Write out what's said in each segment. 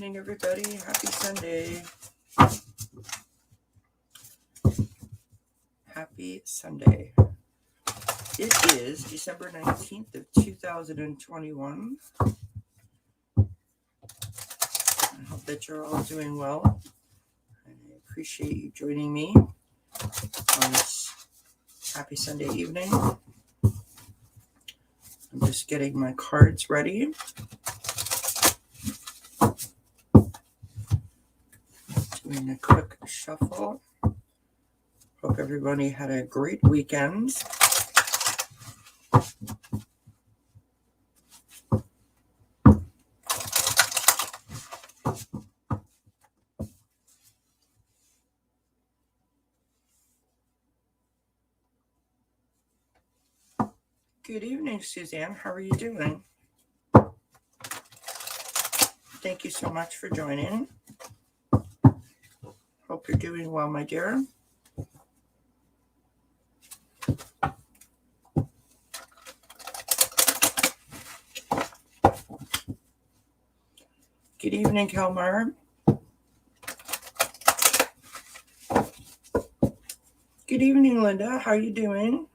evening, everybody. Happy Sunday. Happy Sunday. It is December 19th of 2021. I hope that you're all doing well. I appreciate you joining me on this happy Sunday evening. I'm just getting my cards ready. Doing a quick shuffle. Hope everybody had a great weekend. Good evening, Suzanne. How are you doing? Thank you so much for joining. Hope you're doing well, my dear. Good evening, Kelmar. Good evening, Linda. How are you doing?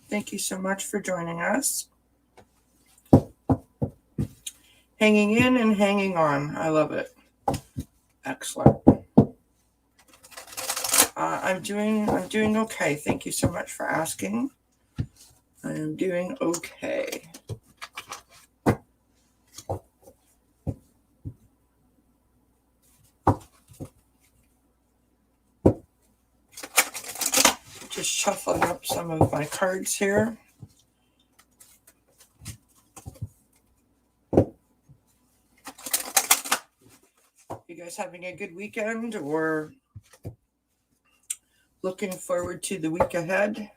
Thank you so much for joining us. Hanging in and hanging on. I love it. Excellent. I'm doing okay. Thank you so much for asking. I am doing okay. Just shuffling up some of my cards here. You guys having a good weekend or looking forward to the week ahead?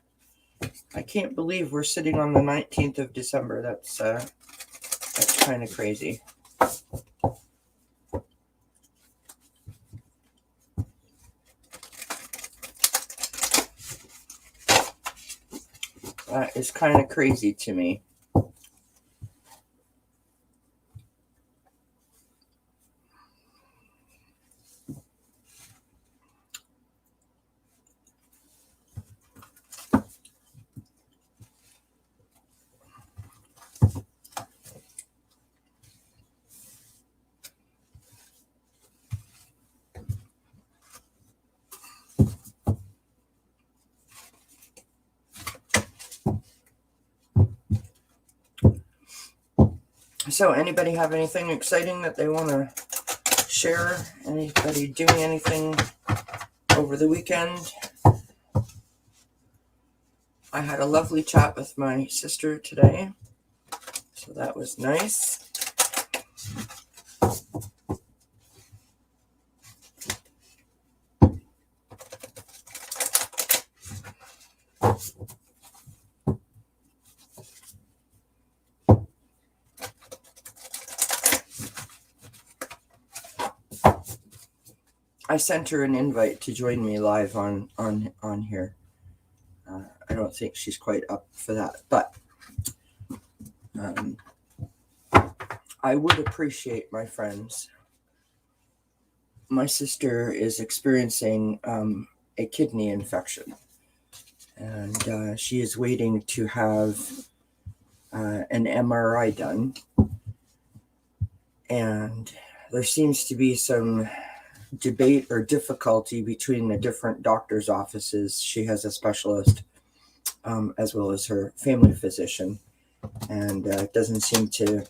I can't believe we're sitting on the 19th of December. That's kind of crazy. That is kind of crazy to me. So anybody have anything exciting that they want to share? Anybody doing anything over the weekend? I had a lovely chat with my sister today, so that was nice. I sent her an invite to join me live on here. I don't think she's quite up for that, but I would appreciate, my friends. My sister is experiencing a kidney infection, and she is waiting to have an MRI done. And there seems to be some debate or difficulty between the different doctor's offices. She has a specialist as well as her family physician, and it doesn't seem to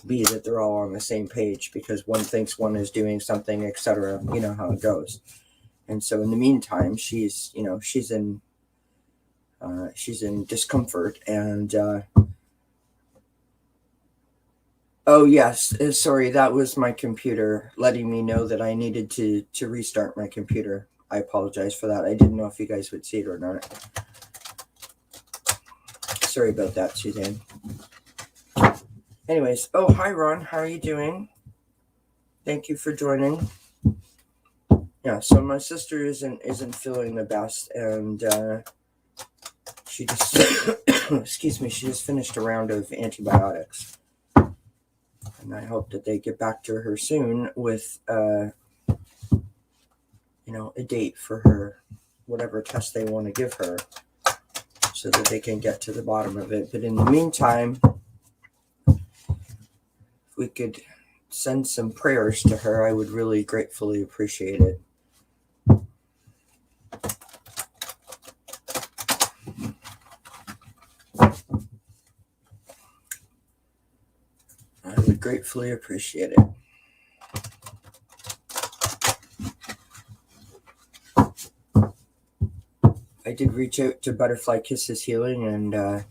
be that they're all on the same page because one thinks one is doing something, etc. You know how it goes. And so in the meantime, she's in discomfort. And oh yes, sorry, that was my computer letting me know that I needed to restart my computer. I apologize for that. I didn't know if you guys would see it or not. Sorry about that, Suzanne. Anyways, oh, hi, Ron. How are you doing? Thank you for joining. Yeah, so my sister isn't feeling the best, and She just, excuse me, she just finished a round of antibiotics. And I hope that they get back to her soon with, a date for her, whatever test they want to give her, so that they can get to the bottom of it. But in the meantime, if we could send some prayers to her, I would really gratefully appreciate it. I would gratefully appreciate it. I did reach out to Butterfly Kisses Healing and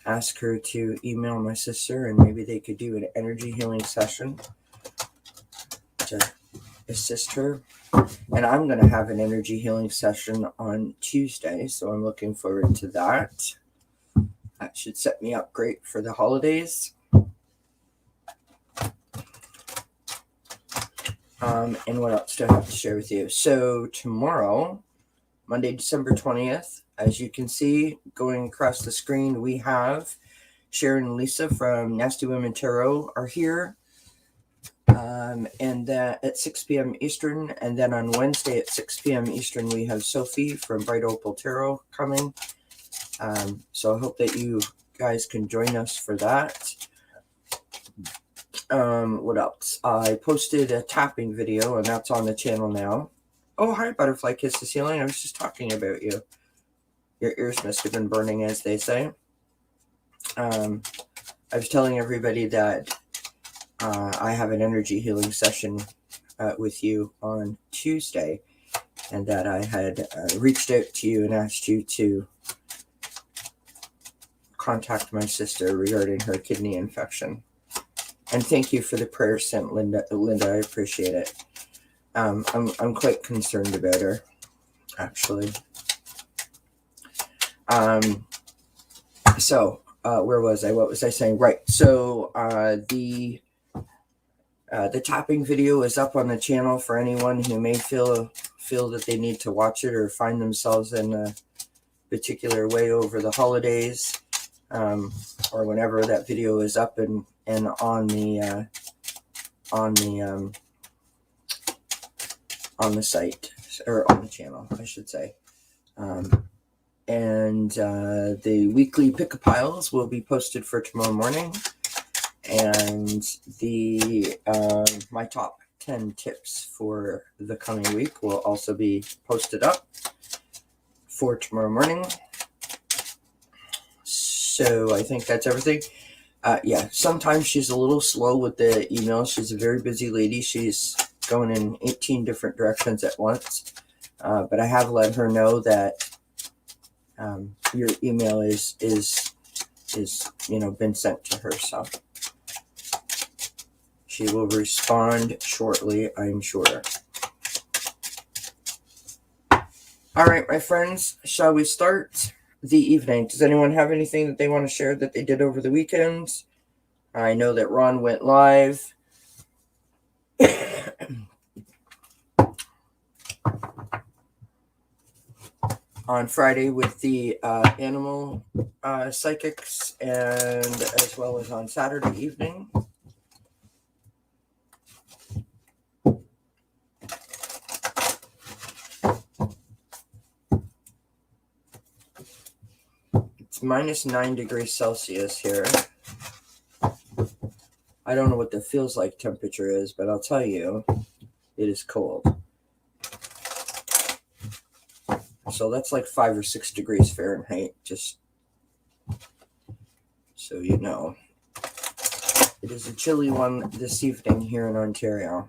ask her to email my sister, and maybe they could do an energy healing session to assist her. And I'm going to have an energy healing session on Tuesday, so I'm looking forward to that. That should set me up great for the holidays. And what else do I have to share with you? So tomorrow, Monday, December 20th, as you can see going across the screen, we have Sharon and Lisa from Nasty Women Tarot are here. And at 6 p.m. Eastern. And then on Wednesday at 6 p.m. Eastern, we have Sophie from Bright Opal Tarot coming. So I hope that you guys can join us for that. What else? I posted a tapping video, and that's on the channel now. Oh, hi, Butterfly Kisses Healing. I was just talking about you. Your ears must have been burning, as they say. I was telling everybody that I have an energy healing session with you on Tuesday, and that I had reached out to you and asked you to contact my sister regarding her kidney infection. And thank you for the prayer sent, Linda. I appreciate it. I'm quite concerned about her, actually. So where was I? What was I saying? Right. So the tapping video is up on the channel for anyone who may feel that they need to watch it or find themselves in a particular way over the holidays, or whenever that video is up and on the site, or on the channel, I should say. And the weekly pick-a-piles will be posted for tomorrow morning, and the my top 10 tips for the coming week will also be posted up for tomorrow morning. So I think that's everything. Yeah, sometimes she's a little slow with the email. She's a very busy lady. She's going in 18 different directions at once. But I have let her know that your email is been sent to her. So she will respond shortly, I'm sure. All right, my friends, shall we start the evening? Does anyone have anything that they want to share that they did over the weekend? I know that Ron went live. On Friday with the animal psychics, and as well as on Saturday evening. It's minus 9 degrees Celsius here. I don't know what the feels like temperature is, but I'll tell you, it is cold. So that's like 5 or 6 degrees Fahrenheit, just so you know. It is a chilly one this evening here in Ontario.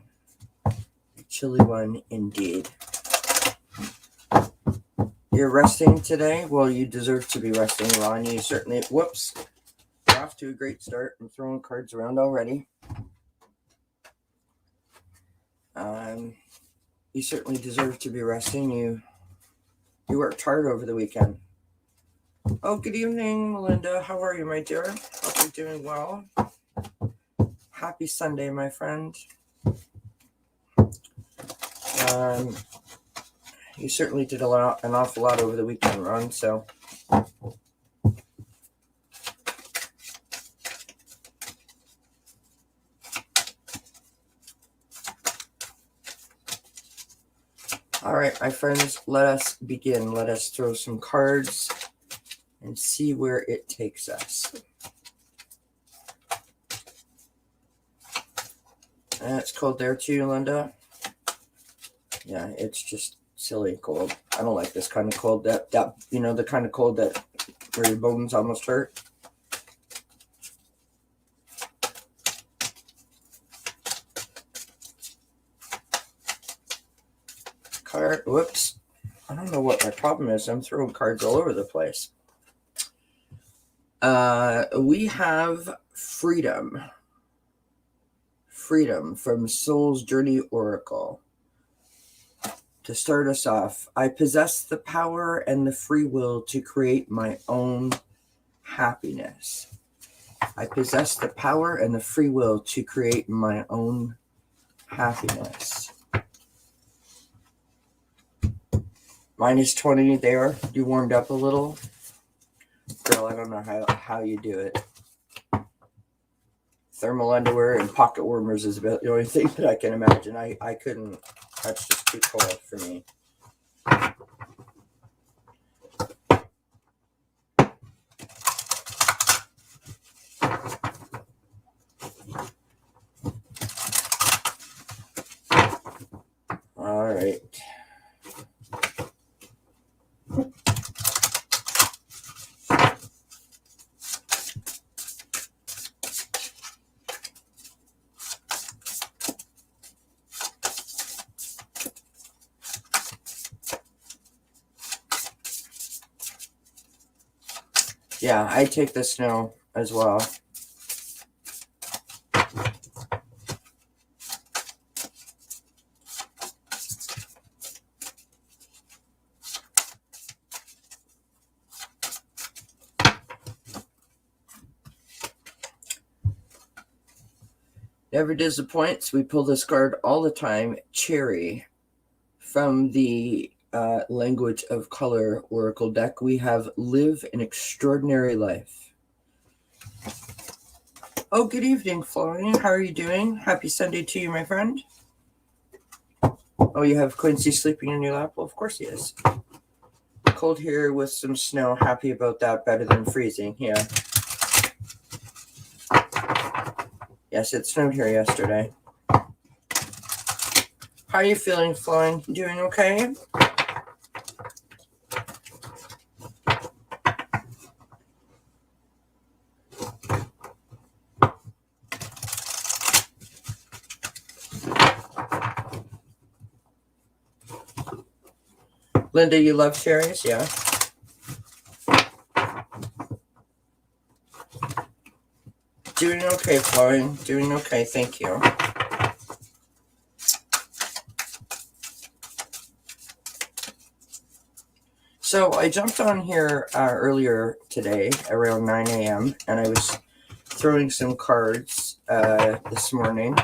A chilly one indeed. You're resting today? Well, you deserve to be resting, Ron. You certainly... Whoops. You're off to a great start. I'm throwing cards around already. You certainly deserve to be resting. You worked hard over the weekend. Oh, good evening, Melinda. How are you, my dear? Hope you're doing well. Happy Sunday, my friend. You certainly did an awful lot over the weekend, Ron, so All right, my friends, let us begin. Let us throw some cards and see where it takes us. It's cold there too, Linda. Yeah, it's just silly cold. I don't like this kind of cold. That you know, the kind of cold that where your bones almost hurt. Card. Whoops. I don't know what my problem is. I'm throwing cards all over the place. We have freedom. Freedom from Soul's Journey Oracle. To start us off, I possess the power and the free will to create my own happiness. I possess the power and the free will to create my own happiness. -20 there. You warmed up a little? Girl, I don't know how you do it. Thermal underwear and pocket warmers is about the only thing that I can imagine. I couldn't. That's just too cold for me. All right. Yeah, I take the snow as well. Never disappoints. We pull this card all the time. Cherry. From the Language of Color Oracle deck, we have Live an Extraordinary Life. Oh, good evening, Florian. How are you doing? Happy Sunday to you, my friend. Oh, you have Quincy sleeping in your lap? Well, of course he is. Cold here with some snow. Happy about that. Better than freezing. Yeah. Yes, it snowed here yesterday. How are you feeling, Florian? Doing okay? Linda, you love cherries? Yeah. Doing okay, Florian. Doing okay. Thank you. So I jumped on here earlier today around 9 a.m. and I was throwing some cards this morning.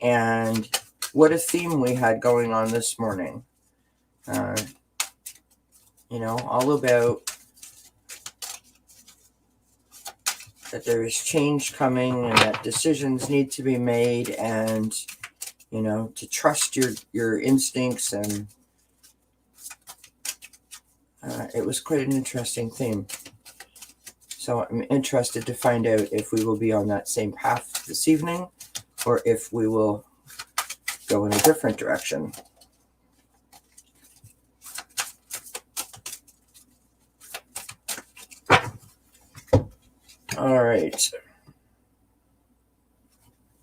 And what a theme we had going on this morning. You know, all about that there is change coming and that decisions need to be made, and, you know, to trust your instincts. And it was quite an interesting theme. So I'm interested to find out if we will be on that same path this evening or if we will go in a different direction. All right.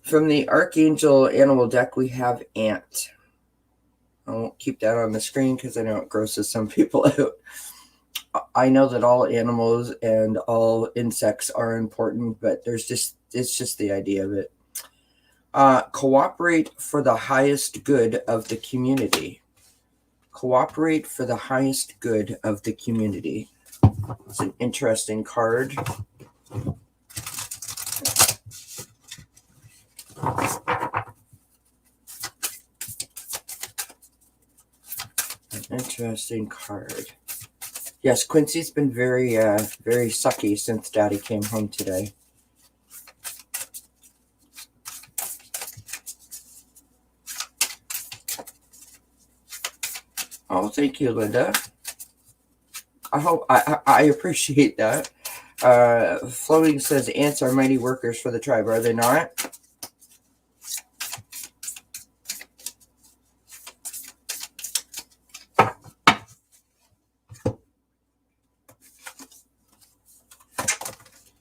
From the Archangel Animal deck, we have Ant. I won't keep that on the screen because I know it grosses some people out. I know that all animals and all insects are important, but it's just the idea of it. Cooperate for the highest good of the community. Cooperate for the highest good of the community. It's an interesting card. An interesting card. Yes, Quincy's been very sucky since Daddy came home today. Oh, thank you, Linda. I appreciate that. Floating says ants are mighty workers for the tribe, are they not?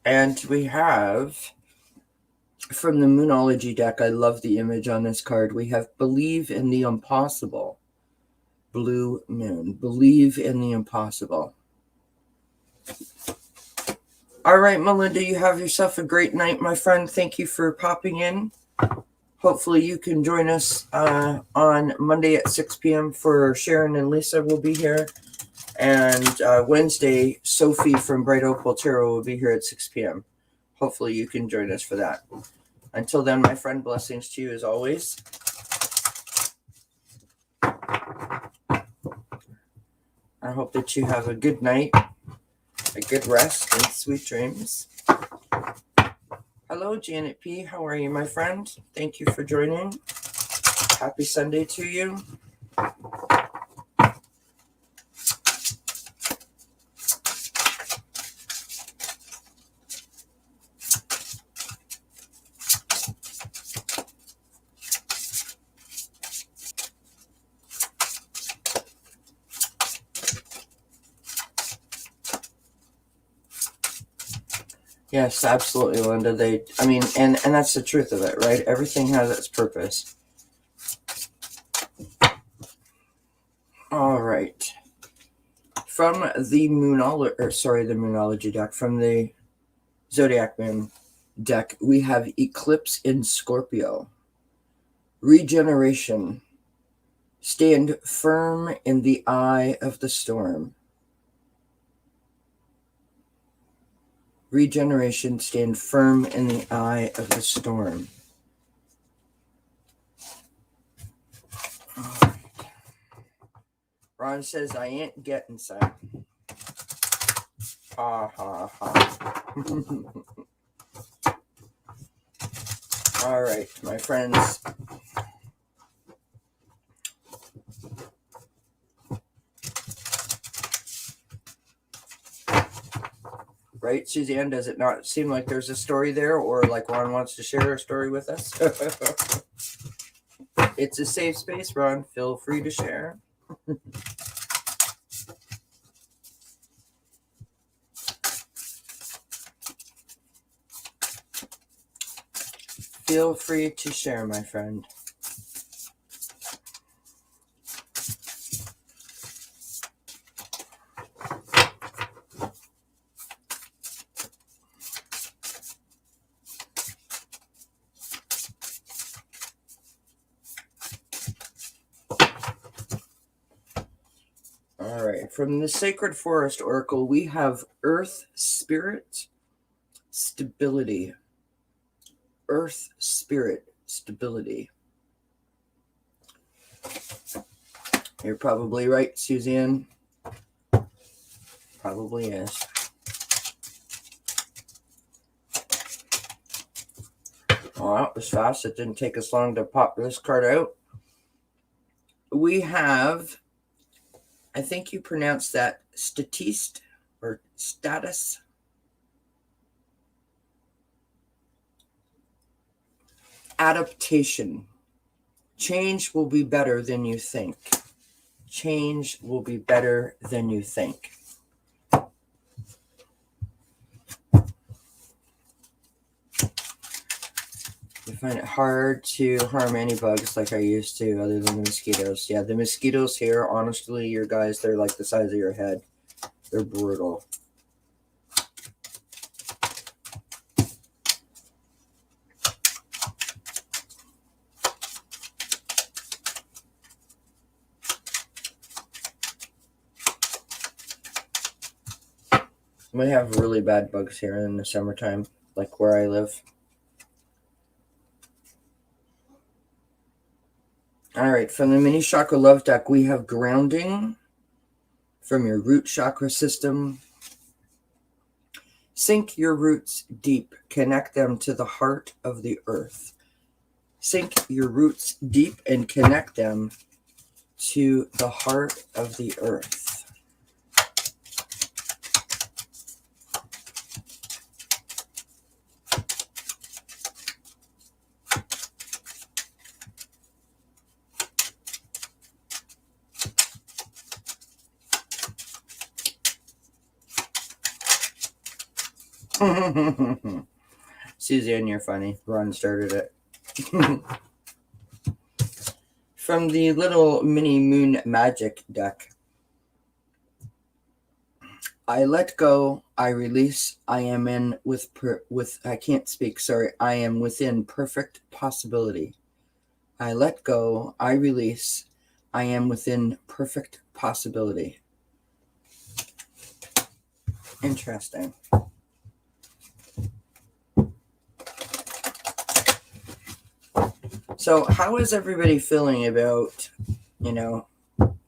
And we have, from the Moonology deck, I love the image on this card, we have Believe in the Impossible. Blue moon. Believe in the impossible. All right, Melinda, you have yourself a great night, my friend. Thank you for popping in. Hopefully you can join us on Monday at 6 p.m. for Sharon and Lisa will be here. And Wednesday, Sophie from Bright Opal Tarot will be here at 6 p.m. Hopefully you can join us for that. Until then, my friend, blessings to you as always. I hope that you have a good night, a good rest, and sweet dreams. Hello, Janet P. How are you, my friend? Thank you for joining. Happy Sunday to you. Yes, absolutely, Linda. And that's the truth of it, right? Everything has its purpose. All right. From the Moonology deck, from the Zodiac Moon deck, we have Eclipse in Scorpio. Regeneration. Stand firm in the eye of the storm. Regeneration, stand firm in the eye of the storm. Ron says, I ain't getting some. Ha, ha, ha. All right, my friends. Right, Suzanne? Does it not seem like there's a story there, or like Ron wants to share a story with us? It's a safe space, Ron. Feel free to share. Feel free to share, my friend. All right, from the Sacred Forest Oracle, we have Earth Spirit Stability. Earth Spirit Stability. You're probably right, Suzanne. Probably is. Oh, that was fast. It didn't take us long to pop this card out. We have, I think you pronounce that statiste or status. Adaptation. Change will be better than you think. Change will be better than you think. I find it hard to harm any bugs like I used to, other than the mosquitoes. Yeah, the mosquitoes here, honestly, your guys, they're like the size of your head. They're brutal. We have really bad bugs here in the summertime, like where I live. All right, from the Mini Chakra Love deck, we have Grounding, from your root chakra system. Sink your roots deep. Connect them to the heart of the earth. Sink your roots deep and connect them to the heart of the earth. Suzanne, you're funny. Ron started it. From the little mini moon magic deck. I let go, I release, I am in I can't speak, sorry. I am within perfect possibility. I let go, I release, I am within perfect possibility. Interesting. So how is everybody feeling about, that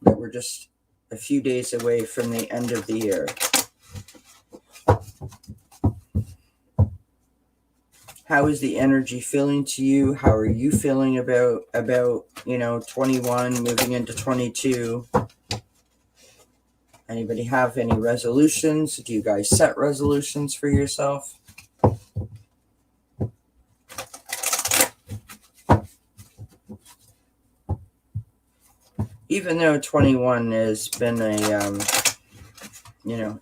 we're just a few days away from the end of the year? How is the energy feeling to you? How are you feeling about 21 moving into 22? Anybody have any resolutions? Do you guys set resolutions for yourself? Even though 21 has been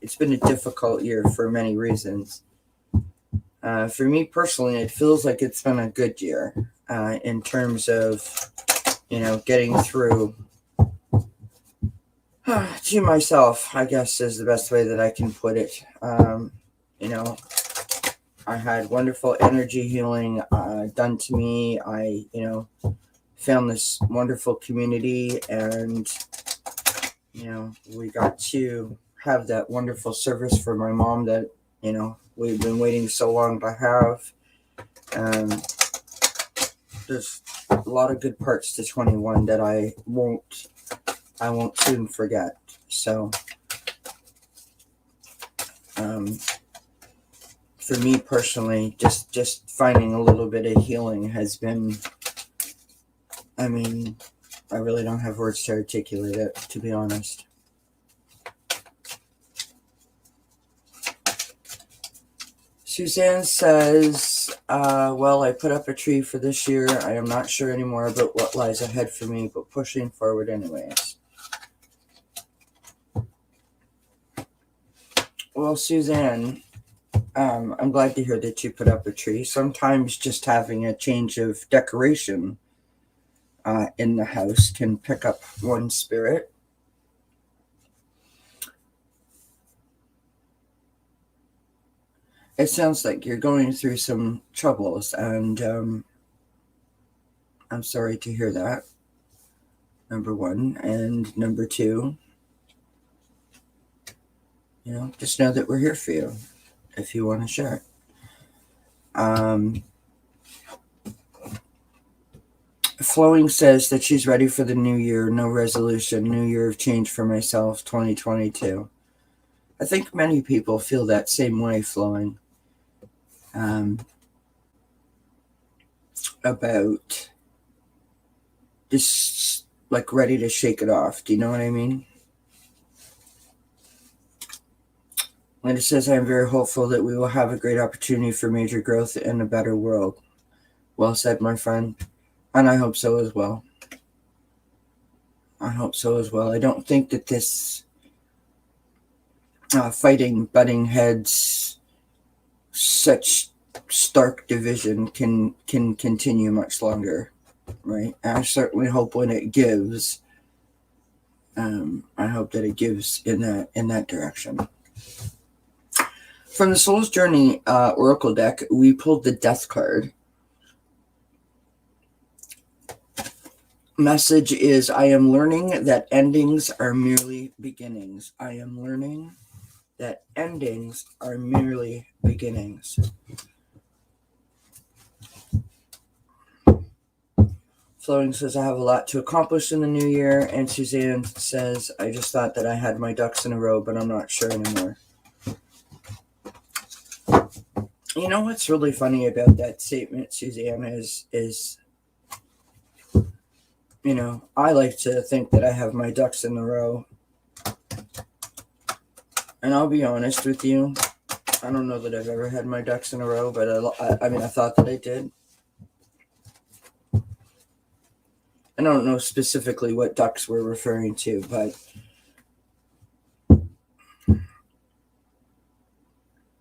it's been a difficult year for many reasons. For me personally, it feels like it's been a good year in terms of, getting through to myself, I guess is the best way that I can put it. I had wonderful energy healing done to me. I, found this wonderful community, and, we got to have that wonderful service for my mom that, we've been waiting so long to have. There's a lot of good parts to 21 that I won't soon forget. So, for me personally, just finding a little bit of healing has been, I really don't have words to articulate it, to be honest. Suzanne says, I put up a tree for this year. I am not sure anymore about what lies ahead for me, but pushing forward anyways. Well, Suzanne, I'm glad to hear that you put up a tree. Sometimes just having a change of decoration in the house can pick up one's spirit. It sounds like you're going through some troubles, and I'm sorry to hear that, number one. And number two, just know that we're here for you if you want to share it. Flowing says that she's ready for the new year, no resolution, new year of change for myself, 2022. I think many people feel that same way, Flowing. About just like ready to shake it off. Do you know what I mean? And it says, I'm very hopeful that we will have a great opportunity for major growth in a better world. Well said, my friend. And I hope so as well. I don't think that this fighting, butting heads, such stark division can continue much longer, right? And I certainly hope when it gives, I hope that it gives in that direction. From the Soul's Journey Oracle deck, we pulled the Death card. Message is, I am learning that endings are merely beginnings. I am learning that endings are merely beginnings. Flowing says, I have a lot to accomplish in the new year. And Suzanne says, I just thought that I had my ducks in a row, but I'm not sure anymore. You know what's really funny about that statement, Suzanne, is you know, I like to think that I have my ducks in a row. And I'll be honest with you, I don't know that I've ever had my ducks in a row, but I mean, I thought that I did. I don't know specifically what ducks we're referring to, but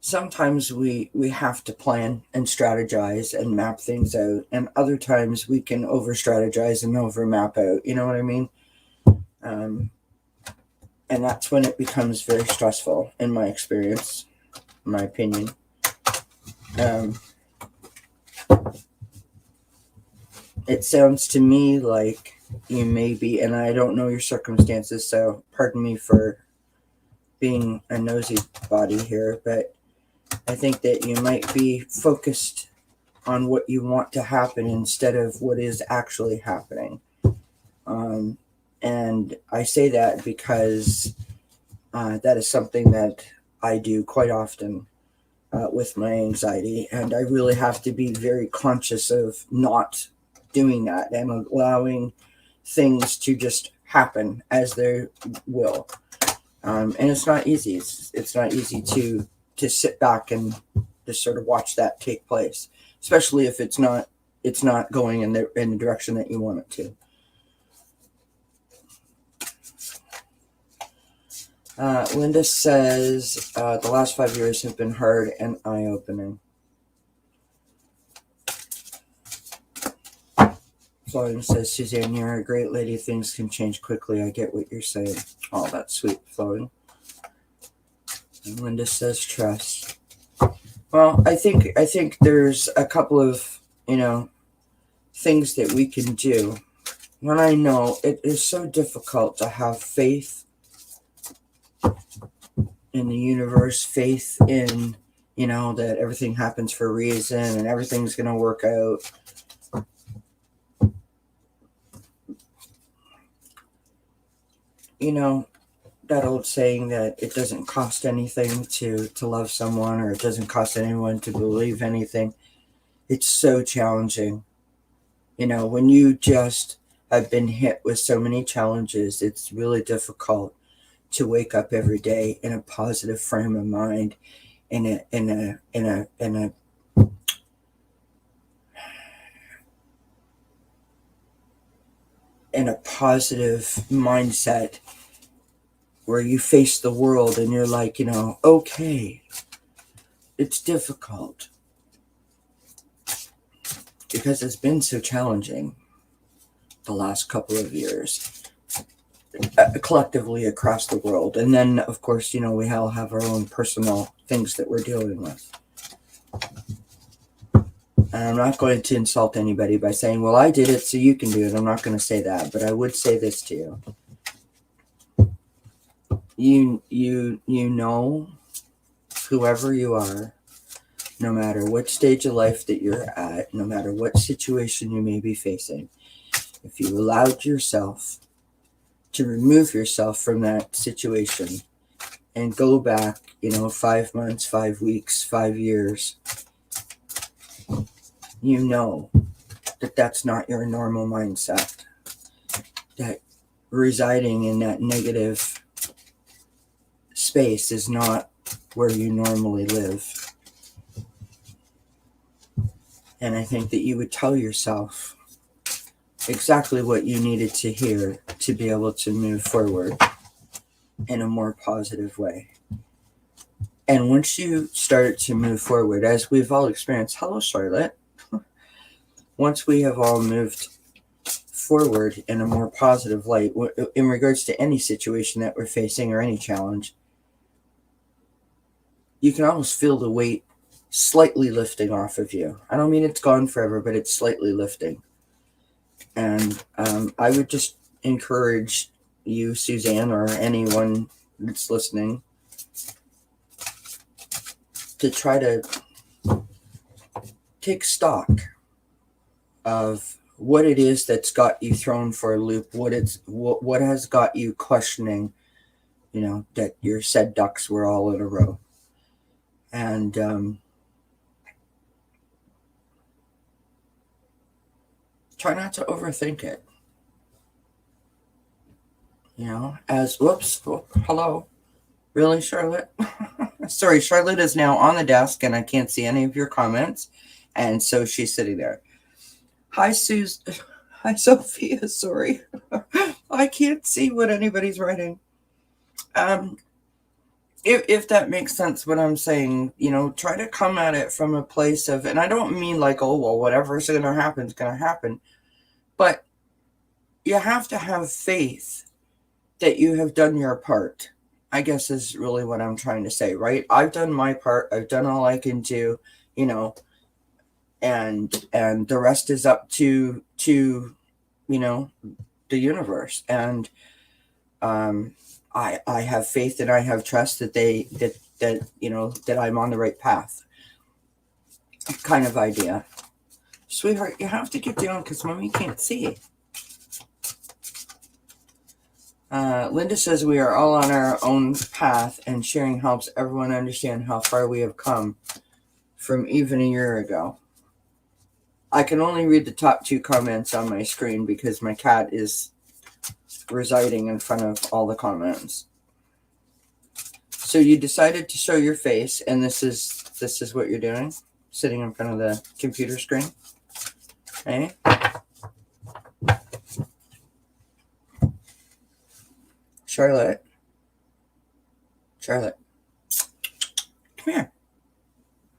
sometimes we have to plan and strategize and map things out, and other times we can over strategize and over map out. You know what I mean? And that's when it becomes very stressful, in my experience, in my opinion. It sounds to me like you may be, and I don't know your circumstances, so pardon me for being a nosy body here, but I think that you might be focused on what you want to happen instead of what is actually happening. And I say that because that is something that I do quite often with my anxiety, and I really have to be very conscious of not doing that and allowing things to just happen as they will. And it's not easy. It's not easy to sit back and just sort of watch that take place, especially if it's not going in the direction that you want it to. Linda says, the last 5 years have been hard and eye-opening. Florian says, Suzanne, you're a great lady. Things can change quickly. I get what you're saying. Oh, that's sweet, Florian. And Linda says, trust. Well, I think there's a couple of, things that we can do. When I know it is so difficult to have faith in the universe, faith in, that everything happens for a reason and everything's going to work out. That old saying that it doesn't cost anything to love someone, or it doesn't cost anyone to believe anything. It's so challenging. When you just have been hit with so many challenges, it's really difficult to wake up every day in a positive frame of mind, in a positive mindset where you face the world and you're like, okay, it's difficult because it's been so challenging the last couple of years, collectively across the world. And then, of course, we all have our own personal things that we're dealing with. And I'm not going to insult anybody by saying, well, I did it, so you can do it. I'm not going to say that, but I would say this to you. You know, whoever you are, no matter what stage of life that you're at, no matter what situation you may be facing, if you allowed yourself to remove yourself from that situation and go back, 5 months, 5 weeks, 5 years, that that's not your normal mindset, that residing in that negative space is not where you normally live. And I think that you would tell yourself exactly what you needed to hear to be able to move forward in a more positive way. And once you start to move forward, as we've all experienced, hello, Charlotte. Once we have all moved forward in a more positive light in regards to any situation that we're facing or any challenge, you can almost feel the weight slightly lifting off of you. I don't mean it's gone forever, but it's slightly lifting. And I would just encourage you, Suzanne, or anyone that's listening, to try to take stock of what it is that's got you thrown for a loop, what has got you questioning, that your said ducks were all in a row. And try not to overthink it. Hello. Really, Charlotte? Sorry, Charlotte is now on the desk and I can't see any of your comments. And so she's sitting there. Hi, Hi, Sophia. Sorry. I can't see what anybody's writing. If that makes sense, what I'm saying, try to come at it from a place of, and I don't mean like, oh, well, whatever's going to happen is going to happen. But you have to have faith that you have done your part, I guess is really what I'm trying to say, right? I've done my part. I've done all I can do, and the rest is up to the universe. And I have faith and I have trust that that I'm on the right path, kind of idea. Sweetheart, you have to get down because mommy can't see. Linda says we are all on our own path and sharing helps everyone understand how far we have come from even a year ago. I can only read the top 2 comments on my screen because my cat is residing in front of all the comments. So you decided to show your face, and this is what you're doing, sitting in front of the computer screen. Okay. Charlotte, come here.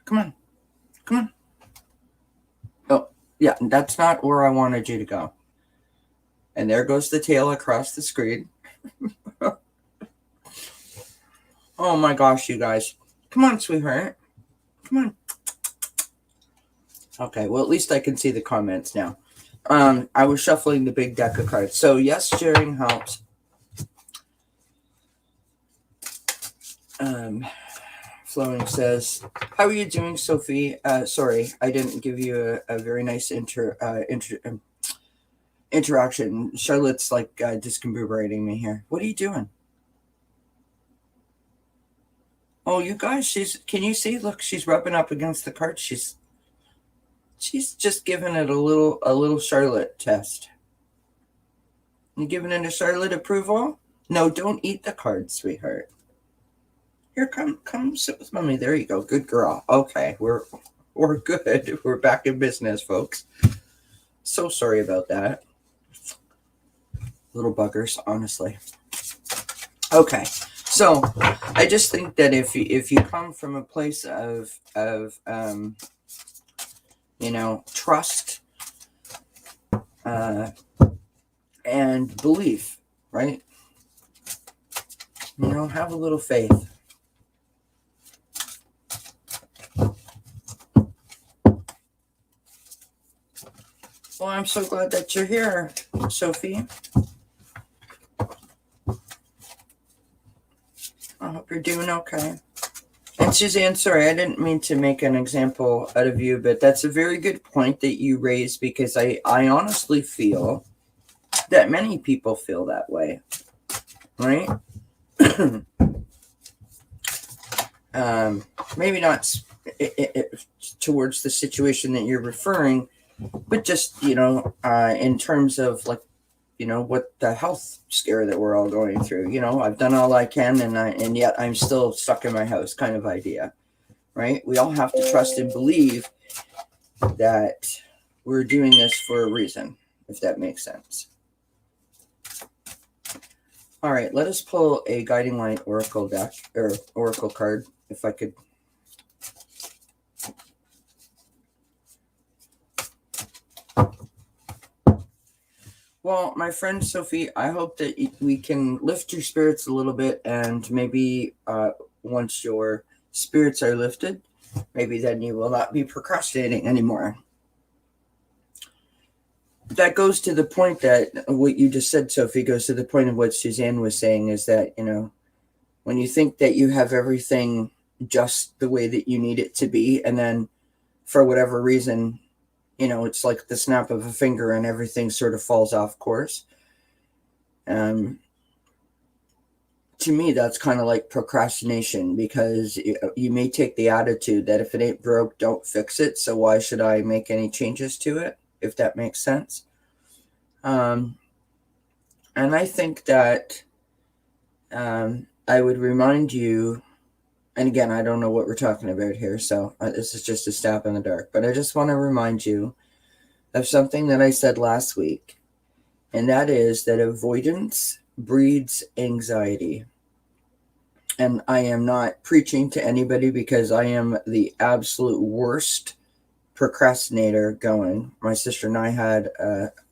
Come on. Oh, yeah, that's not where I wanted you to go. And there goes the tail across the screen. Oh my gosh, you guys. Come on, sweetheart. Come on. Okay, well, at least I can see the comments now. I was shuffling the big deck of cards. So, yes, sharing helps. Flowing says, how are you doing, Sophie? Sorry, I didn't give you a very nice interaction. Charlotte's like discombobulating me here. What are you doing? Oh, you guys, can you see? Look, she's rubbing up against the card. She's just giving it a little Charlotte test. You giving it a Charlotte approval? No, don't eat the card, sweetheart. Here, come sit with mommy. There you go. Good girl. Okay, we're good. We're back in business, folks. So sorry about that. Little buggers, honestly. Okay, so I just think that if you come from a place of trust and belief, right? Have a little faith. Well, I'm so glad that you're here, Sophie. I hope you're doing okay. And Suzanne, sorry, I didn't mean to make an example out of you, but that's a very good point that you raised, because I honestly feel that many people feel that way, right? Maybe not towards the situation that you're referring, but just, in terms of like, what the health scare that we're all going through. I've done all I can and yet I'm still stuck in my house, kind of idea, right? We all have to trust and believe that we're doing this for a reason, if that makes sense. All right, let us pull a Guiding Light Oracle deck, or Oracle card, if I could. Well, my friend Sophie, I hope that we can lift your spirits a little bit, and maybe once your spirits are lifted, maybe then you will not be procrastinating anymore. That goes to the point that what you just said, Sophie, goes to the point of what Suzanne was saying, is that, when you think that you have everything just the way that you need it to be, and then for whatever reason, it's like the snap of a finger and everything sort of falls off course. To me, that's kind of like procrastination, because you may take the attitude that if it ain't broke, don't fix it. So why should I make any changes to it, if that makes sense? And I think that I would remind you, and again, I don't know what we're talking about here, so this is just a stab in the dark, but I just want to remind you of something that I said last week, and that is that avoidance breeds anxiety. And I am not preaching to anybody, because I am the absolute worst procrastinator going. My sister and I had,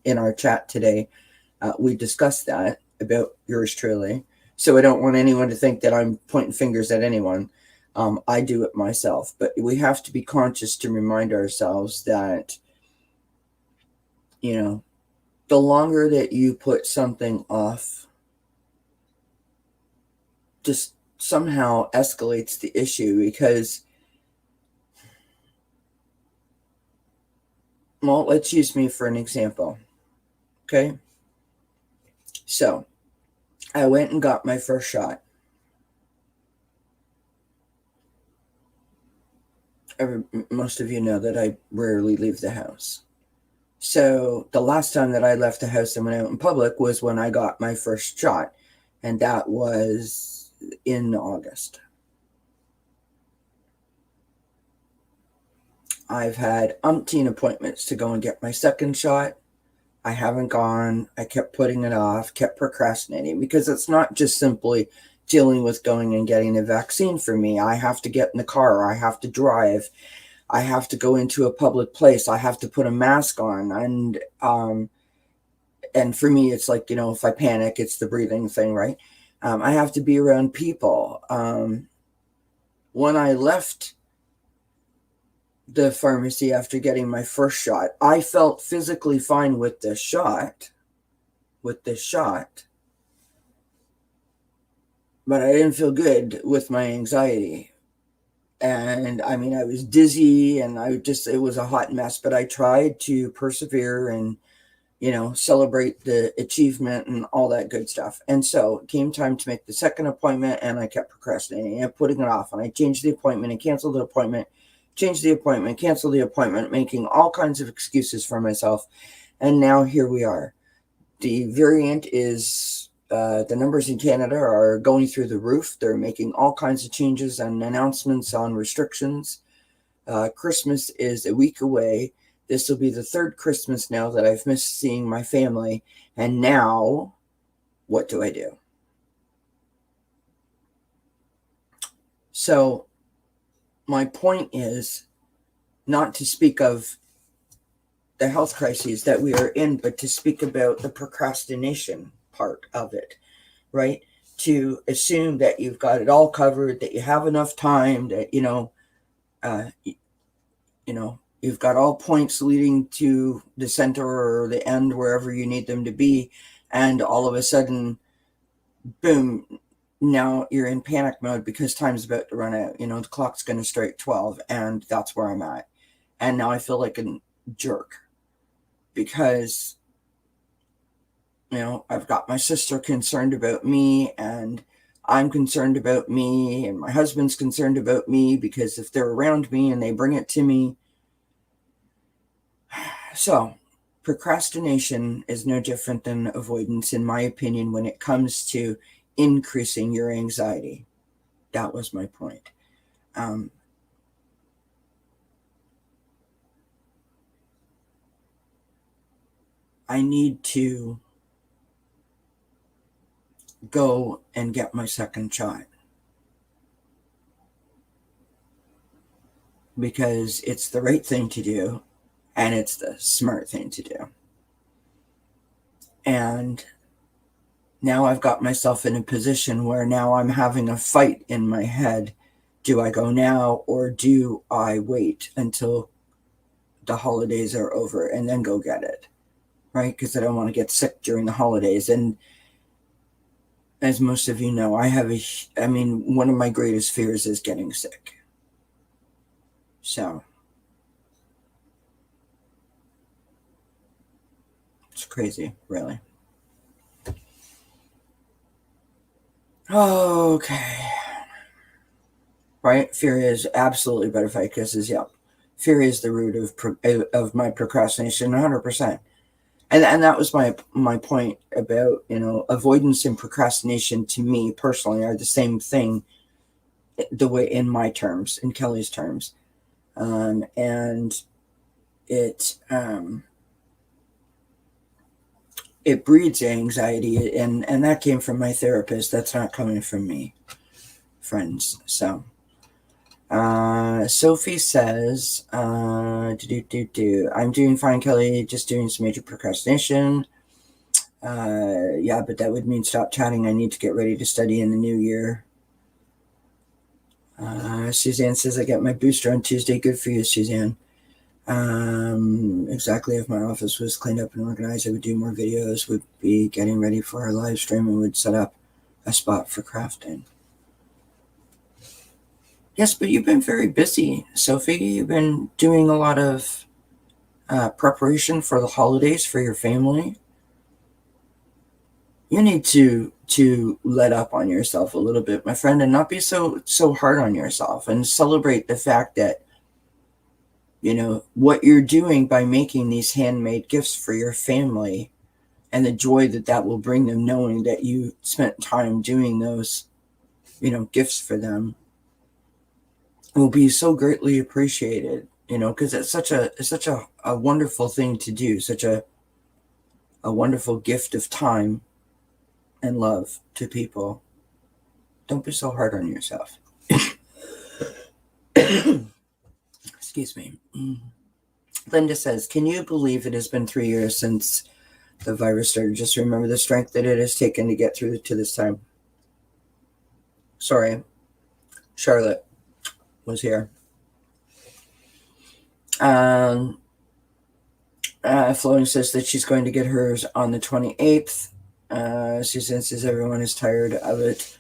in our chat today, we discussed that about yours truly. So I don't want anyone to think that I'm pointing fingers at anyone. I do it myself, but we have to be conscious to remind ourselves that, the longer that you put something off, just somehow escalates the issue. Because, well, let's use me for an example. Okay. So I went and got my first shot. Most of you know that I rarely leave the house. So the last time that I left the house and went out in public was when I got my first shot. And that was in August. I've had umpteen appointments to go and get my second shot. I haven't gone. I kept putting it off, kept procrastinating, because it's not just simply dealing with going and getting a vaccine for me. I have to get in the car. I have to drive. I have to go into a public place. I have to put a mask on. And for me, it's like, if I panic, it's the breathing thing, right? I have to be around people. When I left the pharmacy after getting my first shot, I felt physically fine with this shot, but I didn't feel good with my anxiety. And I mean, I was dizzy, and it was a hot mess, but I tried to persevere and, celebrate the achievement and all that good stuff. And so it came time to make the second appointment, and I kept procrastinating and putting it off. And I changed the appointment and canceled the appointment, changed the appointment, canceled the appointment, making all kinds of excuses for myself. And now here we are. The variant is, the numbers in Canada are going through the roof. They're making all kinds of changes and announcements on restrictions. Christmas is a week away. This will be the third Christmas now that I've missed seeing my family. And now, what do I do? So my point is not to speak of the health crises that we are in, but to speak about the procrastination part of it, right? To assume that you've got it all covered, that you have enough time, that, you've got all points leading to the center or the end, wherever you need them to be. And all of a sudden, boom, now you're in panic mode because time's about to run out. The clock's going to strike 12, and that's where I'm at. And now I feel like a jerk, because, I've got my sister concerned about me, and I'm concerned about me, and my husband's concerned about me, because if they're around me and they bring it to me. So procrastination is no different than avoidance, in my opinion, when it comes to increasing your anxiety. That was my point. I need to go and get my second shot, because it's the right thing to do, and it's the smart thing to do. And now I've got myself in a position where now I'm having a fight in my head. Do I go now, or do I wait until the holidays are over and then go get it? Right? Because I don't want to get sick during the holidays. And as most of you know, one of my greatest fears is getting sick. So crazy, really. Okay. Right? Fear is absolutely butterfly kisses. Yep. Fear is the root of my procrastination, 100%. And that was my point about, avoidance and procrastination to me personally are the same thing, the way in my terms, in Kelly's terms. And it breeds anxiety, and that came from my therapist. That's not coming from me, friends. So Sophie says, I'm doing fine, Kelly, just doing some major procrastination. Yeah, but that would mean stop chatting. I need to get ready to study in the new year. Suzanne says, I get my booster on Tuesday. Good for you, Suzanne. Exactly. If my office was cleaned up and organized, I would do more videos, would be getting ready for our live stream, and would set up a spot for crafting. Yes, but you've been very busy, Sophie. You've been doing a lot of preparation for the holidays for your family. You need to let up on yourself a little bit, my friend, and not be so hard on yourself, and celebrate the fact that what you're doing by making these handmade gifts for your family, and the joy that will bring them, knowing that you spent time doing those gifts for them, will be so greatly appreciated, because it's such a wonderful thing to do, such a wonderful gift of time and love to people. Don't be so hard on yourself. Excuse me. Linda says, can you believe it has been 3 years since the virus started? Just remember the strength that it has taken to get through to this time. Sorry, Charlotte was here. Floating says that she's going to get hers on the 28th. Susan says everyone is tired of it.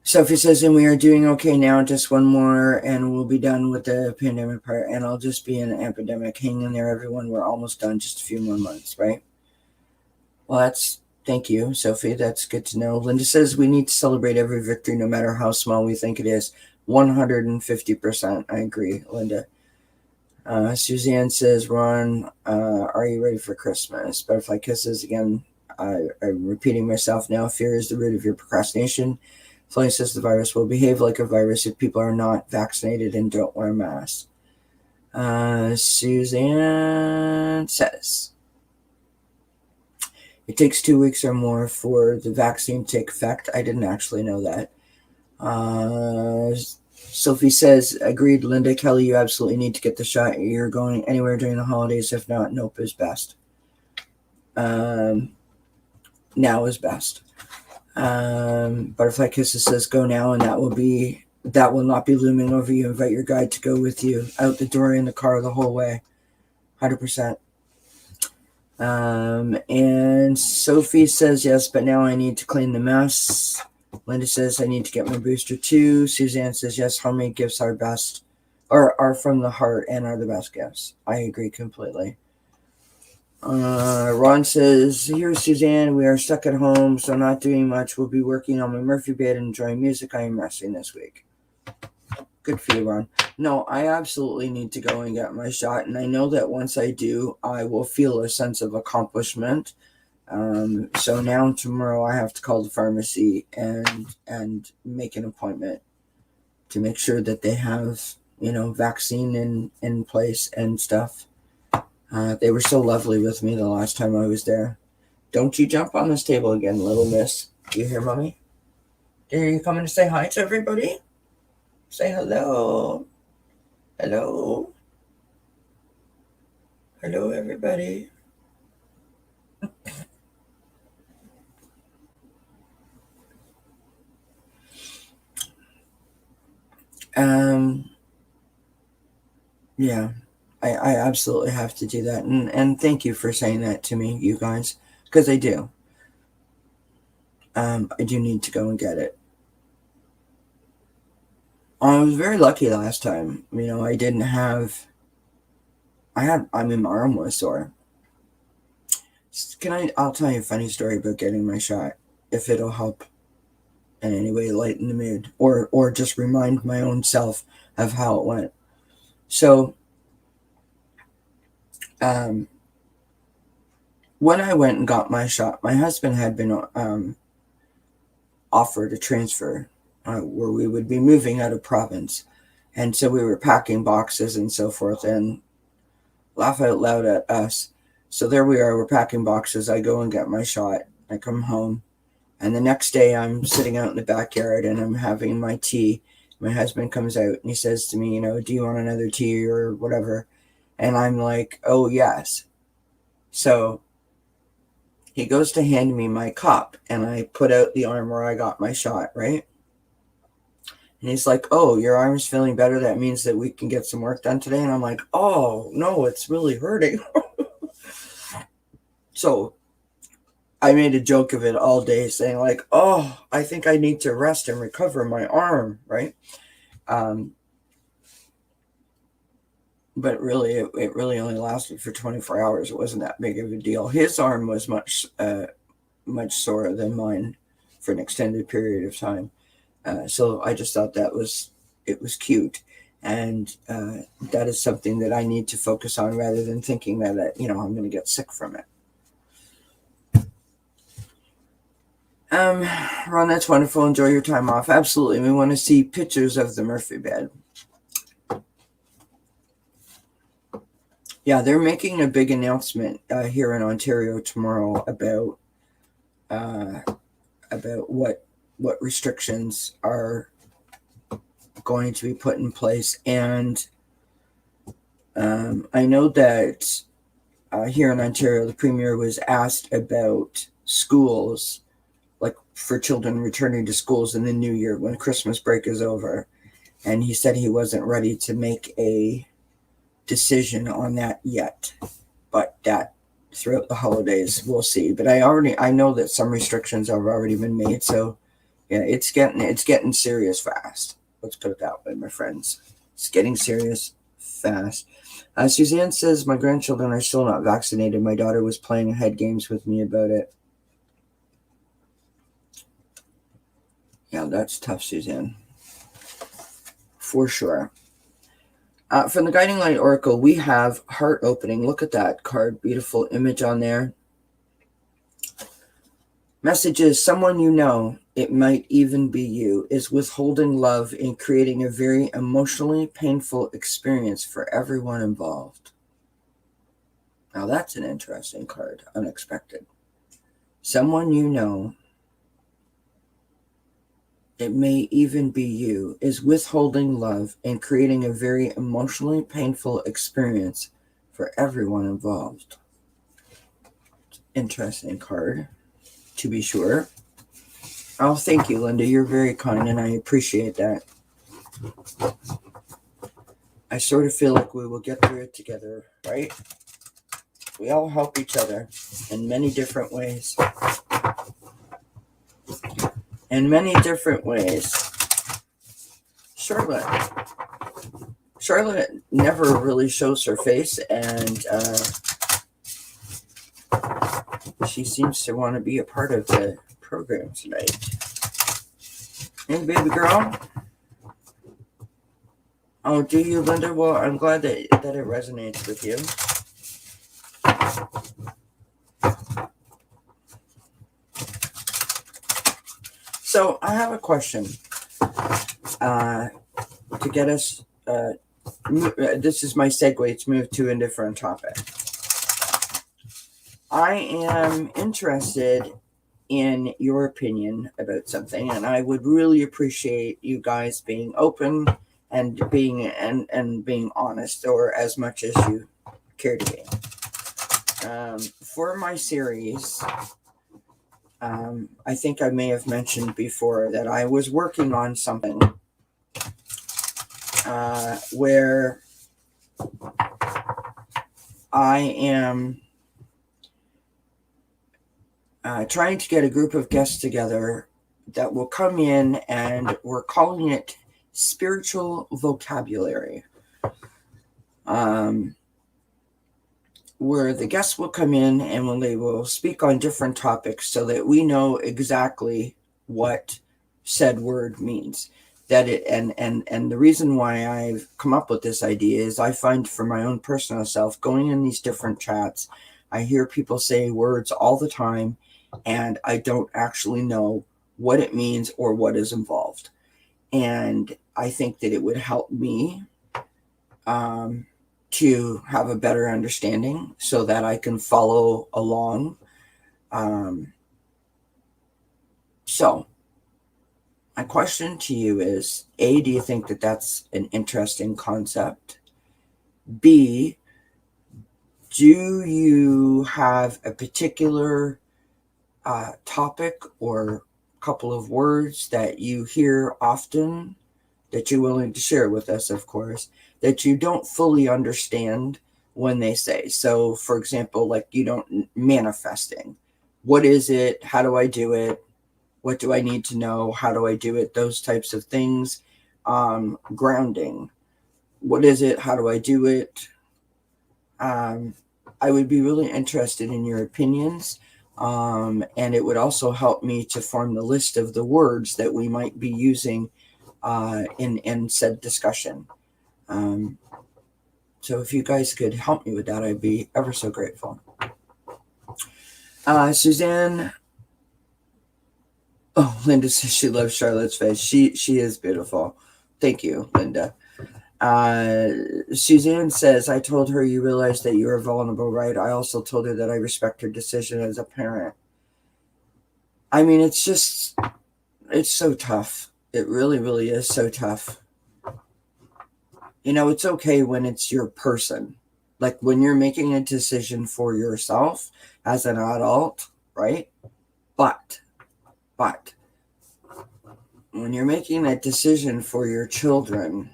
Sophie says, and we are doing okay now, just one more and we'll be done with the pandemic part, and I'll just be in an epidemic. Hang in there, everyone. We're almost done, just a few more months, right? Well, thank you, Sophie. That's good to know. Linda says we need to celebrate every victory, no matter how small we think it is. 150%. I agree, Linda. Suzanne says, Ron, are you ready for Christmas? Butterfly kisses. Again, I'm repeating myself now. Fear is the root of your procrastination. Floyd says the virus will behave like a virus if people are not vaccinated and don't wear masks. Suzanne says, it takes 2 weeks or more for the vaccine to take effect. I didn't actually know that. Sophie says, agreed, Linda. Kelly, you absolutely need to get the shot. You're going anywhere during the holidays. If not, nope is best. Now is best. Butterfly Kisses says, go now, and that will not be looming over you. Invite your guide to go with you out the door, in the car, the whole way. 100%. And Sophie says, yes, but now I need to clean the mess. Linda says, I need to get my booster too. Suzanne says, yes, homemade gifts are best, or are from the heart and are the best gifts. I agree completely. Ron says, here's Suzanne. We are stuck at home, so not doing much. We'll be working on my Murphy bed and enjoying music. I am resting this week. Good for you, Ron. No, I absolutely need to go and get my shot, and I know that once I do, I will feel a sense of accomplishment. So now tomorrow I have to call the pharmacy and make an appointment to make sure that they have, vaccine in place and stuff. They were so lovely with me the last time I was there. Don't you jump on this table again, little miss. You hear, Mommy? Are you coming to say hi to everybody? Say hello. Hello. Hello, everybody. Yeah. I absolutely have to do that. And thank you for saying that to me, you guys, because I do. I do need to go and get it. I was very lucky last time. I didn't have... my arm was sore. I'll tell you a funny story about getting my shot, if it'll help in any way lighten the mood, or just remind my own self of how it went. So, when I went and got my shot, my husband had been offered a transfer where we would be moving out of province. And so we were packing boxes and so forth, and laugh out loud at us. So there we are, we're packing boxes. I go and get my shot. I come home. And the next day I'm sitting out in the backyard and I'm having my tea. My husband comes out and he says to me, do you want another tea or whatever? And I'm like, oh, yes. So he goes to hand me my cup, and I put out the arm where I got my shot, right? And he's like, oh, your arm's feeling better. That means that we can get some work done today. And I'm like, oh, no, it's really hurting. So I made a joke of it all day, saying like, oh, I think I need to rest and recover my arm, right? But really, it really only lasted for 24 hours. It wasn't that big of a deal. His arm was much sorer than mine for an extended period of time. So I just thought it was cute. And that is something that I need to focus on rather than thinking that, I'm going to get sick from it. Ron, that's wonderful. Enjoy your time off. Absolutely. We want to see pictures of the Murphy bed. Yeah, they're making a big announcement here in Ontario tomorrow about what restrictions are going to be put in place. And I know that here in Ontario, the Premier was asked about schools, like for children returning to schools in the new year when Christmas break is over. And he said he wasn't ready to make a decision on that yet, but that throughout the holidays we'll see. But I know that some restrictions have already been made, so yeah, it's getting serious fast. Let's put it that way, my friends. It's getting serious fast. Suzanne says, my grandchildren are still not vaccinated. My daughter was playing head games with me about it. Yeah, that's tough, Suzanne, for sure. From the Guiding Light Oracle, we have heart opening. Look at that card. Beautiful image on there. Message is, someone you know, it might even be you, is withholding love and creating a very emotionally painful experience for everyone involved. Now that's an interesting card. Unexpected. Someone you know, it may even be you, is withholding love and creating a very emotionally painful experience for everyone involved. Interesting card, to be sure. Oh, thank you, Linda. You're very kind, and I appreciate that. I sort of feel like we will get through it together, right? We all help each other in many different ways. In many different ways. Charlotte never really shows her face, and she seems to want to be a part of the program tonight. Hey, baby girl. Oh, do you, Linda? Well, I'm glad that it resonates with you. So I have a question to get us, this is my segue to move to a different topic. I am interested in your opinion about something, and I would really appreciate you guys being open and being honest, or as much as you care to be. For my series, I think I may have mentioned before that I was working on something where I am trying to get a group of guests together that will come in, and we're calling it spiritual vocabulary. where the guests will come in and when they will speak on different topics so that we know exactly what said word means. That it and the reason why I've come up with this idea is I find for my own personal self, going in these different chats, I hear people say words all the time and I don't actually know what it means or what is involved. And I think that it would help me to have a better understanding so that I can follow along. So my question to you is, A, do you think that that's an interesting concept? B, do you have a particular topic or couple of words that you hear often that you're willing to share with us, of course, that you don't fully understand when they say? So, for example, like you don't manifesting. What is it? How do I do it? What do I need to know? How do I do it? Those types of things. Grounding. What is it? How do I do it? I would be really interested in your opinions. And it would also help me to form the list of the words that we might be using in said discussion. So if you guys could help me with that, I'd be ever so grateful. Suzanne. Oh, Linda says she loves Charlotte's face. She is beautiful. Thank you, Linda. Suzanne says, I told her you realize that you are vulnerable, right? I also told her that I respect her decision as a parent. I mean, it's so tough. It really, really is so tough. You know, it's okay when it's your person. Like when you're making a decision for yourself as an adult, right? But when you're making that decision for your children,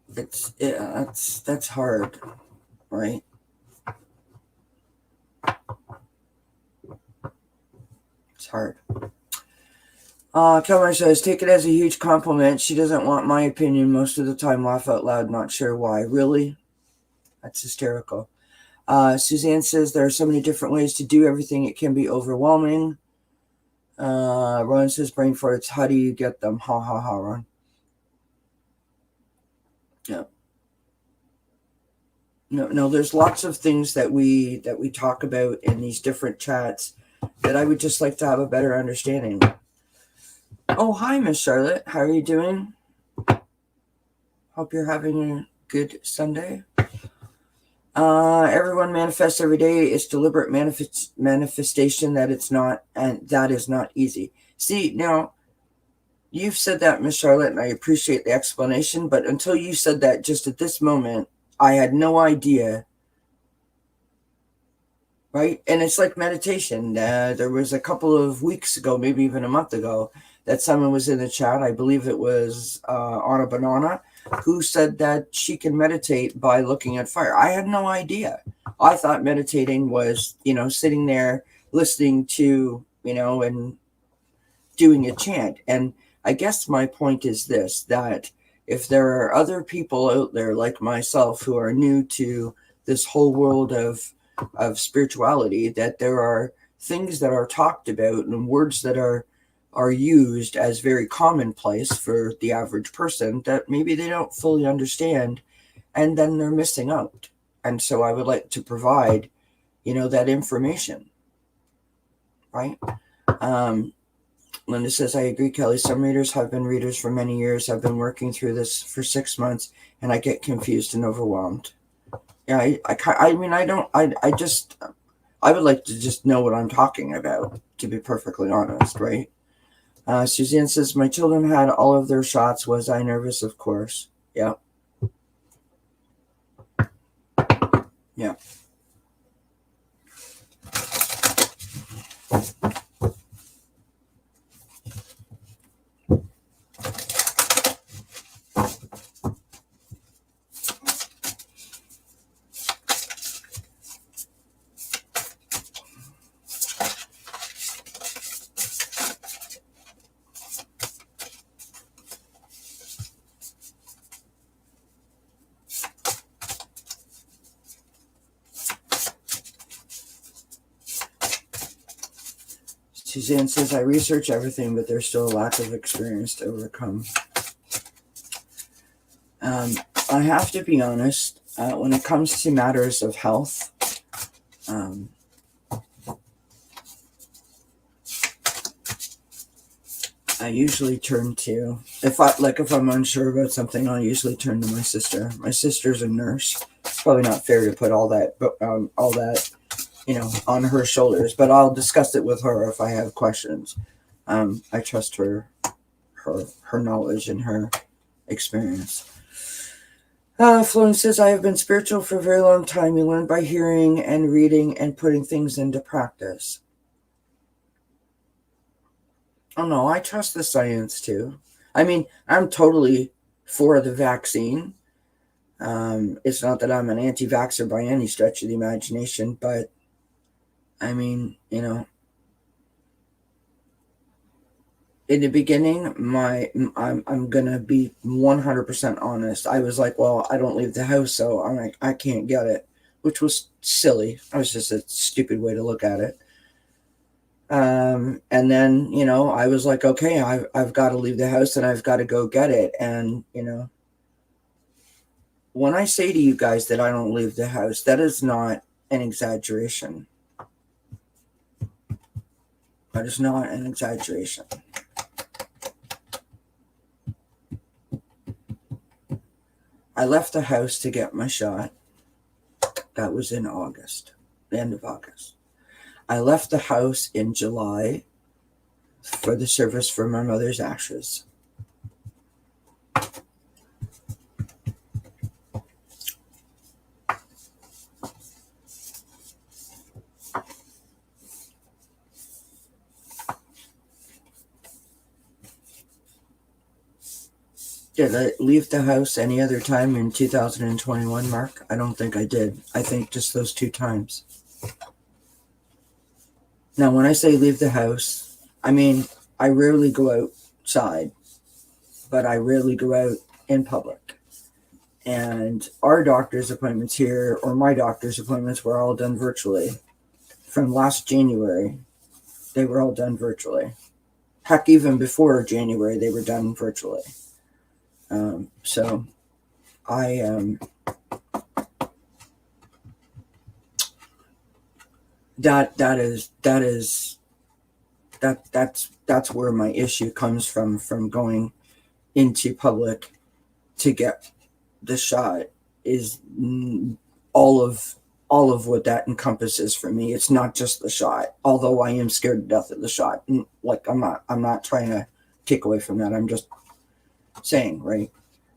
that's hard, right? It's hard. Kelmer says, take it as a huge compliment. She doesn't want my opinion most of the time. Laugh out loud, not sure why. Really? That's hysterical. Suzanne says, there are so many different ways to do everything. It can be overwhelming. Ron says, brain farts. How do you get them? Ha ha ha, Ron. Yeah. No, there's lots of things that we talk about in these different chats that I would just like to have a better understanding. Oh, hi, Miss Charlotte. How are you doing? Hope you're having a good Sunday. Everyone manifests every day. It's deliberate manifestation that it's not, and that is not easy. See, now, you've said that, Miss Charlotte, and I appreciate the explanation, but until you said that just at this moment, I had no idea, right? And it's like meditation. There was a couple of weeks ago, maybe even a month ago, that someone was in the chat, I believe it was Anna Banana, who said that she can meditate by looking at fire. I had no idea. I thought meditating was, sitting there listening to, and doing a chant. And I guess my point is this, that if there are other people out there like myself who are new to this whole world of spirituality, that there are things that are talked about and words that are used as very commonplace for the average person that maybe they don't fully understand, and then they're missing out. And so I would like to provide, that information, right? Linda says, I agree, Kelly. Some readers have been readers for many years. I've been working through this for 6 months, and I get confused and overwhelmed. Yeah, I would like to just know what I'm talking about, to be perfectly honest, right? Suzanne says, my children had all of their shots. Was I nervous? Of course. Yeah. Yeah. Suzanne says, I research everything, but there's still a lack of experience to overcome. I have to be honest, when it comes to matters of health, I usually turn to, if I'm unsure about something, I'll usually turn to my sister. My sister's a nurse. It's probably not fair to put all that, on her shoulders, but I'll discuss it with her if I have questions. I trust her knowledge and her experience. Flown says, I have been spiritual for a very long time. You learn by hearing and reading and putting things into practice. Oh no, I trust the science too. I mean, I'm totally for the vaccine. It's not that I'm an anti-vaxxer by any stretch of the imagination, but I mean, in the beginning, I'm gonna be 100% honest. I was like, well, I don't leave the house, so I'm like, I can't get it, which was silly. It was just a stupid way to look at it. And then, I was like, okay, I've got to leave the house and I've got to go get it. And, when I say to you guys that I don't leave the house, that is not an exaggeration. That is not an exaggeration. I left the house to get my shot. That was in August, the end of August. I left the house in July for the service for my mother's ashes. Did I leave the house any other time in 2021, Mark? I don't think I did. I think just those 2 times. Now, when I say leave the house, I mean, I rarely go outside, but I rarely go out in public. And our doctor's appointments here, or my doctor's appointments, were all done virtually. From last January, they were all done virtually. Heck, even before January, they were done virtually. So that's where my issue comes from going into public to get the shot, is all of what that encompasses for me. It's not just the shot, although I am scared to death of the shot. Like, I'm not trying to take away from that. I'm just saying, right?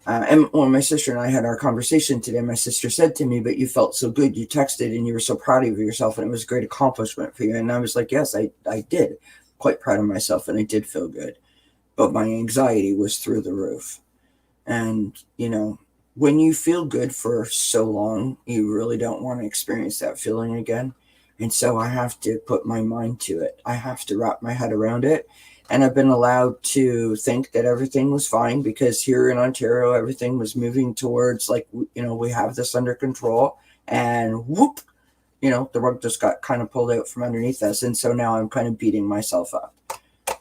And when my sister and I had our conversation today, my sister said to me, but you felt so good. You texted and you were so proud of yourself, and it was a great accomplishment for you. And I was like, yes, I did. Quite proud of myself, and I did feel good. But my anxiety was through the roof. And, when you feel good for so long, you really don't want to experience that feeling again. And so I have to put my mind to it. I have to wrap my head around it. And I've been allowed to think that everything was fine, because here in Ontario, everything was moving towards, like, we have this under control, and whoop, the rug just got kind of pulled out from underneath us. And so now I'm kind of beating myself up.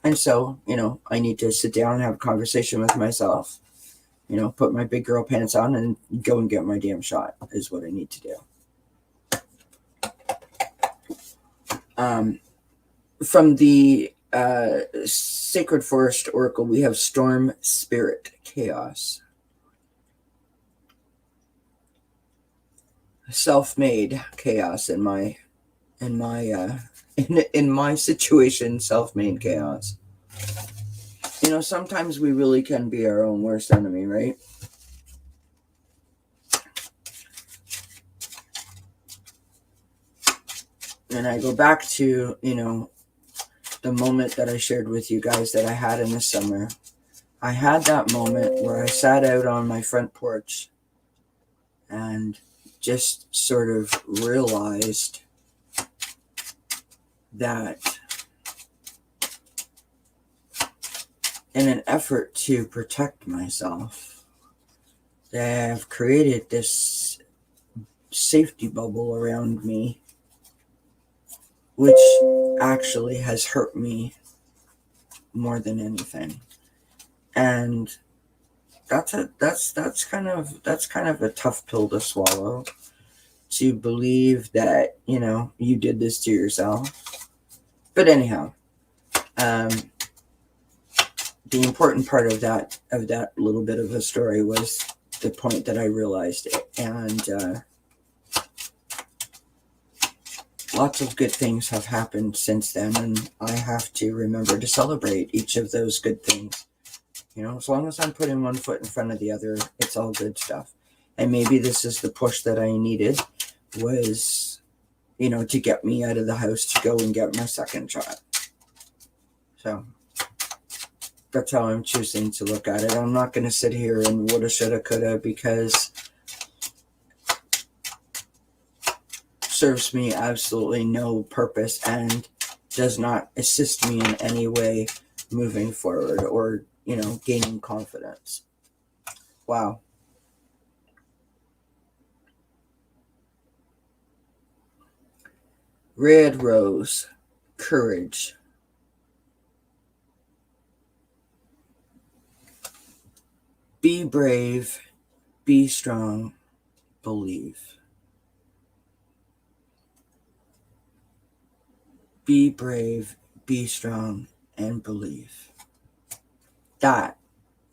And so, I need to sit down and have a conversation with myself, put my big girl pants on and go and get my damn shot is what I need to do. From the Sacred Forest Oracle, we have Storm Spirit Chaos. Self-made chaos in my situation, self-made chaos. Sometimes we really can be our own worst enemy, right? And I go back to, the moment that I shared with you guys that I had in the summer. I had that moment where I sat out on my front porch and just sort of realized that in an effort to protect myself, that I've created this safety bubble around me which actually has hurt me more than anything. And that's kind of a tough pill to swallow, to believe that, you did this to yourself. But anyhow, the important part of that little bit of a story was the point that I realized it. And lots of good things have happened since then, and I have to remember to celebrate each of those good things. As long as I'm putting one foot in front of the other, it's all good stuff. And maybe this is the push that I needed, was, to get me out of the house to go and get my second shot. So that's how I'm choosing to look at it. I'm not going to sit here and woulda, shoulda, coulda, because serves me absolutely no purpose and does not assist me in any way moving forward or, gaining confidence. Wow. Red Rose, courage. Be brave, be strong, believe. Be brave, be strong, and believe. That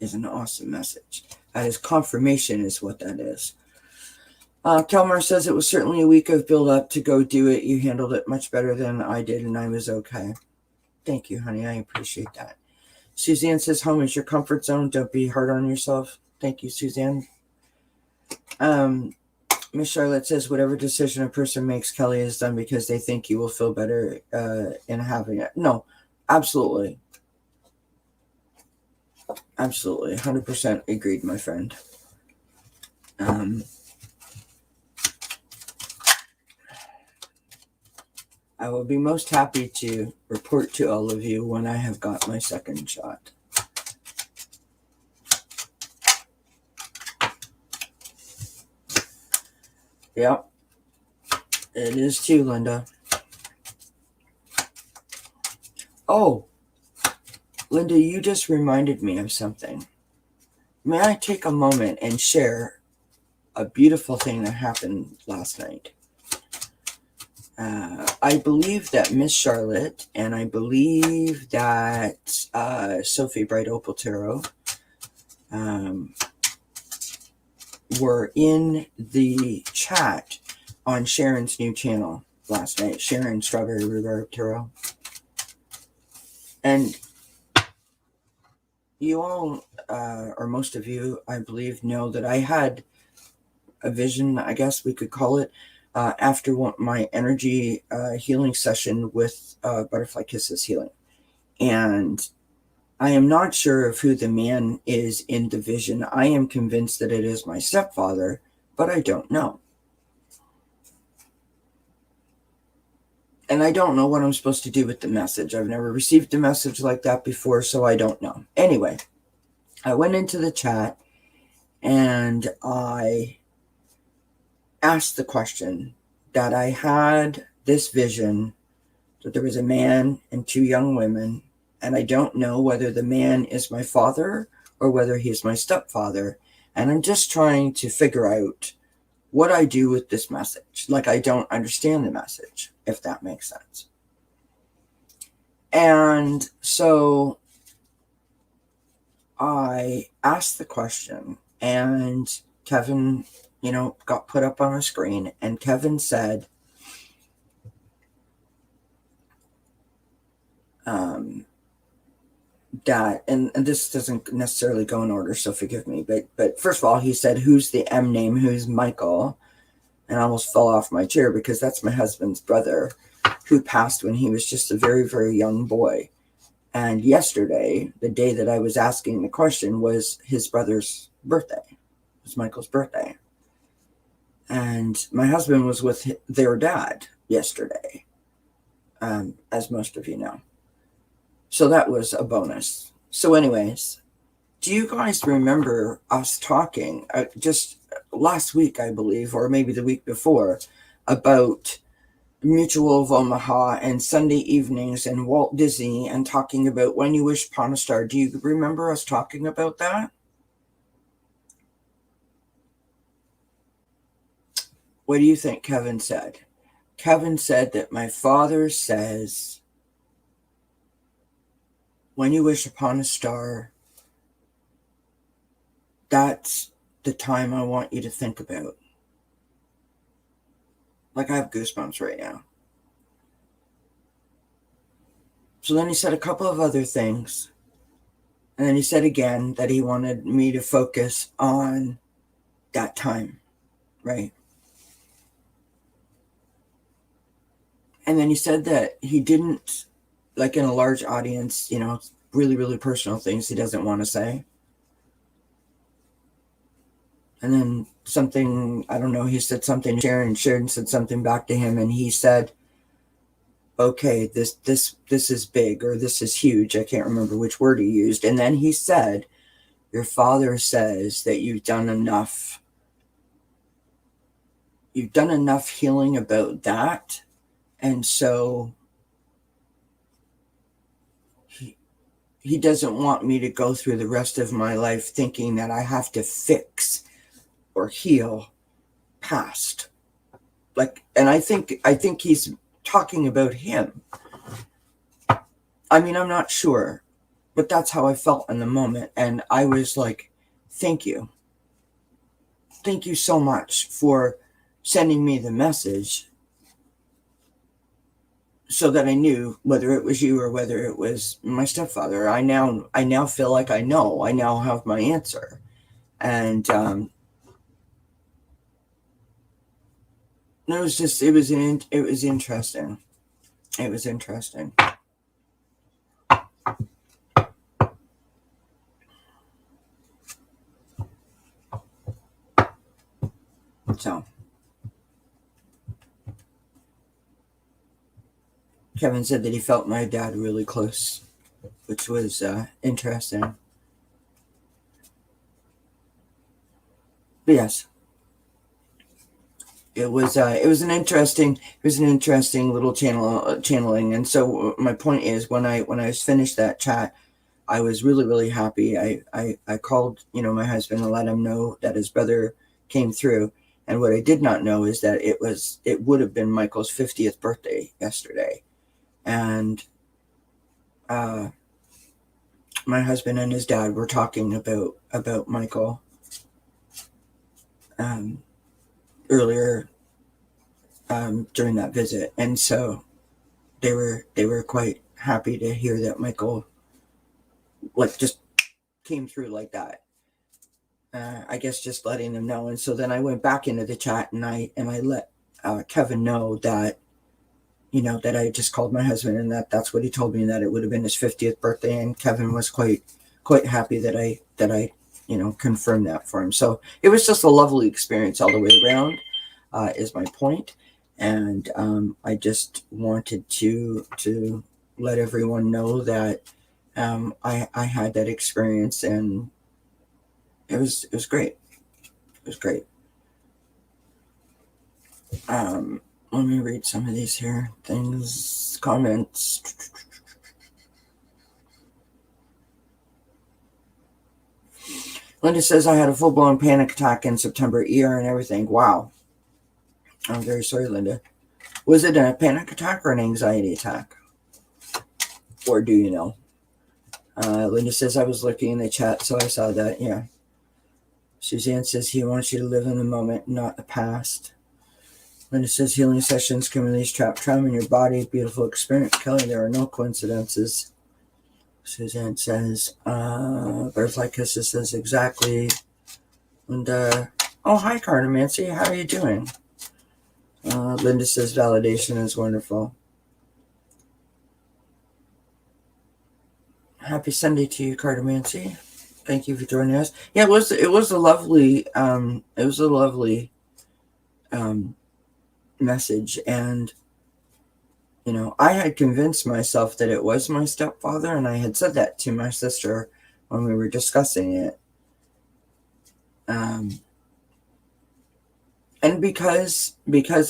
is an awesome message. That is confirmation, is what that is. Kelmar says, it was certainly a week of build up to go do it. You handled it much better than I did, and I was okay. Thank you, honey. I appreciate that. Suzanne says, home is your comfort zone. Don't be hard on yourself. Thank you, Suzanne. Miss Charlotte says, whatever decision a person makes, Kelly has done because they think you will feel better in having it. No, absolutely. Absolutely. 100% agreed, my friend. I will be most happy to report to all of you when I have got my second shot. Yep. It is too, Linda. Oh, Linda, you just reminded me of something. May I take a moment and share a beautiful thing that happened last night? I believe that Miss Charlotte and I believe that Sophie Bright Opal Tarot were in the chat on Sharon's new channel last night, Sharon Strawberry Rhubarb Tarot. And you all, or most of you, I believe, know that I had a vision, I guess we could call it, after my energy healing session with Butterfly Kisses Healing. And I am not sure of who the man is in the vision. I am convinced that it is my stepfather, but I don't know. And I don't know what I'm supposed to do with the message. I've never received a message like that before, so I don't know. Anyway, I went into the chat and I asked the question that I had this vision that there was a man and two young women, and I don't know whether the man is my father or whether he's my stepfather. And I'm just trying to figure out what I do with this message. Like, I don't understand the message, if that makes sense. And so I asked the question, and Kevin, got put up on a screen, and Kevin said, that, and this doesn't necessarily go in order, so forgive me, but first of all, he said, who's the M name, who's Michael? And I almost fell off my chair because that's my husband's brother, who passed when he was just a very, very young boy. And yesterday, the day that I was asking the question, was his brother's birthday. It was Michael's birthday. And my husband was with their dad yesterday, as most of you know. So that was a bonus. So anyways, do you guys remember us talking just last week, I believe, or maybe the week before, about Mutual of Omaha and Sunday evenings and Walt Disney and talking about When You Wish Upon a Star. Do you remember us talking about that? What do you think Kevin said? Kevin said that my father says, when you wish upon a star, that's the time I want you to think about. Like, I have goosebumps right now. So then he said a couple of other things. And then he said again that he wanted me to focus on that time, right? And then he said that he didn't, like in a large audience, really, really personal things he doesn't want to say. And then something, I don't know, he said something to Sharon said something back to him, and he said, okay, this is big, or this is huge. I can't remember which word he used. And then he said, your father says that you've done enough healing about that. And so he doesn't want me to go through the rest of my life thinking that I have to fix or heal past. Like, and I think he's talking about him. I mean, I'm not sure, but that's how I felt in the moment. And I was like, thank you. Thank you so much for sending me the message so that I knew whether it was you or whether it was my stepfather. I now feel like I know. I now have my answer. And it was interesting. It was interesting. So Kevin said that he felt my dad really close, which was interesting. But yes, it was an interesting little channeling. And so my point is, when I finished that chat, I was really, really happy. I called, my husband and let him know that his brother came through. And what I did not know is that it would have been Michael's 50th birthday yesterday. And my husband and his dad were talking about Michael earlier during that visit. And so they were quite happy to hear that Michael just came through like that. I guess just letting them know. And so then I went back into the chat and I let Kevin know that, that I just called my husband, and that's what he told me, that it would have been his 50th birthday. And Kevin was quite happy that I confirmed that for him. So it was just a lovely experience all the way around, is my point. And I just wanted to let everyone know that I had that experience, and it was great. It was great. Let me read some of these here things, comments. Linda says, I had a full-blown panic attack in September, ER and everything. Wow. I'm very sorry, Linda. Was it a panic attack or an anxiety attack? Or do you know? Linda says, I was looking in the chat, so I saw that. Yeah. Suzanne says, he wants you to live in the moment, not the past. Linda says, healing sessions can release trapped trauma in your body. Beautiful experience. Kelly, there are no coincidences. Suzanne says, Butterfly Kisses says, exactly. Linda, oh, hi, Cartomancy. How are you doing? Linda says, validation is wonderful. Happy Sunday to you, Cartomancy. Thank you for joining us. Yeah, it was a lovely message. And I had convinced myself that it was my stepfather, and I had said that to my sister when we were discussing it. And And because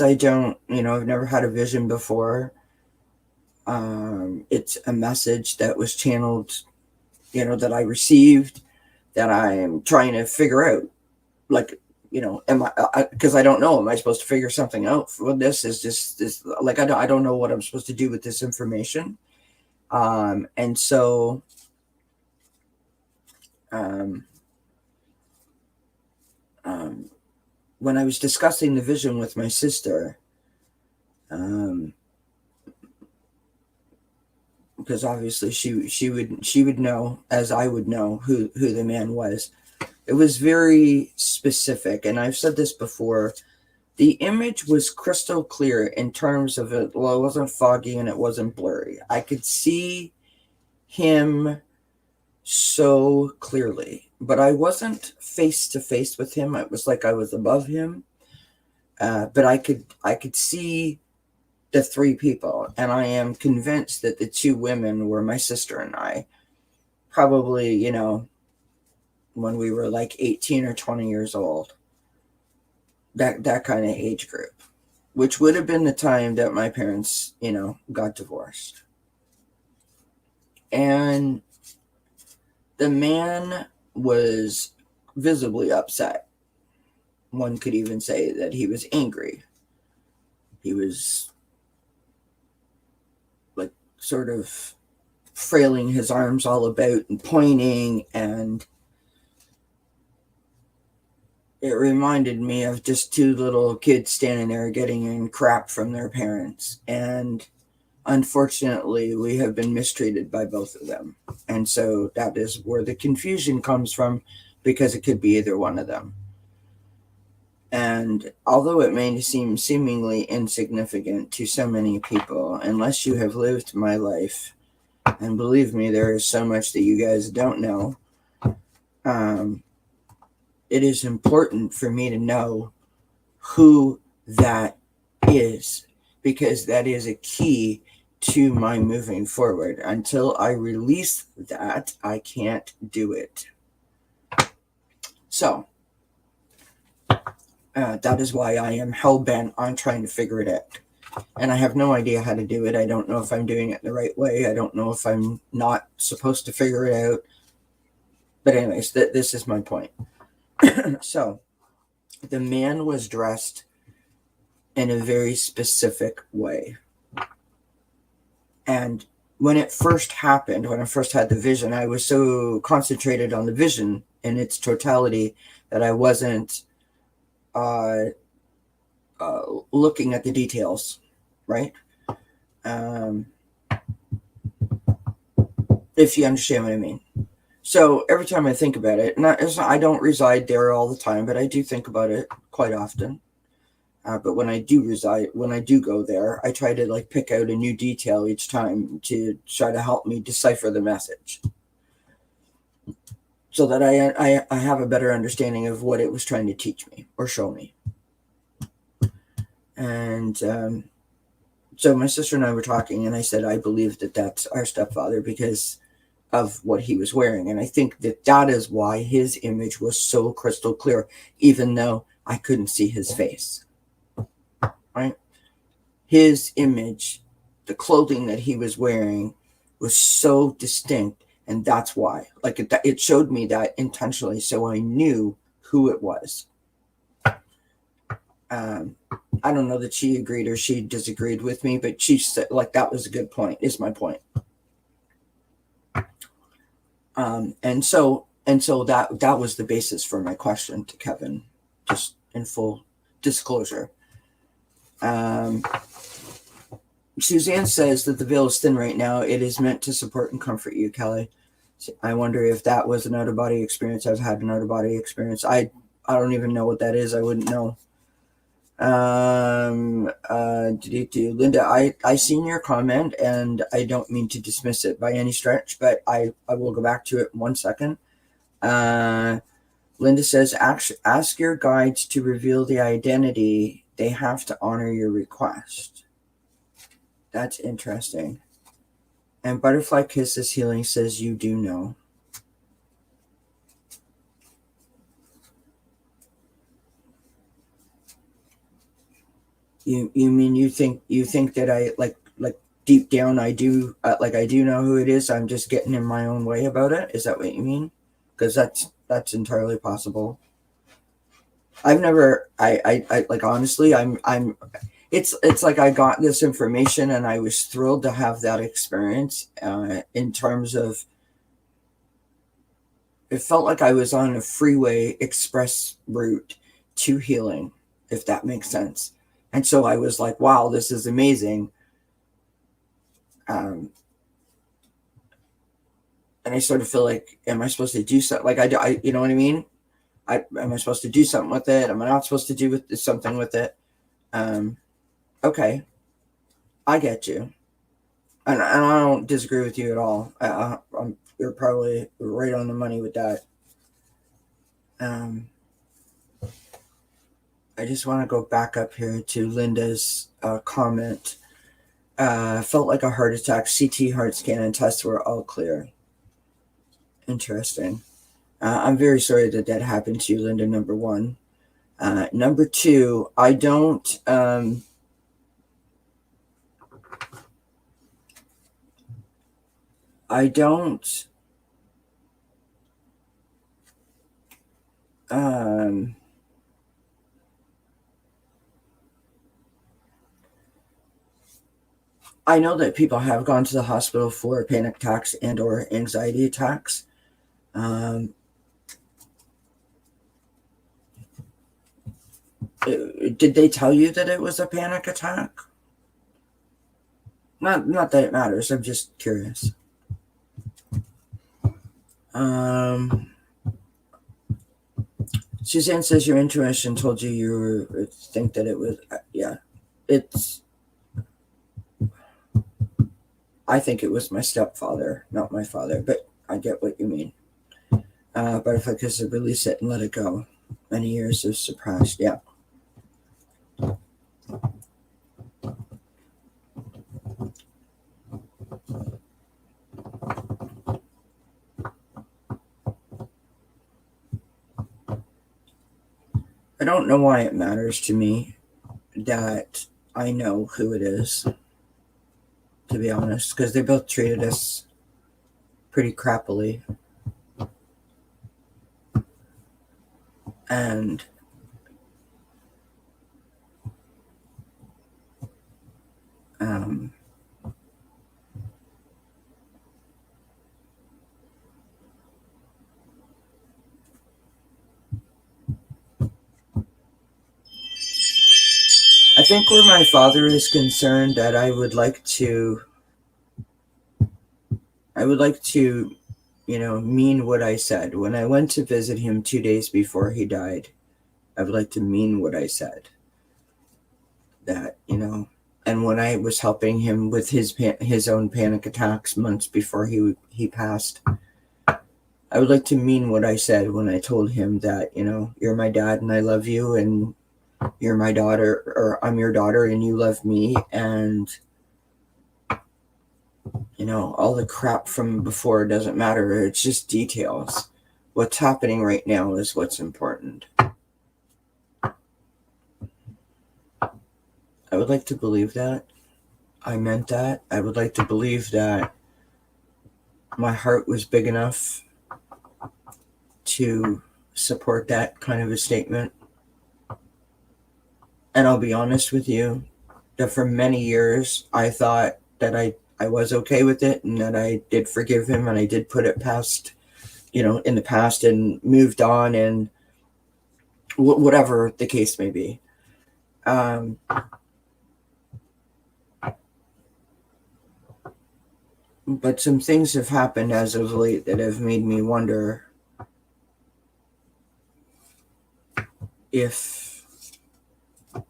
I don't, I've never had a vision before. It's a message that was channeled, that I received, that I'm trying to figure out. Like, am because I don't know, am I supposed to figure something out for this? Is this like, I don't know what I'm supposed to do with this information. And so, when I was discussing the vision with my sister, because obviously she would know, as I would know, who the man was. It was very specific, and I've said this before. The image was crystal clear in terms of it. Well, it wasn't foggy and it wasn't blurry. I could see him so clearly, but I wasn't face to face with him. It was like I was above him, but I could see the three people, and I am convinced that the two women were my sister and I. Probably, when we were like 18 or 20 years old, that kind of age group, which would have been the time that my parents, got divorced. And the man was visibly upset. One could even say that he was angry. He was like sort of frailing his arms all about and pointing, and it reminded me of just two little kids standing there getting in crap from their parents. And unfortunately, we have been mistreated by both of them. And so that is where the confusion comes from, because it could be either one of them. And although it may seem seemingly insignificant to so many people, unless you have lived my life, and believe me, there is so much that you guys don't know, it is important for me to know who that is, because that is a key to my moving forward. Until I release that, I can't do it. So that is why I am hell-bent on trying to figure it out. And I have no idea how to do it. I don't know if I'm doing it the right way. I don't know if I'm not supposed to figure it out. But anyways, this is my point. So the man was dressed in a very specific way. And when it first happened, when I first had the vision, I was so concentrated on the vision in its totality that I wasn't looking at the details, right? If you understand what I mean. So every time I think about it, I don't reside there all the time, but I do think about it quite often. But when I do go there, I try to pick out a new detail each time to try to help me decipher the message, so that I have a better understanding of what it was trying to teach me or show me. And so my sister and I were talking, and I said I believe that that's our stepfather because of what he was wearing. And I think that is why his image was so crystal clear, even though I couldn't see his face. Right? His image, the clothing that he was wearing, was so distinct, and that's why. It showed me that intentionally, so I knew who it was. I don't know that she agreed or she disagreed with me, but she said that was a good point, is my point. And so that was the basis for my question to Kevin, just in full disclosure. Suzanne says that the veil is thin right now. It is meant to support and comfort you, Kelly. I wonder if that was an out-of-body experience. I've had an out-of-body experience. I don't even know what that is. I wouldn't know. Linda, I seen your comment, and I don't mean to dismiss it by any stretch, but I will go back to it in 1 second. Linda says, ask your guides to reveal the identity. They have to honor your request. That's interesting. And Butterfly Kisses Healing says, you do know. You mean you think that I like deep down I do I do know who it is. I'm just getting in my own way about it. Is that what you mean? Because that's entirely possible. I've never I like honestly I'm it's like I got this information and I was thrilled to have that experience in terms of it felt like I was on a freeway express route to healing, if that makes sense. And so I was like, wow, this is amazing. And I sort of feel like, am I supposed to do something? Like I you know what I mean? Am I supposed to do something with it? Am I not supposed to do something with it? Okay, I get you. And I don't disagree with you at all. You're probably right on the money with that. I just want to go back up here to Linda's comment. Felt like a heart attack. CT, heart scan, and tests were all clear. Interesting. I'm very sorry that happened to you, Linda, number one. Number two, I don't... I know that people have gone to the hospital for panic attacks and or anxiety attacks. Did they tell you that it was a panic attack? Not that it matters. I'm just curious. Suzanne says your intuition told you think that it was, yeah. I think it was my stepfather, not my father, but I get what you mean. But if I could release it and let it go, many years of suppressed, yeah. I don't know why it matters to me that I know who it is, to be honest, because they both treated us pretty crappily. And I think where my father is concerned, that I would like to, mean what I said. When I went to visit him 2 days before he died, I would like to mean what I said. That, and when I was helping him with his own panic attacks months before he passed, I would like to mean what I said when I told him that, you're my dad and I love you, and you're my daughter, or I'm your daughter and you love me, and all the crap from before doesn't matter. It's just details. What's happening right now is what's important. I would like to believe that I meant that. I would like to believe that my heart was big enough to support that kind of a statement. And I'll be honest with you, that for many years, I thought that I was okay with it, and that I did forgive him, and I did put it past, in the past, and moved on, and whatever the case may be. But some things have happened as of late that have made me wonder if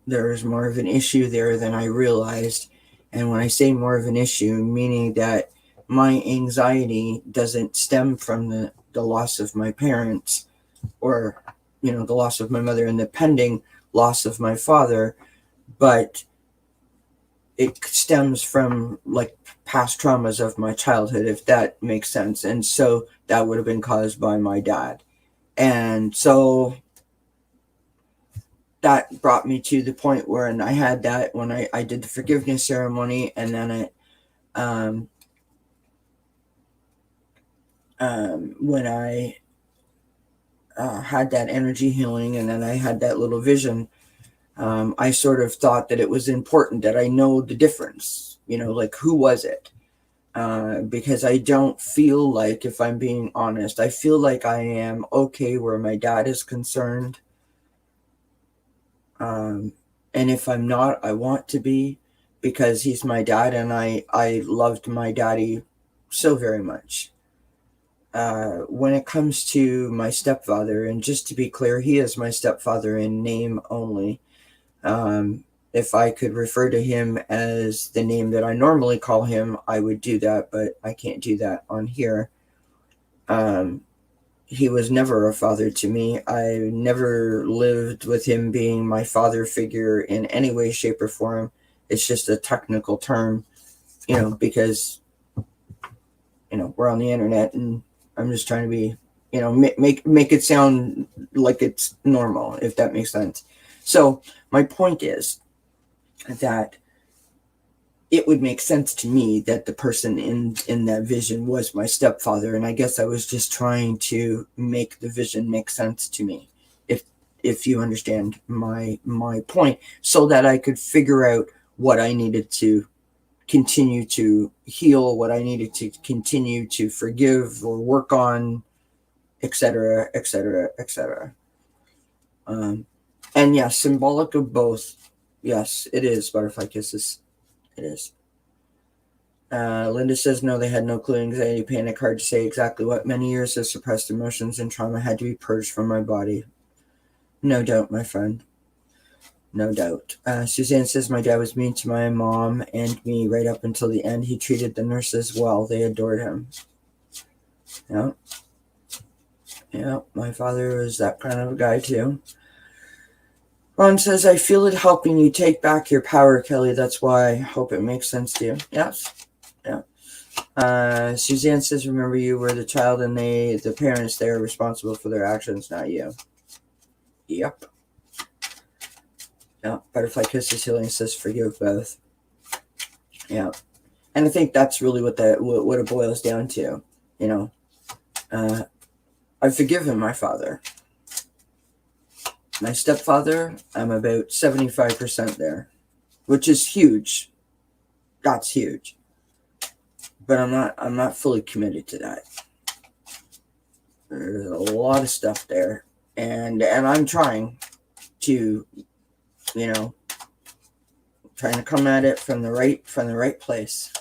there is more of an issue there than I realized. And when I say more of an issue, meaning that my anxiety doesn't stem from the loss of my parents, or, the loss of my mother and the pending loss of my father, but it stems from past traumas of my childhood, if that makes sense. And so that would have been caused by my dad. And so that brought me to the point where, and I had that when I did the forgiveness ceremony, and then when I had that energy healing, and then I had that little vision, I sort of thought that it was important that I know the difference, like who was it? Because I don't feel like, if I'm being honest, I feel like I am okay where my dad is concerned. And if I'm not, I want to be, because he's my dad, and I loved my daddy so very much. When it comes to my stepfather, and just to be clear, he is my stepfather in name only. If I could refer to him as the name that I normally call him, I would do that, but I can't do that on here. He was never a father to me. I never lived with him being my father figure in any way, shape, or form. It's just a technical term, because, we're on the internet, and I'm just trying to be, make it sound like it's normal, if that makes sense. So my point is that it would make sense to me that the person in that vision was my stepfather, and I guess I was just trying to make the vision make sense to me, if you understand my point, so that I could figure out what I needed to continue to heal, what I needed to continue to forgive or work on, etc., etc., etc. And yes, symbolic of both. Yes, it is butterfly kisses. It is. Linda says, no, they had no clue. Anxiety, panic, hard to say exactly what. Many years of suppressed emotions and trauma had to be purged from my body. No doubt, my friend. No doubt. Suzanne says, my dad was mean to my mom and me right up until the end. He treated the nurses well. They adored him. Yeah. Yeah, my father was that kind of a guy too. Ron says, I feel it helping you take back your power, Kelly. That's why I hope it makes sense to you. Yes. Yeah. Suzanne says, remember, you were the child, and the parents, they are responsible for their actions, not you. Yep. Yeah. Butterfly Kisses Healing says, forgive both. Yeah. And I think that's really what it boils down to. I've forgiven my father. My stepfather, I'm about 75% there, which is huge. That's huge. But I'm not fully committed to that. There's a lot of stuff there, and I'm trying to, trying to come at it from the right place.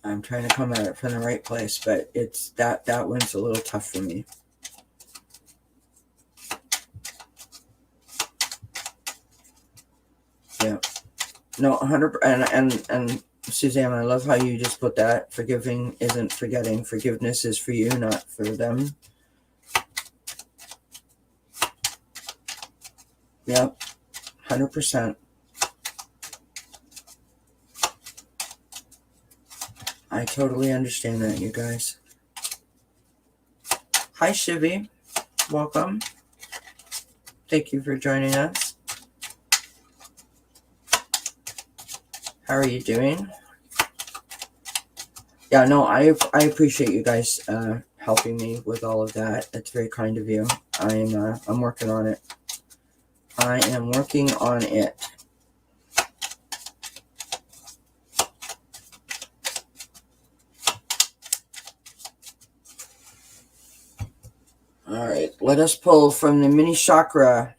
I'm trying to come at it from the right place, but it's that one's a little tough for me. Yeah. No, 100%. And Suzanne, I love how you just put that. Forgiving isn't forgetting. Forgiveness is for you, not for them. Yep. 100%. I totally understand that, you guys. Hi, Shivi. Welcome. Thank you for joining us. How are you doing? Yeah, no, I appreciate you guys helping me with all of that. It's very kind of you. I'm working on it. I am working on it. All right, let us pull from the mini chakra.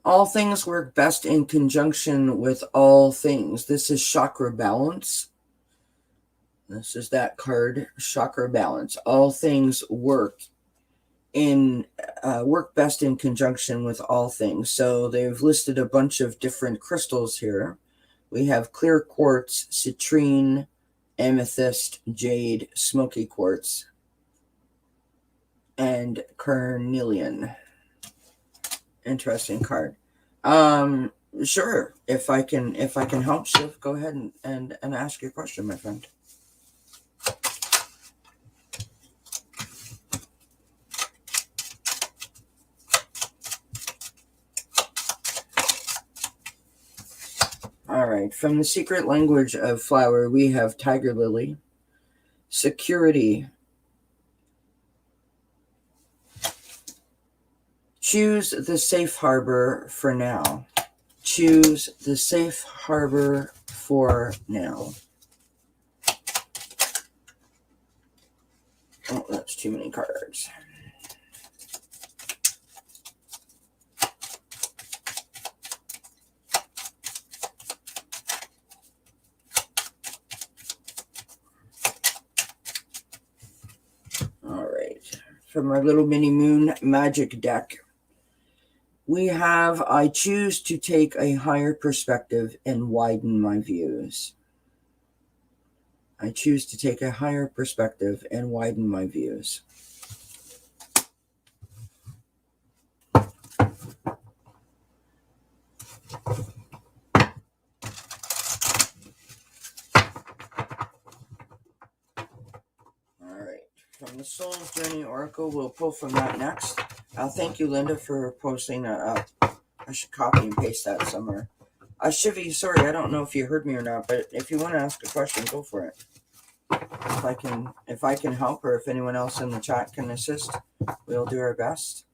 All things work best in conjunction with all things. This is Chakra Balance. This is that card, Chakra Balance. All things work best in conjunction with all things. So they've listed a bunch of different crystals here. We have clear quartz, citrine, amethyst, jade, smoky quartz, and carnelian. Interesting card. Sure. If I can help, Shiv, go ahead and ask your question, my friend. All right. From the secret language of flower, we have tiger lily, security. Choose the safe harbor for now. Choose the safe harbor for now. Oh, that's too many cards. All right. From our little mini moon magic deck, we have, I choose to take a higher perspective and widen my views. I choose to take a higher perspective and widen my views. All right. From the Soul's Journey Oracle, we'll pull from that next. Thank you, Linda, for posting that up. I should copy and paste that somewhere. Shivy, sorry, I don't know if you heard me or not, but if you want to ask a question, go for it. If I can help, or if anyone else in the chat can assist, we'll do our best.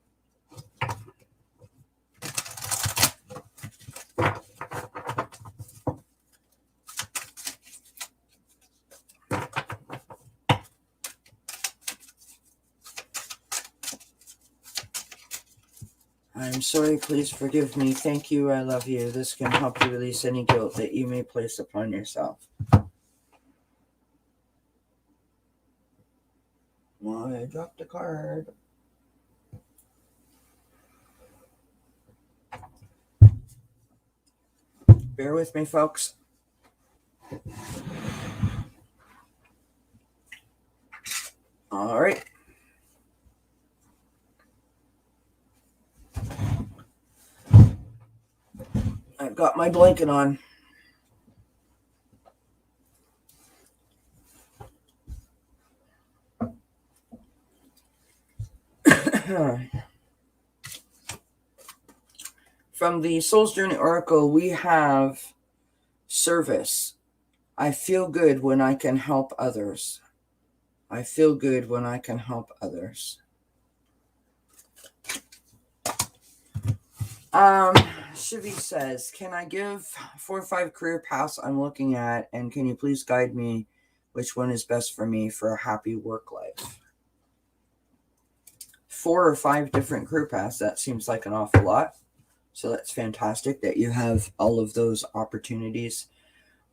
I'm sorry, please forgive me. Thank you, I love you. This can help you release any guilt that you may place upon yourself. Well, I dropped a card. Bear with me, folks. All right. I've got my blanket on. From the Soul's Journey Oracle, we have service. I feel good when I can help others. I feel good when I can help others. Shivi says, can I give 4 or 5 career paths I'm looking at, and can you please guide me which one is best for me for a happy work life? 4 or 5 different career paths, that seems like an awful lot. So that's fantastic that you have all of those opportunities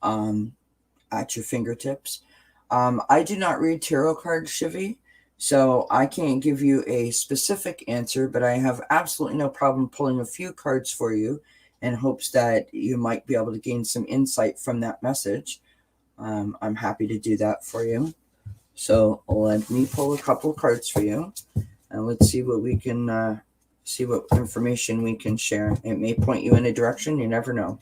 at your fingertips. I do not read tarot cards, Shivi, so I can't give you a specific answer, but I have absolutely no problem pulling a few cards for you in hopes that you might be able to gain some insight from that message. I'm happy to do that for you. So let me pull a couple cards for you, and let's see what we can see what information we can share. It may point you in a direction, you never know.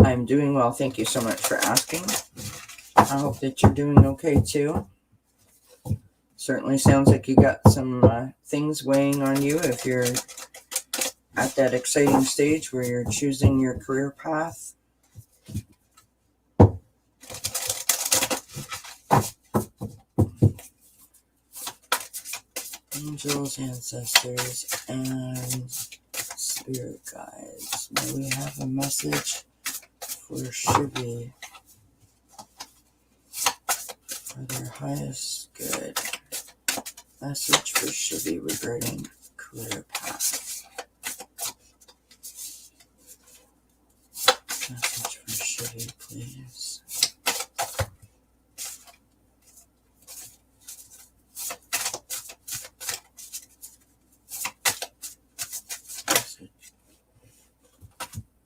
I'm doing well. Thank you so much for asking. I hope that you're doing okay too. Certainly sounds like you got some things weighing on you if you're at that exciting stage where you're choosing your career path. Angels, ancestors, and spirit guides. May we have a message for Shivi for their highest good. Message for Shivi regarding career path. Message for Shivi, please.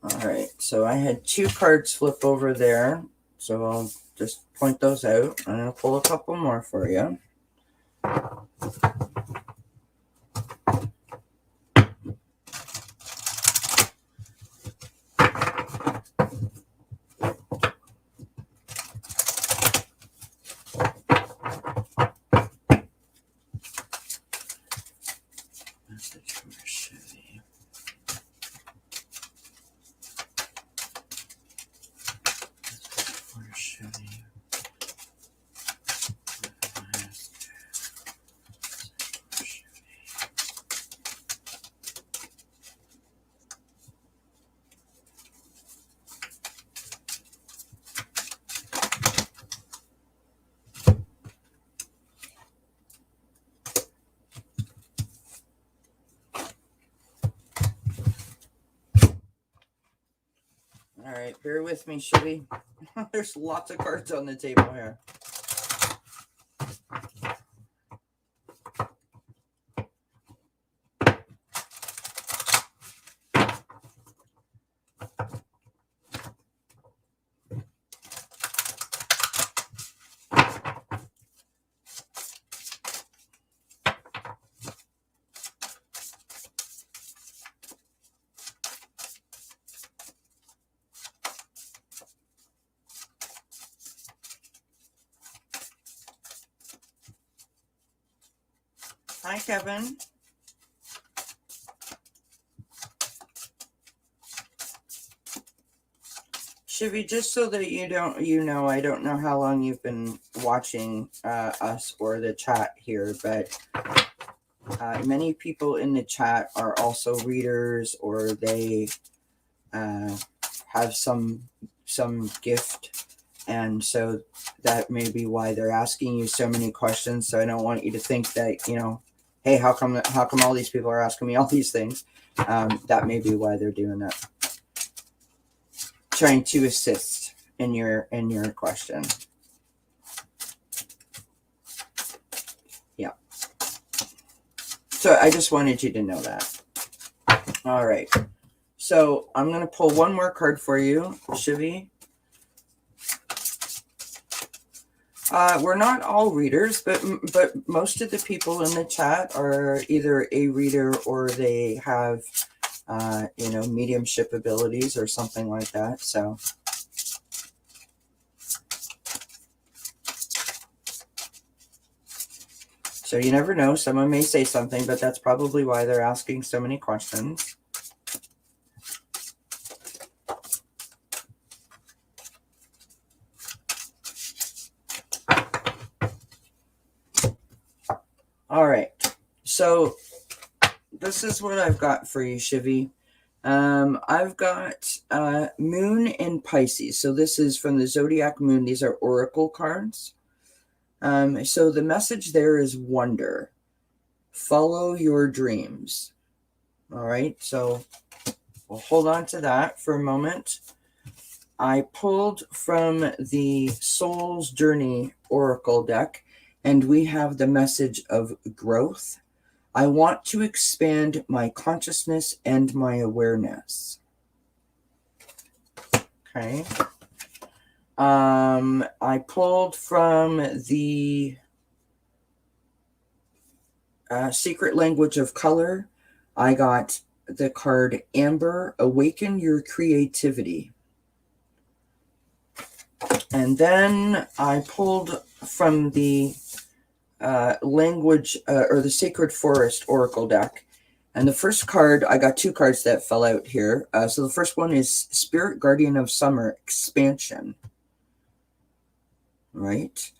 All right. So I had 2 cards flip over there. So I'll just point those out. I'm going to pull a couple more for you. Message for Chevy. Message for Chevy. All right, bear with me, Chevy. There's lots of cards on the table here. Hi, Kevin. Chevy, just so that I don't know how long you've been watching us or the chat here, but many people in the chat are also readers, or they have some gift, and so that may be why they're asking you so many questions. So I don't want you to think that, hey, how come all these people are asking me all these things? That may be why they're doing that. Trying to assist in your question. Yeah. So I just wanted you to know that. All right. So I'm going to pull one more card for you, Chevy. We're not all readers, but most of the people in the chat are either a reader or they have, mediumship abilities or something like that. So you never know. Someone may say something, but that's probably why they're asking so many questions. All right, so this is what I've got for you, Chevy. I've got Moon in Pisces. So this is from the Zodiac Moon. These are oracle cards. So the message there is wonder. Follow your dreams. All right, so we'll hold on to that for a moment. I pulled from the Soul's Journey Oracle deck, and we have the message of growth. I want to expand my consciousness and my awareness. Okay. I pulled from the Secret Language of Color. I got the card Amber, Awaken Your Creativity. And then I pulled from the language or the Sacred Forest Oracle deck. And the first card, I got 2 cards that fell out here. So the first one is Spirit Guardian of Summer Expansion. Right.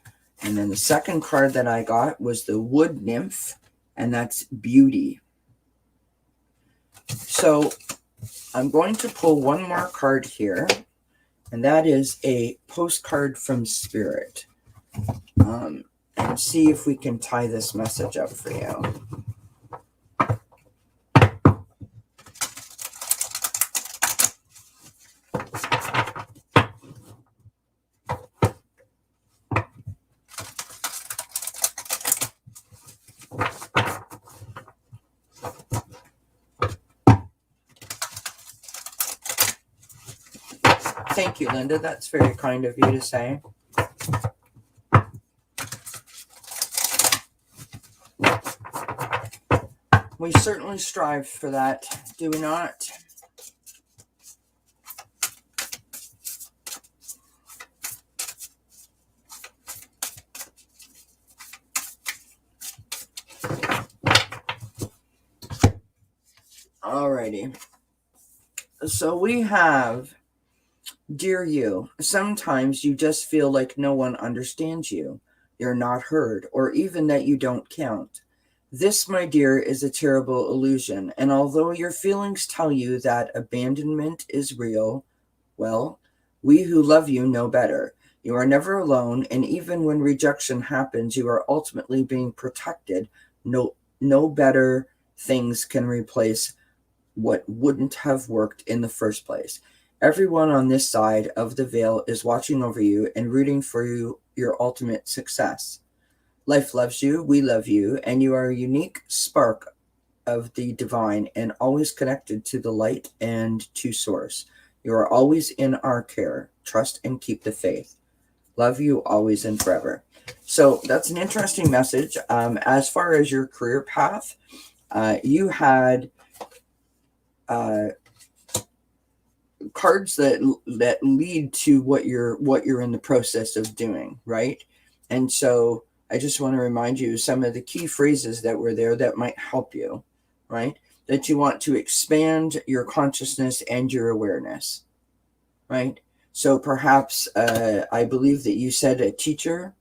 And then the second card that I got was the Wood Nymph, and that's Beauty. So I'm going to pull one more card here, and that is a postcard from Spirit. And see if we can tie this message up for you. Thank you, Linda. That's very kind of you to say. We certainly strive for that, do we not? Alrighty. So we have, dear you, sometimes you just feel like no one understands you. You're not heard, or even that you don't count. This, my dear, is a terrible illusion, and although your feelings tell you that abandonment is real, well, we who love you know better. You are never alone, and even when rejection happens, you are ultimately being protected. No better things can replace what wouldn't have worked in the first place. Everyone on this side of the veil is watching over you and rooting for your ultimate success. Life loves you, we love you, and you are a unique spark of the divine and always connected to the light and to source. You are always in our care. Trust and keep the faith. Love you always and forever. So that's an interesting message. As far as your career path, you had cards that lead to what you're in the process of doing, right? And so I just want to remind you some of the key phrases that were there that might help you, right? That you want to expand your consciousness and your awareness, right? So perhaps I believe that you said a teacher.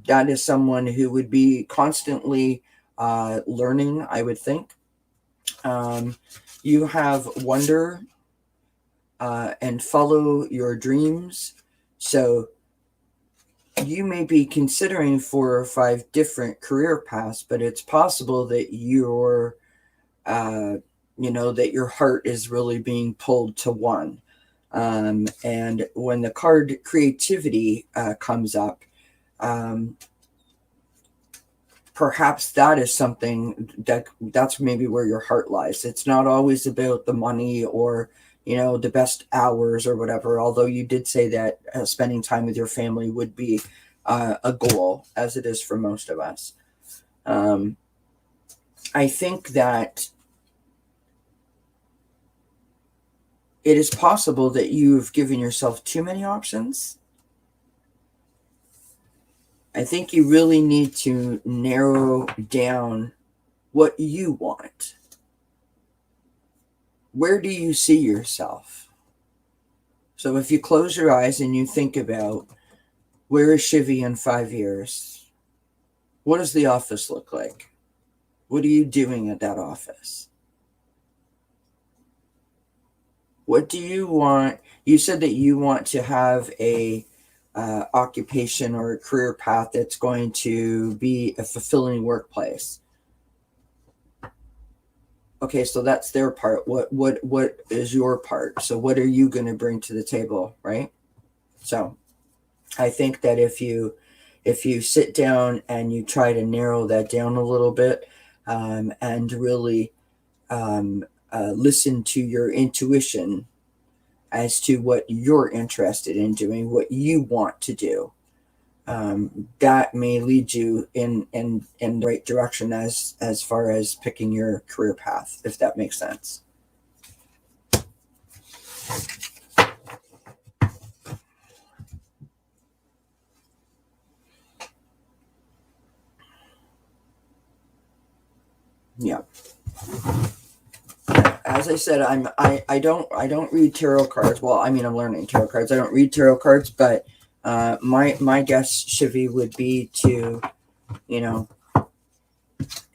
That is someone who would be constantly learning, I would think. You have wonder and follow your dreams. So you may be considering 4 or 5 different career paths, but it's possible that that your heart is really being pulled to one. And when the card creativity comes up, perhaps that is something that's maybe where your heart lies. It's not always about the money or the best hours or whatever, although you did say that spending time with your family would be a goal, as it is for most of us. I think that it is possible that you've given yourself too many options. I think you really need to narrow down what you want. Where do you see yourself? So if you close your eyes and you think about, where is Shivi in 5 years? What does the office look like? What are you doing at that office? What do you want? You said that you want to have a occupation or a career path that's going to be a fulfilling workplace. Okay, so that's their part. What is your part? So what are you going to bring to the table, right? So I think that if you sit down and you try to narrow that down a little bit, and really listen to your intuition as to what you're interested in doing, what you want to do, that may lead you in the right direction as far as picking your career path, if that makes sense. Yeah. As I said, I don't read tarot cards. Well, I mean, I'm learning tarot cards. I don't read tarot cards, but my guess, Shivi, would be to,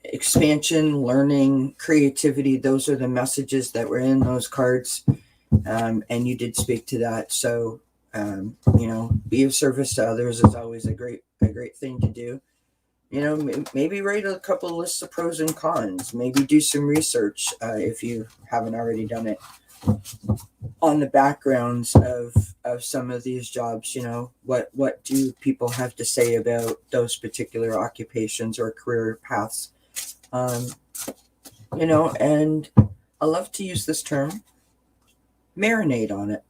expansion, learning, creativity. Those are the messages that were in those cards, and you did speak to that. So, be of service to others is always a great thing to do. Maybe write a couple of lists of pros and cons. Maybe do some research if you haven't already done it on the backgrounds of some of these jobs. What do people have to say about those particular occupations or career paths? And I love to use this term, marinate on it.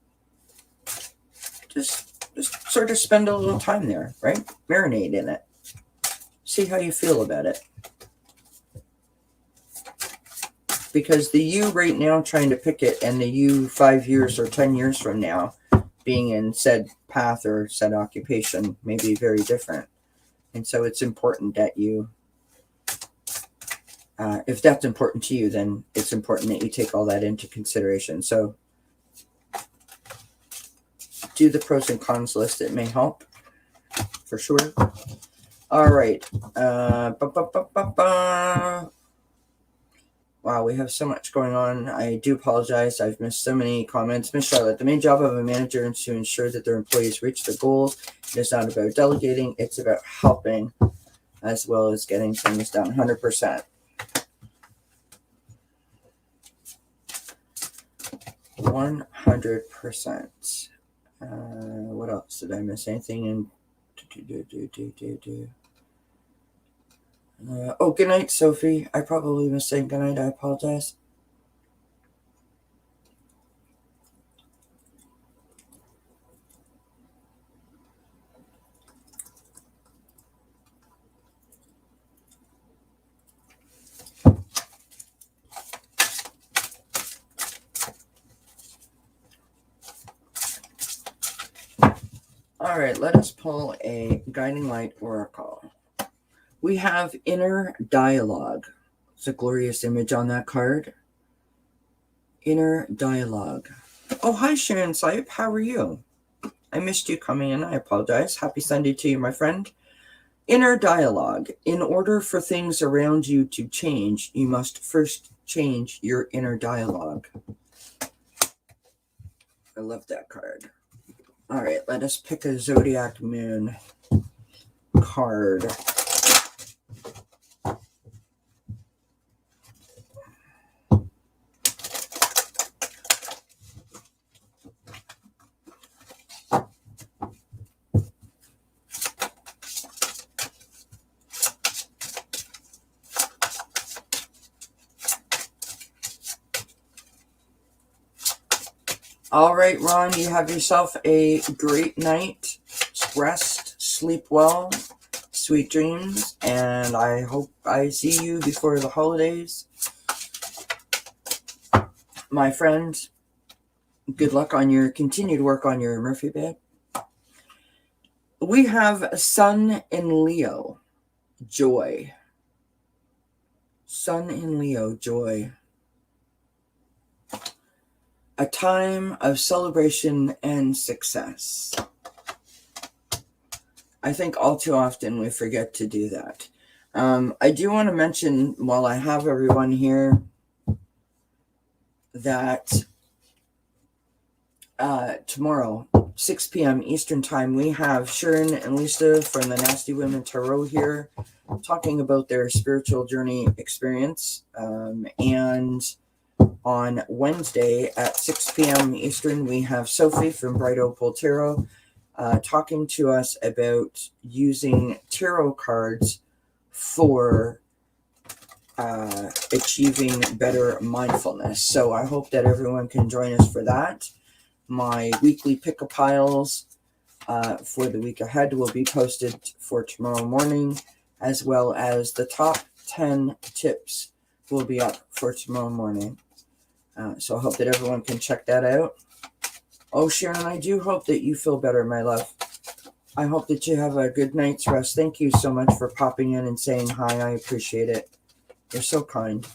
just sort of spend a little time there, right? Marinate in it. See how you feel about it. Because the you right now trying to pick it and the you 5 years or 10 years from now being in said path or said occupation may be very different. And so it's important that you, if that's important to you, then it's important that you take all that into consideration. So do the pros and cons list. It may help for sure. All right. Wow, we have so much going on. I do apologize. I've missed so many comments. Miss Charlotte, the main job of a manager is to ensure that their employees reach their goals. It's not about delegating. It's about helping as well as getting things done 100%. 100%. What else? Did I miss anything in? Oh, good night, Sophie. I probably missed saying good night. I apologize. All right, let us pull a guiding light oracle. We have inner dialogue. It's a glorious image on that card. Inner dialogue. Oh, hi, Sharon Saip. How are you? I missed you coming in. I apologize. Happy Sunday to you, my friend. Inner dialogue. In order for things around you to change, you must first change your inner dialogue. I love that card. All right, let us pick a Zodiac Moon card. All right, Ron, you have yourself a great night. Rest, sleep well, sweet dreams, and I hope I see you before the holidays. My friend, good luck on your continued work on your Murphy bed. We have Sun in Leo, joy. Sun in Leo, joy. A time of celebration and success. I think all too often we forget to do that. I do want to mention, while I have everyone here, that tomorrow, 6 p.m. Eastern Time, we have Sharon and Lisa from the Nasty Women Tarot here talking about their spiritual journey experience. And on Wednesday at 6 p.m. Eastern, we have Sophie from Bright Opal Tarot talking to us about using tarot cards for achieving better mindfulness. So I hope that everyone can join us for that. My weekly pick-a-piles for the week ahead will be posted for tomorrow morning, as well as the top 10 tips will be up for tomorrow morning. So I hope that everyone can check that out. Oh, Sharon, I do hope that you feel better, my love. I hope that you have a good night's rest. Thank you so much for popping in and saying hi. I appreciate it. You're so kind.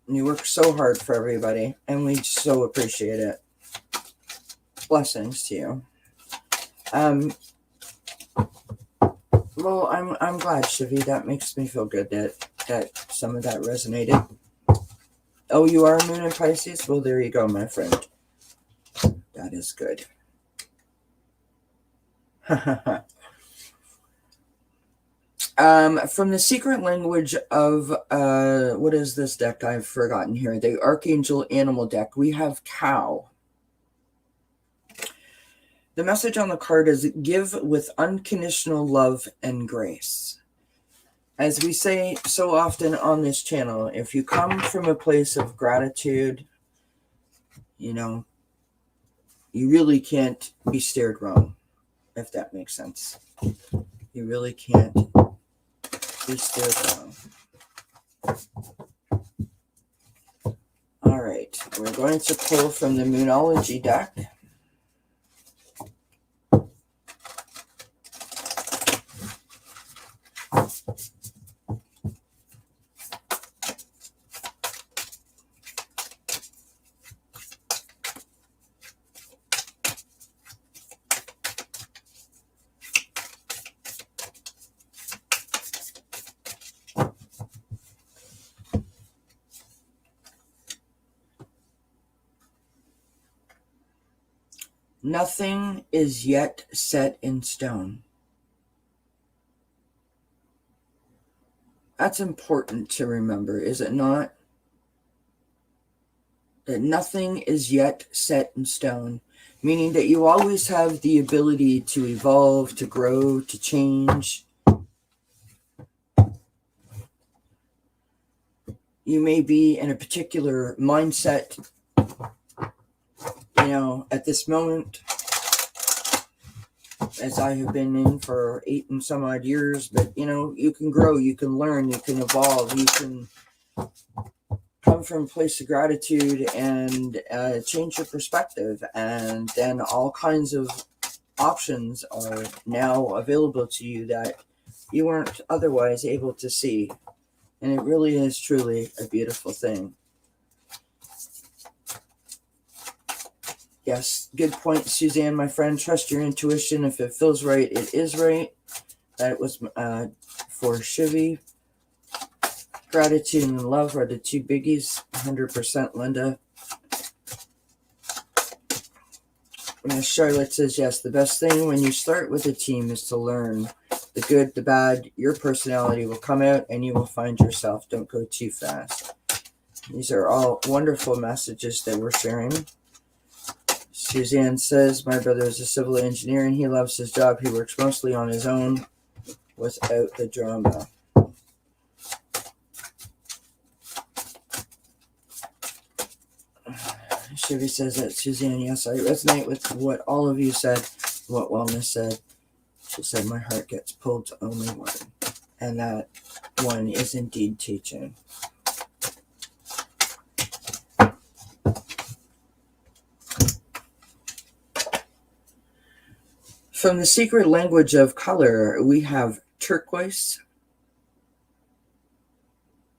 You work so hard for everybody, and we so appreciate it. Blessings to you. Well, I'm glad, Shivi. That makes me feel good that some of that resonated. Oh, you are Moon in Pisces? Well, there you go, my friend. That is good. From the secret language of, what is this deck? I've forgotten here. The Archangel Animal deck. We have Cow. The message on the card is give with unconditional love and grace. As we say so often on this channel, if you come from a place of gratitude, you know, you really can't be steered wrong, if that makes sense. You really can't be steered wrong. All right, we're going to pull from the Moonology deck. Nothing is yet set in stone. That's important to remember, is it not? That nothing is yet set in stone, meaning that you always have the ability to evolve, to grow, to change. You may be in a particular mindset, at this moment, as I have been in for 8 and some odd years, but you can grow, you can learn, you can evolve, you can come from a place of gratitude and change your perspective, and then all kinds of options are now available to you that you weren't otherwise able to see, and it really is truly a beautiful thing. Yes, good point, Suzanne, my friend. Trust your intuition. If it feels right, it is right. That was for Shivi. Gratitude and love are the two biggies. 100%, Linda. Charlotte says, yes, the best thing when you start with a team is to learn the good, the bad. Your personality will come out and you will find yourself. Don't go too fast. These are all wonderful messages that we're sharing. Suzanne says, my brother is a civil engineer and he loves his job. He works mostly on his own without the drama. Shivi says that, Suzanne, yes, I resonate with what all of you said, what Wellness said. She said, my heart gets pulled to only one, and that one is indeed teaching. From the secret language of color, we have turquoise.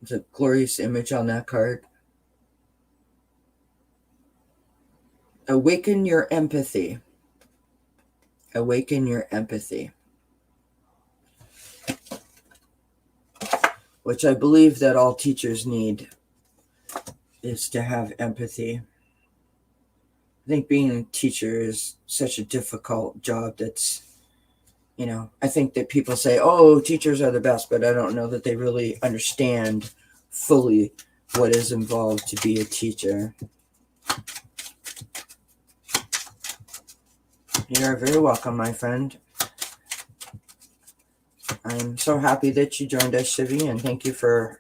It's a glorious image on that card. Awaken your empathy. Awaken your empathy. Which I believe that all teachers need, is to have empathy. I think being a teacher is such a difficult job that's, I think that people say, oh, teachers are the best, but I don't know that they really understand fully what is involved to be a teacher. You are very welcome, my friend. I'm so happy that you joined us, Shivi, and thank you for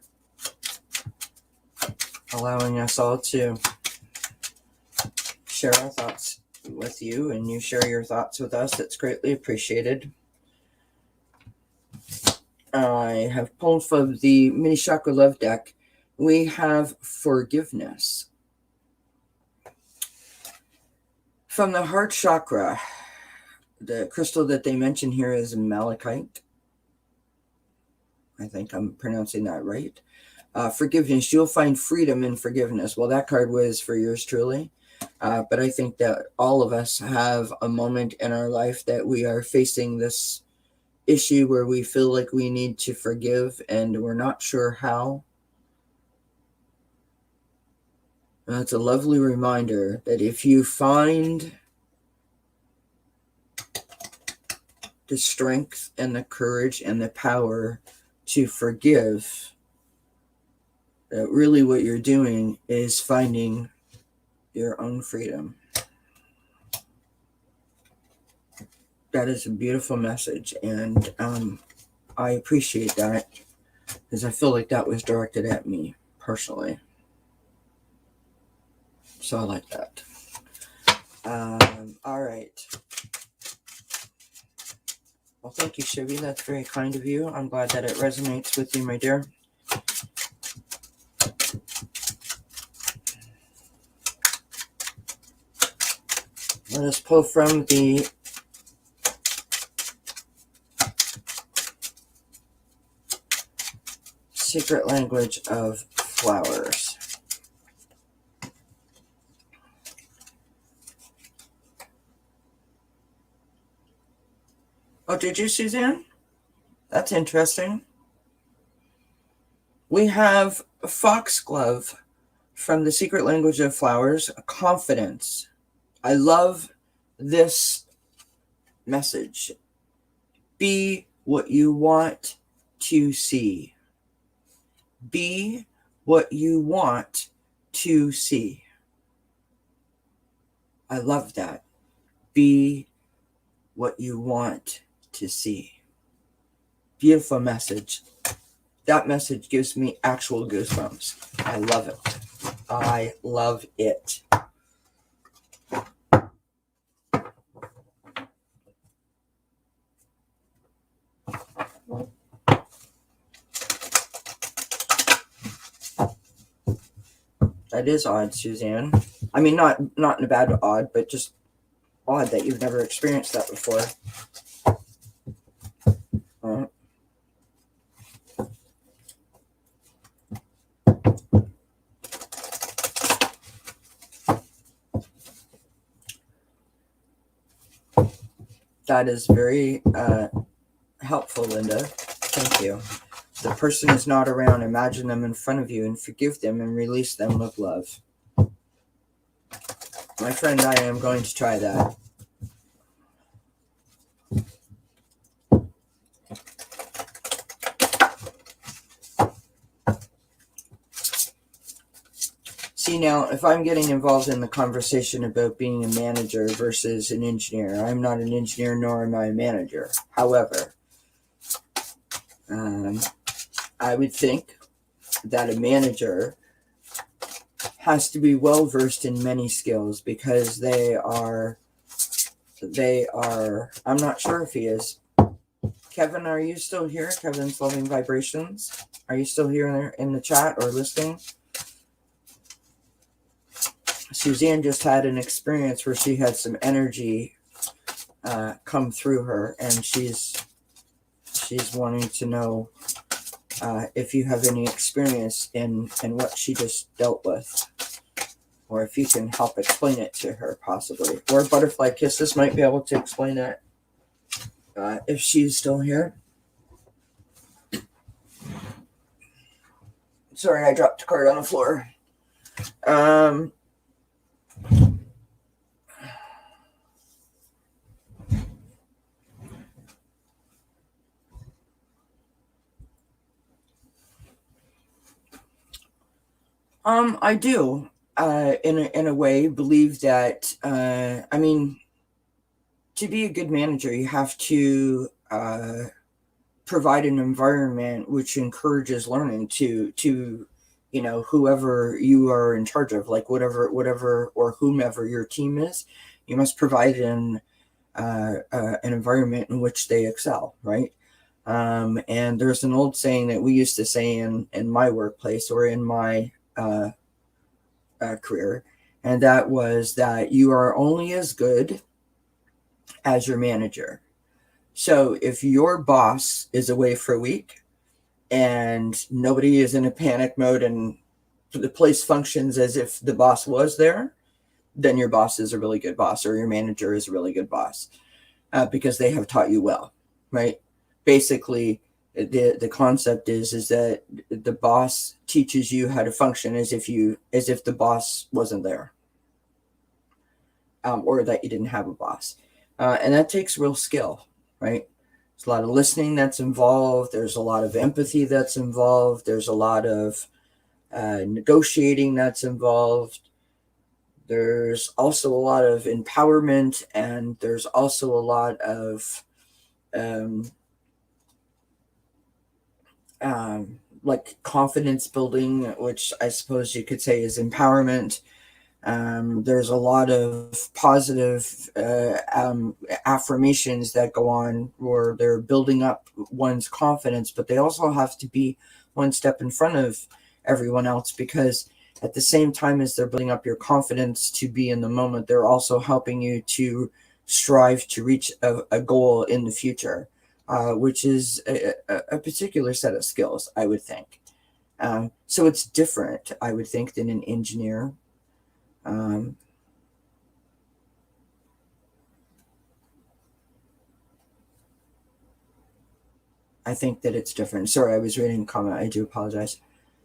allowing us all to share our thoughts with you, and you share your thoughts with us. It's greatly appreciated. I have pulled from the Mini Chakra Love deck. We have forgiveness. From the heart chakra, the crystal that they mention here is malachite. I think I'm pronouncing that right. Forgiveness. You'll find freedom in forgiveness. Well, that card was for yours truly. But I think that all of us have a moment in our life that we are facing this issue where we feel like we need to forgive and we're not sure how. And that's a lovely reminder that if you find the strength and the courage and the power to forgive, that really what you're doing is finding your own freedom. That is a beautiful message, and I appreciate that because I feel like that was directed at me personally. So I like that. All right. Well, thank you, Shivi. That's very kind of you. I'm glad that it resonates with you, my dear. Let us pull from the secret language of flowers. Oh, did you, Suzanne? That's interesting. We have foxglove from the secret language of flowers, confidence. I love this message. Be what you want to see. Be what you want to see. I love that. Be what you want to see. Beautiful message. That message gives me actual goosebumps. I love it. I love it. That is odd, Suzanne. I mean, not in a bad odd, but just odd that you've never experienced that before. That is very helpful, Linda. Thank you. The person is not around. Imagine them in front of you and forgive them and release them with love. My friend, I am going to try that. See, now, if I'm getting involved in the conversation about being a manager versus an engineer, I'm not an engineer nor am I a manager. However, I would think that a manager has to be well versed in many skills because they are, I'm not sure if he is. Kevin, are you still here? Kevin's Loving Vibrations. Are you still here in the chat or listening? Suzanne just had an experience where she had some energy come through her, and she's wanting to know if you have any experience in what she just dealt with, or if you can help explain it to her, possibly. Or Butterfly Kisses might be able to explain that if she's still here. Sorry, I dropped a card on the floor. I do, in a way, believe that, I mean, to be a good manager, you have to provide an environment which encourages learning to whoever you are in charge of, like whatever or whomever your team is, you must provide an environment in which they excel, right? And there's an old saying that we used to say in my workplace or in my career, and that was that you are only as good as your manager. So if your boss is away for a week and nobody is in a panic mode and the place functions as if the boss was there, then your boss is a really good boss, or your manager is a really good boss, because they have taught you well, right? Basically, the concept is that the boss teaches you how to function as if the boss wasn't there, or that you didn't have a boss, and that takes real skill, right? There's a lot of listening that's involved. There's a lot of empathy that's involved. There's a lot of negotiating that's involved. There's also a lot of empowerment, and there's also a lot of like confidence building, which I suppose you could say is empowerment. There's a lot of positive affirmations that go on where they're building up one's confidence, but they also have to be one step in front of everyone else, because at the same time as they're building up your confidence to be in the moment, they're also helping you to strive to reach a goal in the future, which is a particular set of skills, I would think. So it's different, I would think, than an engineer. I think that it's different. Sorry, I was reading a comment. I do apologize.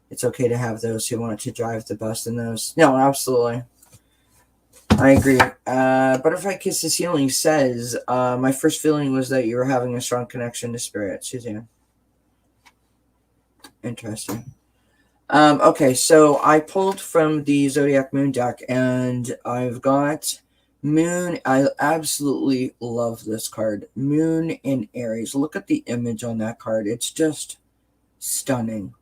It's okay to have those who want to drive the bus in those. No, absolutely. I agree. Butterfly Kisses Healing says, my first feeling was that you were having a strong connection to spirit. Suzanne. Interesting. Okay, so I pulled from the Zodiac Moon deck, and I've got Moon. I absolutely love this card. Moon in Aries. Look at the image on that card. It's just stunning.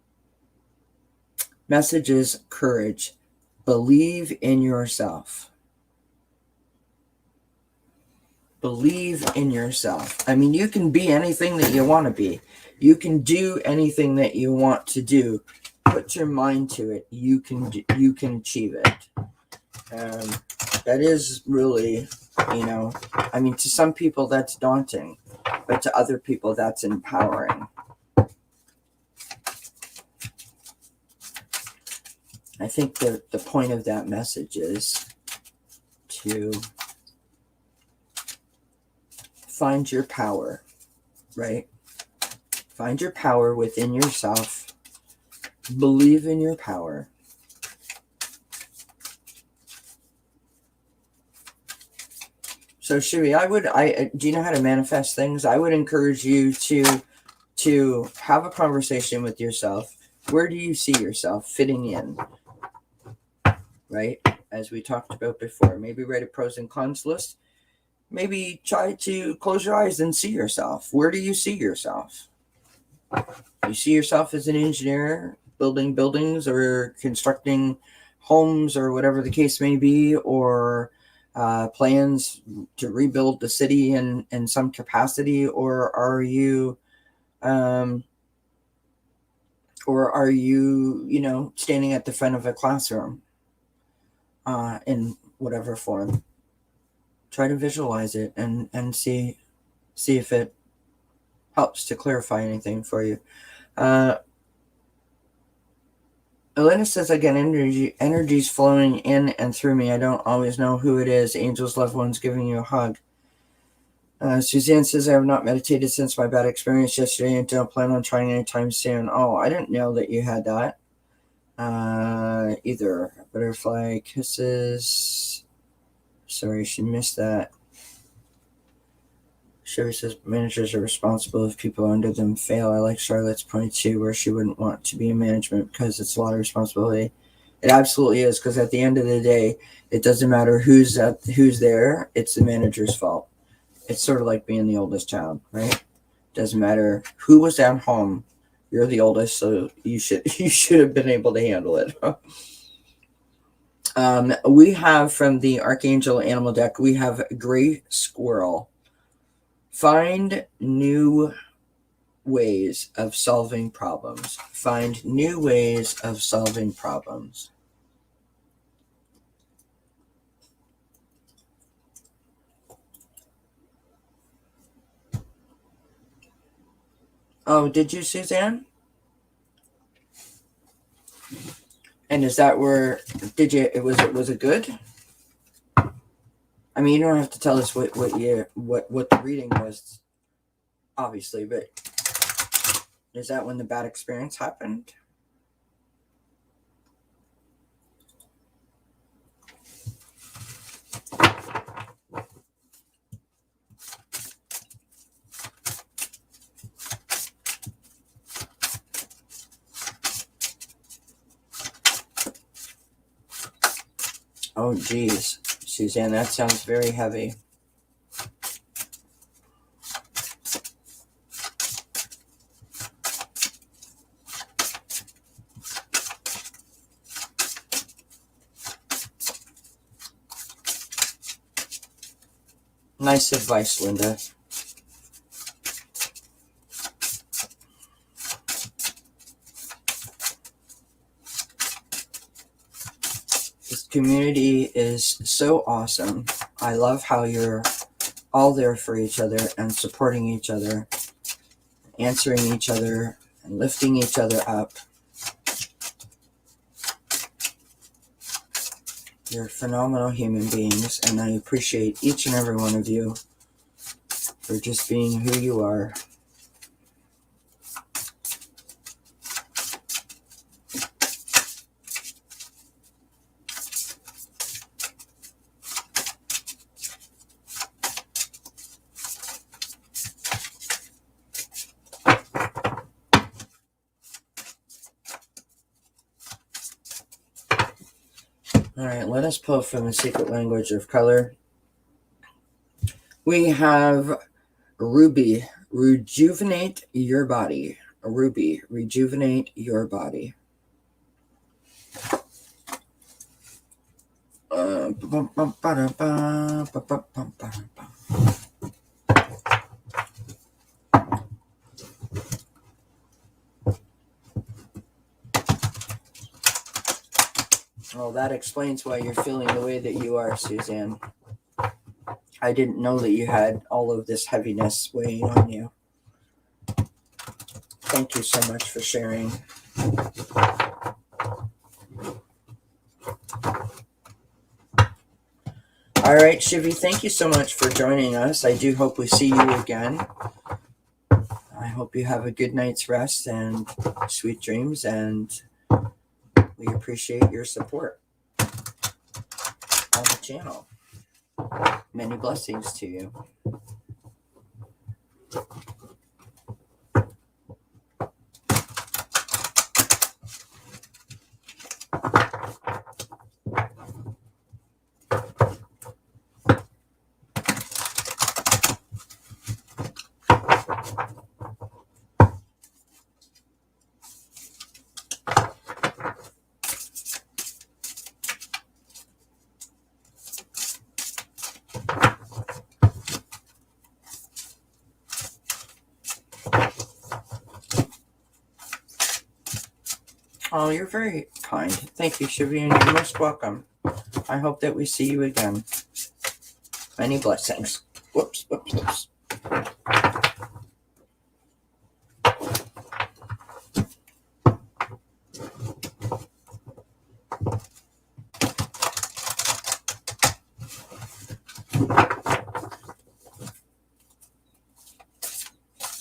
Message is courage. Believe in yourself. Believe in yourself. I mean, you can be anything that you want to be. You can do anything that you want to do. Put your mind to it. You can achieve it. That is really, I mean, to some people that's daunting, but to other people that's empowering. I think the point of that message is to find your power, right? Find your power within yourself. Believe in your power. So Shuey, do you know how to manifest things? I would encourage you to have a conversation with yourself. Where do you see yourself fitting in? Right? As we talked about before, maybe write a pros and cons list. Maybe try to close your eyes and see yourself. Where do you see yourself? You see yourself as an engineer, building buildings or constructing homes or whatever the case may be, or plans to rebuild the city in some capacity, or are you standing at the front of a classroom in whatever form? Try to visualize it and see if it helps to clarify anything for you. Elena says, again, energy's flowing in and through me. I don't always know who it is. Angels, loved ones giving you a hug. Suzanne says, I have not meditated since my bad experience yesterday and don't plan on trying anytime soon. Oh, I didn't know that you had that either. Butterfly Kisses. Sorry, she missed that. Sherry says, managers are responsible if people under them fail. I like Charlotte's point too, where she wouldn't want to be in management because it's a lot of responsibility. It absolutely is, because at the end of the day, it doesn't matter who's there. It's the manager's fault. It's sort of like being the oldest child, right? Doesn't matter who was at home. You're the oldest, so you should have been able to handle it. We have from the Archangel Animal deck, we have Gray Squirrel. Find new ways of solving problems. Find new ways of solving problems. Oh, did you, Suzanne? And is that where was it good? I mean, you don't have to tell us what the reading was, obviously, but is that when the bad experience happened? Oh, geez, Suzanne, that sounds very heavy. Nice advice, Linda. This community is so awesome. I love how you're all there for each other and supporting each other, answering each other, and lifting each other up. You're phenomenal human beings, and I appreciate each and every one of you for just being who you are. All right, let us pull from the secret language of color. We have Ruby, rejuvenate your body. Ruby, rejuvenate your body. Well, that explains why you're feeling the way that you are, Suzanne. I didn't know that you had all of this heaviness weighing on you. Thank you so much for sharing. All right, Shivi, thank you so much for joining us. I do hope we see you again. I hope you have a good night's rest and sweet dreams, and we appreciate your support on the channel. Many blessings to you. Oh, you're very kind. Thank you, Shivi, and you're most welcome. I hope that we see you again. Many blessings. Whoops, whoops, whoops.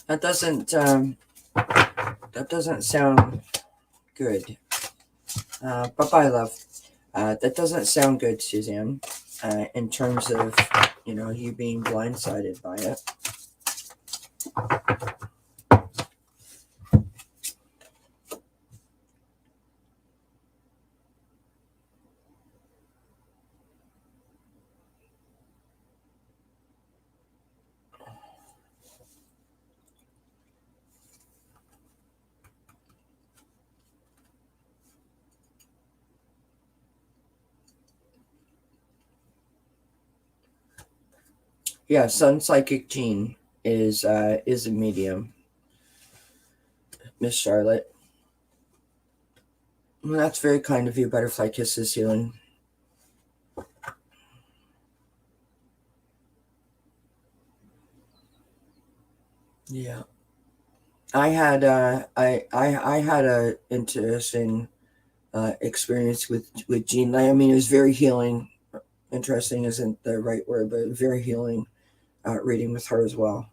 That doesn't sound good. Bye-bye, love. That doesn't sound good, Suzanne, in terms of, you being blindsided by it. Yeah, Sun Psychic Gene is a medium, Miss Charlotte. Well, that's very kind of you. Butterfly kisses, healing. Yeah, I had I had a interesting experience with Jean. I mean, it was very healing. Interesting isn't the right word, but very healing reading with her as well.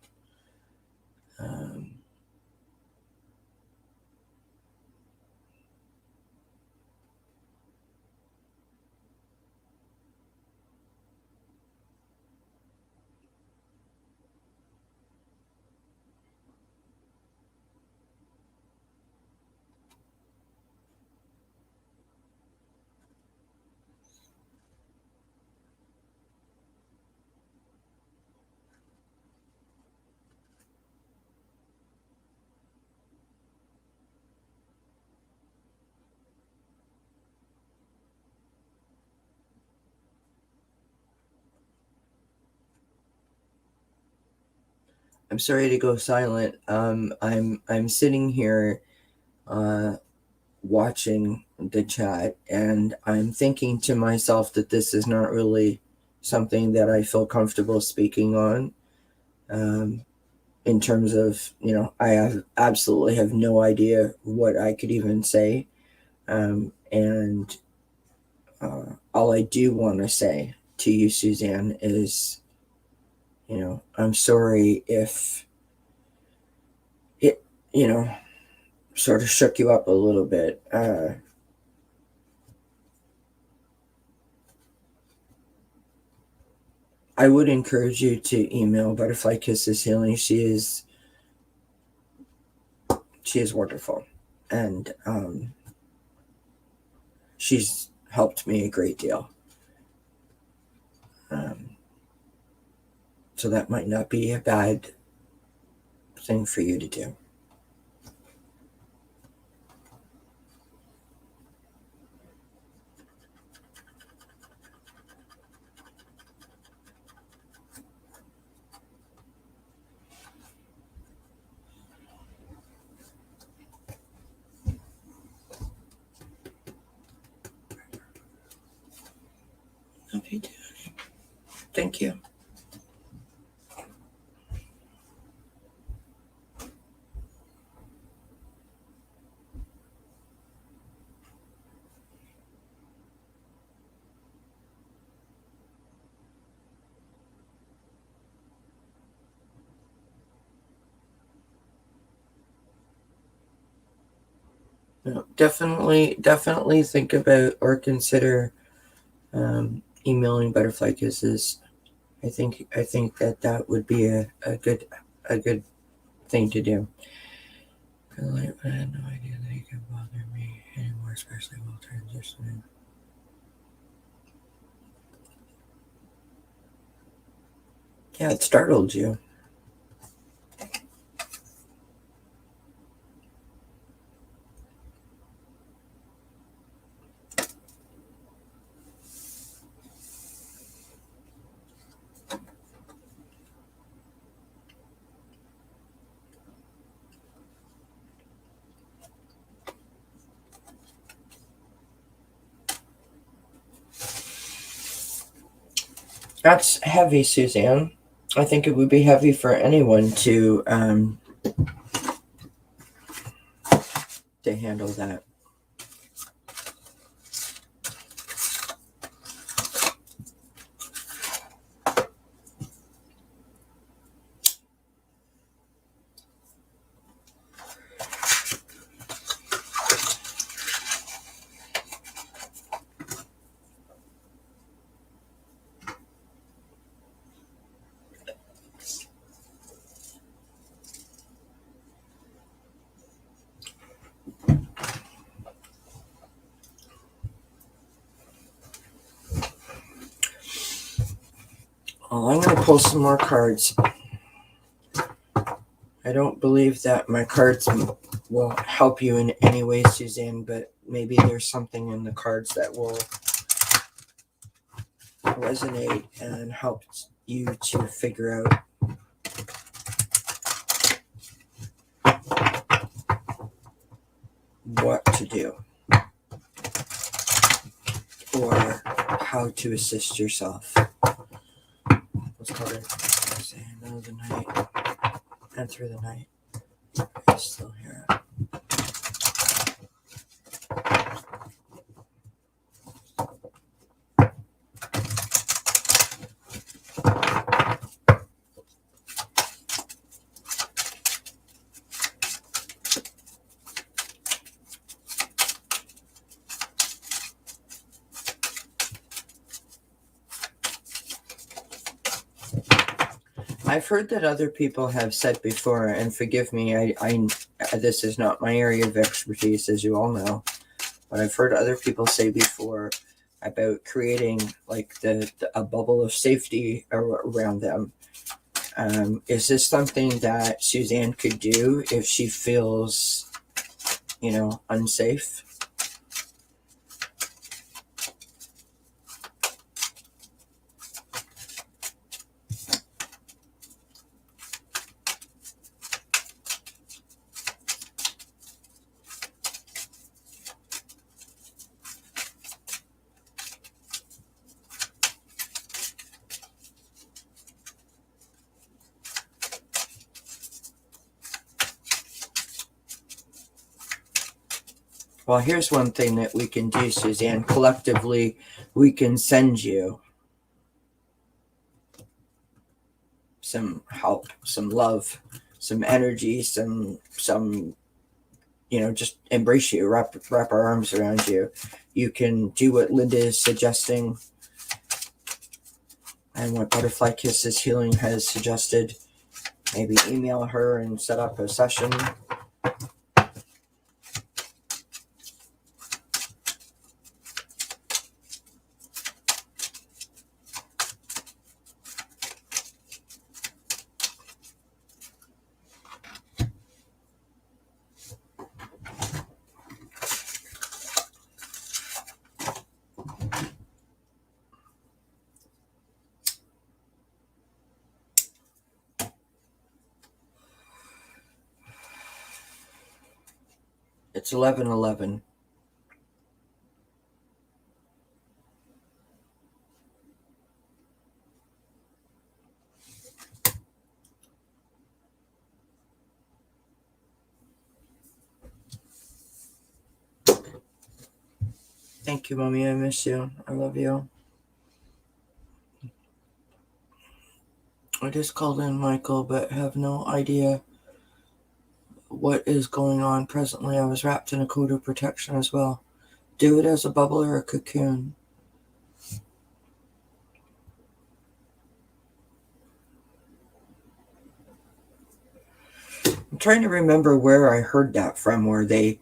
I'm sorry to go silent. I'm sitting here watching the chat, and I'm thinking to myself that this is not really something that I feel comfortable speaking on. In terms of, I absolutely have no idea what I could even say. And all I do want to say to you, Suzanne, is, I'm sorry if it, sort of shook you up a little bit. I would encourage you to email Butterfly Kisses Healing. She is wonderful, and she's helped me a great deal. So that might not be a bad thing for you to do. Okay, thank you. Definitely think about or consider emailing Butterfly Kisses. I think that would be a good thing to do. I had no idea that he could bother me anymore, especially while transitioning. Yeah, it startled you. That's heavy, Suzanne. I think it would be heavy for anyone to handle that. Well, I'm going to pull some more cards. I don't believe that my cards will help you in any way, Suzanne, but maybe there's something in the cards that will resonate and help you to figure out what to do or how to assist yourself. Let's call it say another the night and through the night. It's still here. I've heard that other people have said before, and forgive me, I this is not my area of expertise, as you all know, but I've heard other people say before about creating like a bubble of safety around them. Is this something that Suzanne could do if she feels, unsafe? Well, here's one thing that we can do, Suzanne. Collectively, we can send you some help, some love, some energy, some just embrace you, wrap our arms around you. You can do what Linda is suggesting and what Butterfly Kisses Healing has suggested. Maybe email her and set up a session. It's 11:11. Thank you, Mommy. I miss you. I love you. I just called in Michael, but have no idea what is going on presently. I was wrapped in a coat of protection as well. Do it as a bubble or a cocoon. I'm trying to remember where I heard that from, where they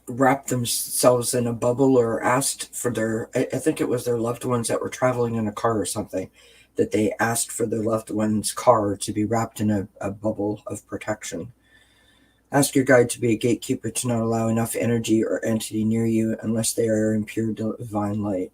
wrapped themselves in a bubble or asked for I think it was their loved ones that were traveling in a car or something, that they asked for their loved one's car to be wrapped in a bubble of protection. Ask your guide to be a gatekeeper to not allow enough energy or entity near you unless they are in pure divine light.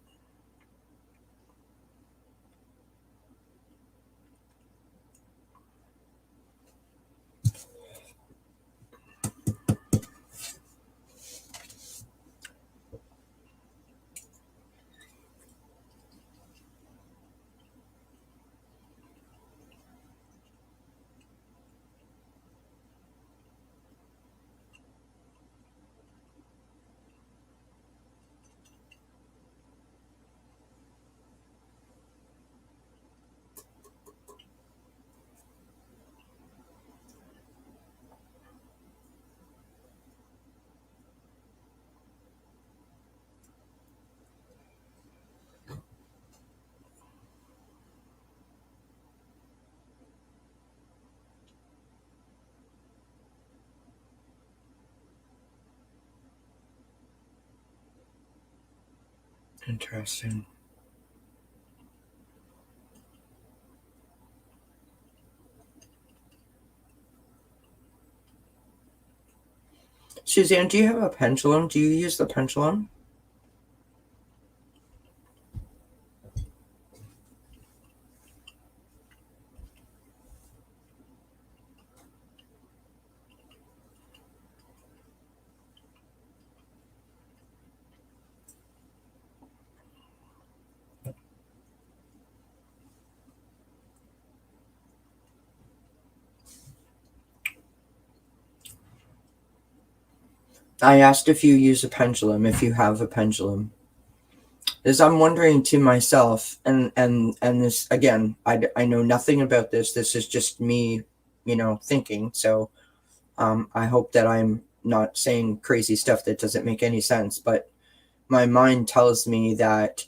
Interesting. Suzanne, do you have a pendulum? Do you use the pendulum? I asked if you use a pendulum, if you have a pendulum. As I'm wondering to myself, and this, again, I know nothing about this. This is just me, thinking. So I hope that I'm not saying crazy stuff that doesn't make any sense. But my mind tells me that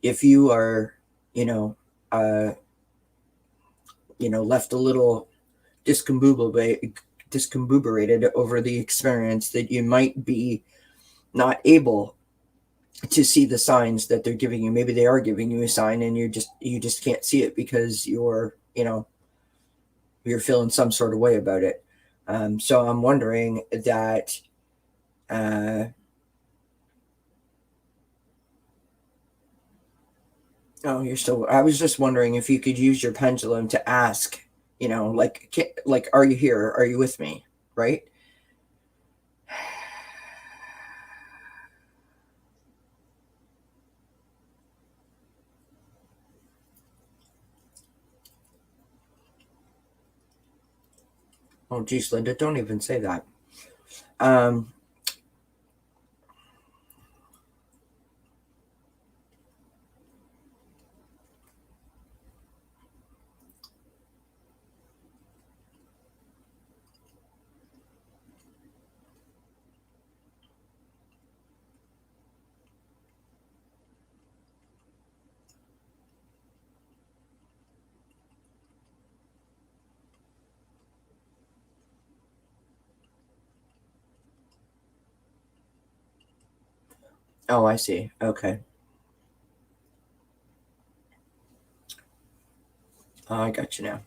if you are, left a little discombobulated over the experience, that you might be not able to see the signs that they're giving you. Maybe they are giving you a sign and you just can't see it because you're feeling some sort of way about it. So I'm wondering that I was just wondering if you could use your pendulum to ask, like, are you here? Are you with me? Right? Oh, geez, Linda, don't even say that. Um, oh, I see. Okay. I got you now.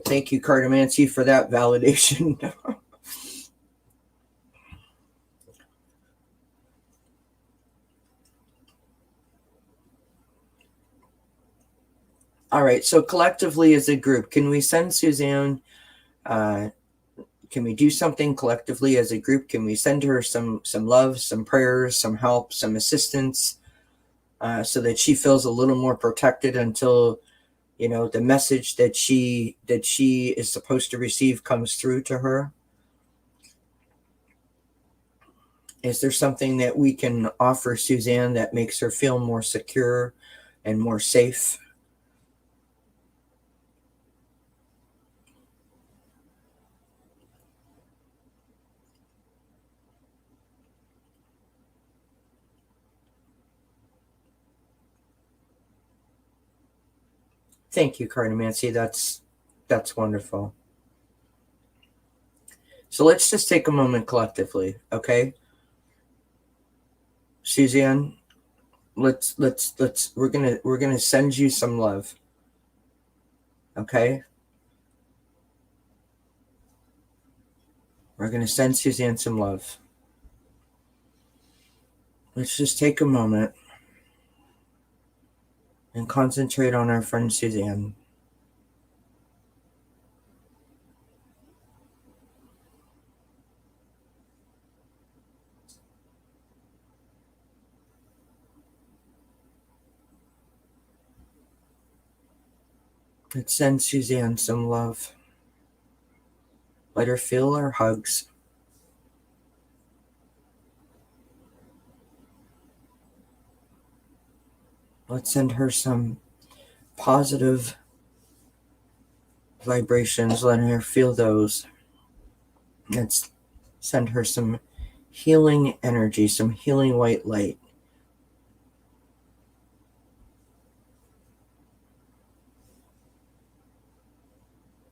Thank you, Cartomancy, for that validation. All right. So collectively as a group, can we send Suzanne? Can we do something collectively as a group? Can we send her some love, some prayers, some help, some assistance, so that she feels a little more protected until the message that she is supposed to receive comes through to her? Is there something that we can offer Suzanne that makes her feel more secure and more safe? Thank you, Cartomancy. That's wonderful. So let's just take a moment collectively, okay? Suzanne, let's we're gonna send you some love, okay? We're gonna send Suzanne some love. Let's just take a moment and concentrate on our friend Suzanne. Let's send Suzanne some love. Let her feel our hugs. Let's send her some positive vibrations. Let her feel those. Let's send her some healing energy, some healing white light.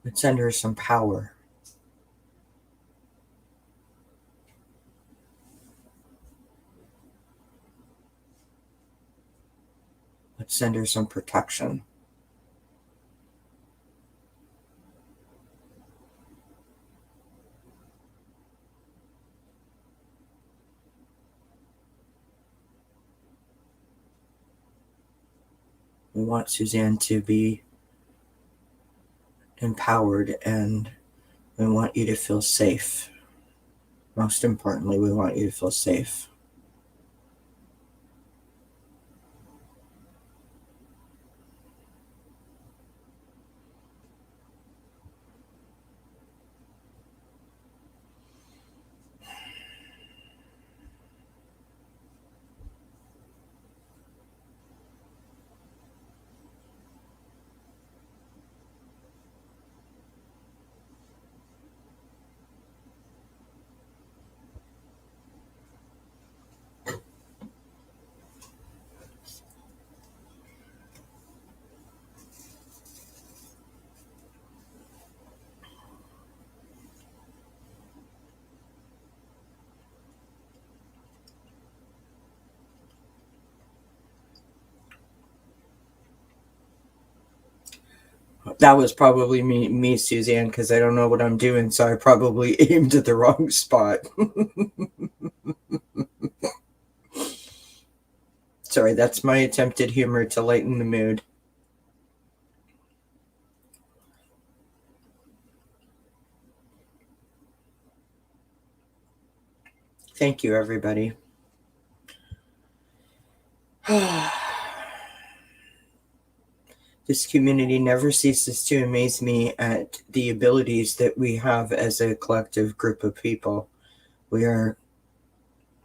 Let's send her some power. Let's send her some protection. We want Suzanne to be empowered, and we want you to feel safe. Most importantly, we want you to feel safe. That was probably me, Suzanne, because I don't know what I'm doing, so I probably aimed at the wrong spot. Sorry, that's my attempted humor to lighten the mood. Thank you, everybody. This community never ceases to amaze me at the abilities that we have as a collective group of people. We are,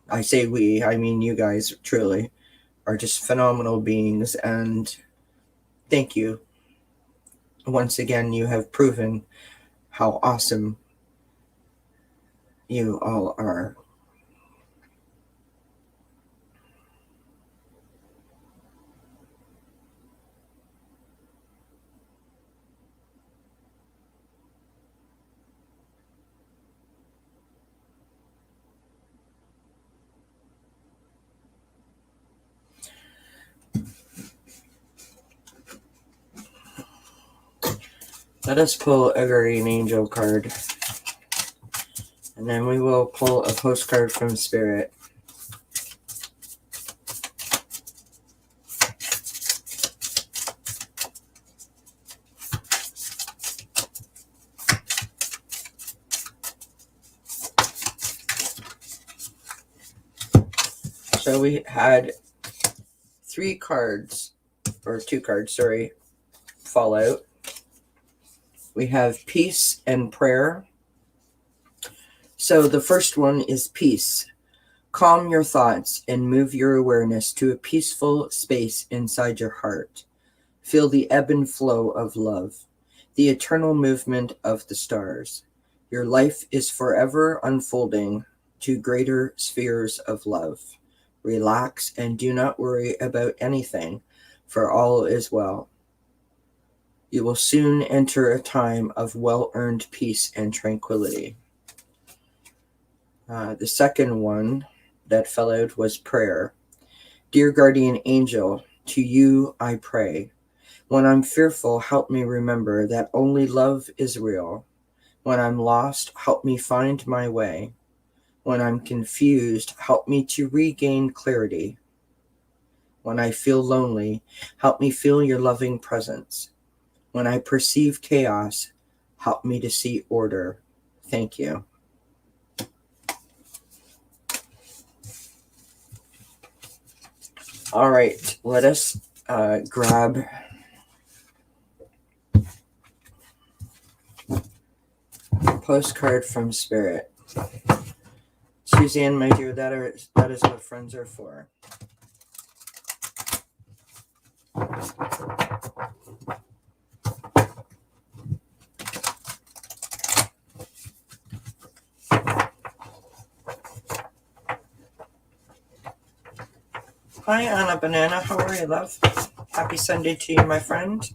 I say we, I mean you guys truly, are just phenomenal beings, and thank you. Once again, you have proven how awesome you all are. Let us pull a guardian angel card, and then we will pull a postcard from Spirit. So we had 3 cards, or 2 cards, sorry, fall out. We have peace and prayer. So the first one is peace. Calm your thoughts and move your awareness to a peaceful space inside your heart. Feel the ebb and flow of love, the eternal movement of the stars. Your life is forever unfolding to greater spheres of love. Relax and do not worry about anything, for all is well. You will soon enter a time of well-earned peace and tranquility. The second one that fell out was prayer. Dear guardian angel, to you I pray. When I'm fearful, help me remember that only love is real. When I'm lost, help me find my way. When I'm confused, help me to regain clarity. When I feel lonely, help me feel your loving presence. When I perceive chaos, help me to see order. Thank you. All right, let us grab a postcard from Spirit. Suzanne, my dear, that is what friends are for. Hi, Anna Banana. How are you, love? Happy Sunday to you, my friend.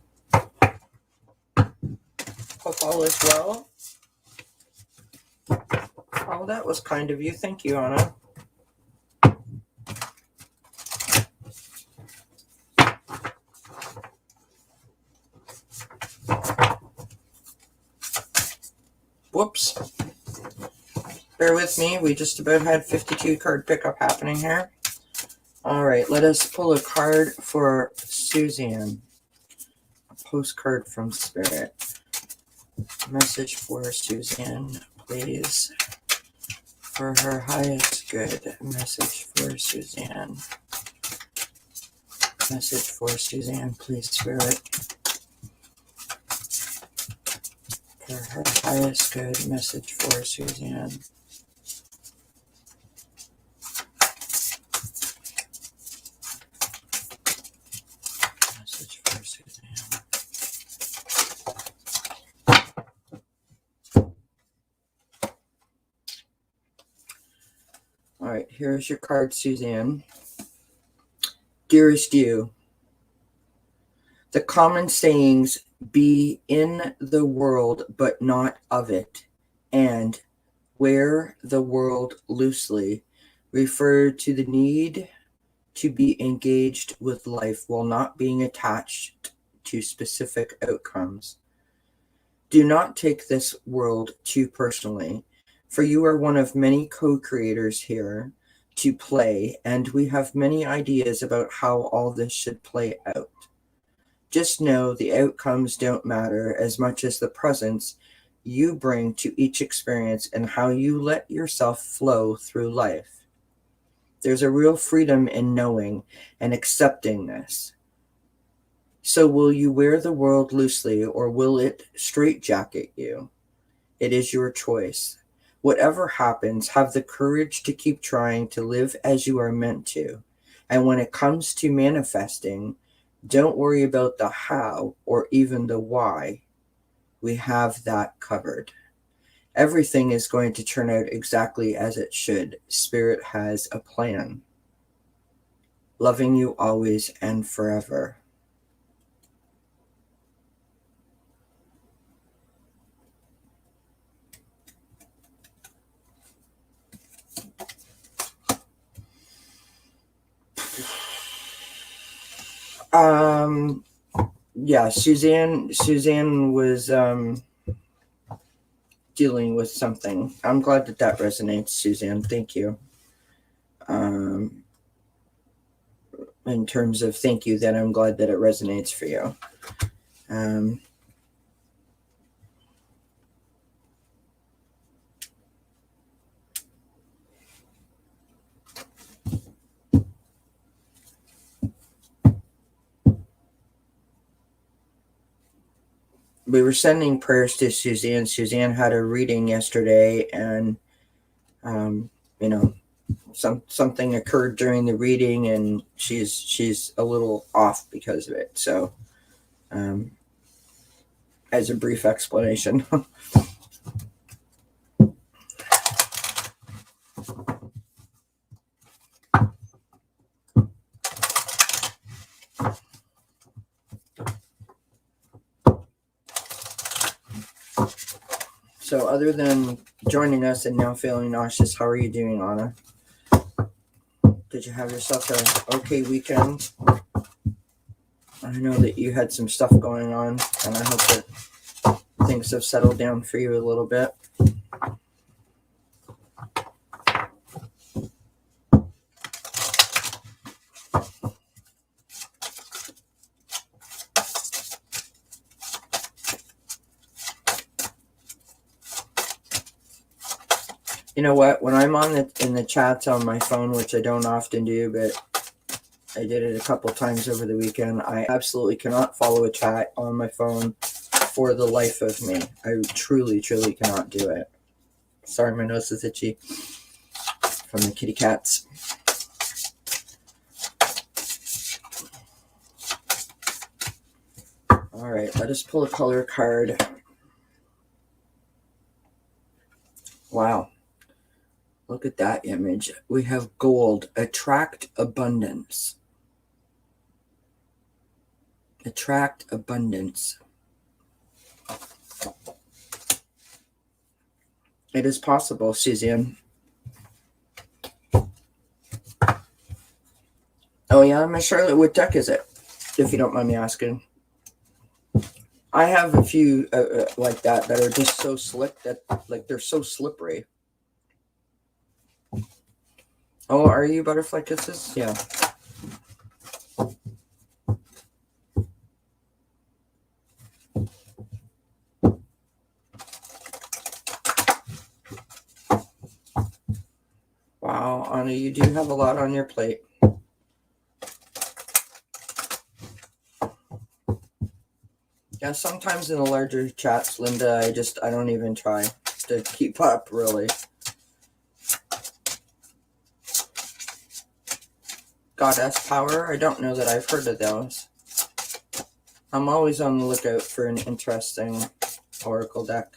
Hope all is well. Oh, that was kind of you. Thank you, Anna. Whoops. Bear with me. We just about had 52 card pickup happening here. All right, let us pull a card for Suzanne. A postcard from Spirit. Message for Suzanne, please. For her highest good. Message for Suzanne. Message for Suzanne, please, Spirit. For her highest good. Message for Suzanne. Message for Suzanne. All right, here's your card, Suzanne. Dearest you, the common sayings be in the world but not of it, and wear the world loosely refer to the need to be engaged with life while not being attached to specific outcomes. Do not take this world too personally, for you are one of many co-creators here to play, and we have many ideas about how all this should play out. Just know the outcomes don't matter as much as the presence you bring to each experience and how you let yourself flow through life. There's a real freedom in knowing and accepting this. So will you wear the world loosely, or will it straitjacket you? It is your choice. Whatever happens, have the courage to keep trying to live as you are meant to. And when it comes to manifesting, don't worry about the how or even the why. We have that covered. Everything is going to turn out exactly as it should. Spirit has a plan. Loving you always and forever. Yeah, Suzanne was dealing with something. I'm glad that resonates, Suzanne. Thank you. In terms of thank you, then I'm glad that it resonates for you. We were sending prayers to Suzanne. Suzanne had a reading yesterday, and something occurred during the reading, and she's a little off because of it. So, as a brief explanation. So other than joining us and now feeling nauseous, how are you doing, Anna? Did you have yourself an okay weekend? I know that you had some stuff going on, and I hope that things have settled down for you a little bit. You know what? When I'm in the chats on my phone, which I don't often do, but I did it a couple times over the weekend, I absolutely cannot follow a chat on my phone for the life of me. I truly, truly cannot do it. Sorry, my nose is itchy from the kitty cats. All right, let us pull a color card. Wow. Look at that image. We have gold. Attract abundance. Attract abundance. It is possible, Suzanne. Oh yeah, Miss Charlotte, what deck is it? If you don't mind me asking. I have a few like that are just so slick that like they're so slippery. Oh, are you Butterfly Kisses? Yeah. Wow, Anna, you do have a lot on your plate. Yeah, sometimes in the larger chats, Linda, I don't even try to keep up, really. Goddess Power, I don't know that I've heard of those. I'm always on the lookout for an interesting oracle deck.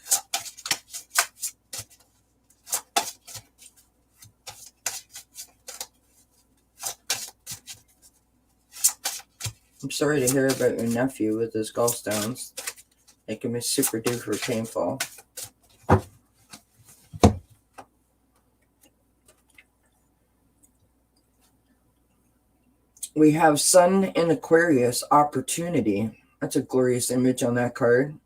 I'm sorry to hear about your nephew with his gallstones. It can be super duper painful. We have Sun in Aquarius, opportunity. That's a glorious image on that card.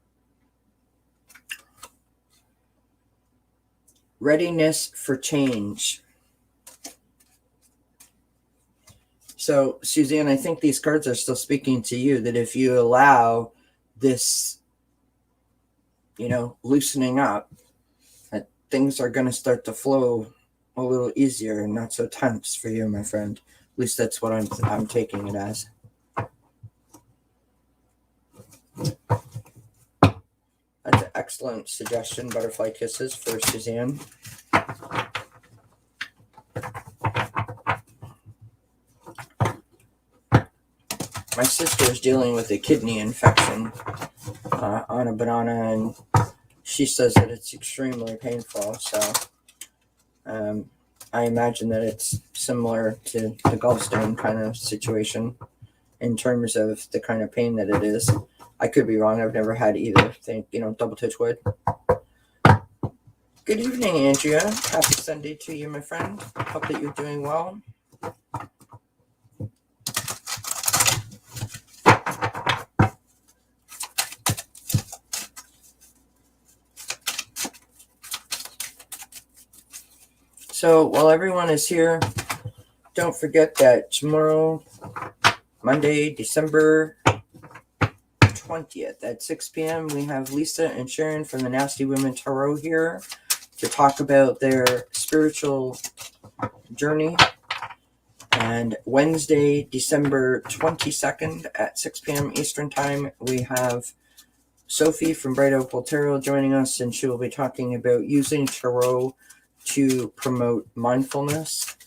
Readiness for change. So, Suzanne, I think these cards are still speaking to you, that if you allow this, loosening up, that things are going to start to flow a little easier and not so tense for you, my friend. At least that's what I'm taking it as. That's an excellent suggestion, butterfly kisses for Suzanne. My sister is dealing with a kidney infection on a banana, and she says that it's extremely painful. So I imagine that it's similar to the gallstone kind of situation in terms of the kind of pain that it is. I could be wrong. I've never had either. Double touch wood. Good evening, Andrea. Happy Sunday to you, my friend. Hope that you're doing well. So while everyone is here, don't forget that tomorrow, Monday, December 20th at 6 p.m., we have Lisa and Sharon from the Nasty Women Tarot here to talk about their spiritual journey. And Wednesday, December 22nd at 6 p.m. Eastern Time, we have Sophie from Bright Opal Tarot joining us, and she will be talking about using tarot to promote mindfulness.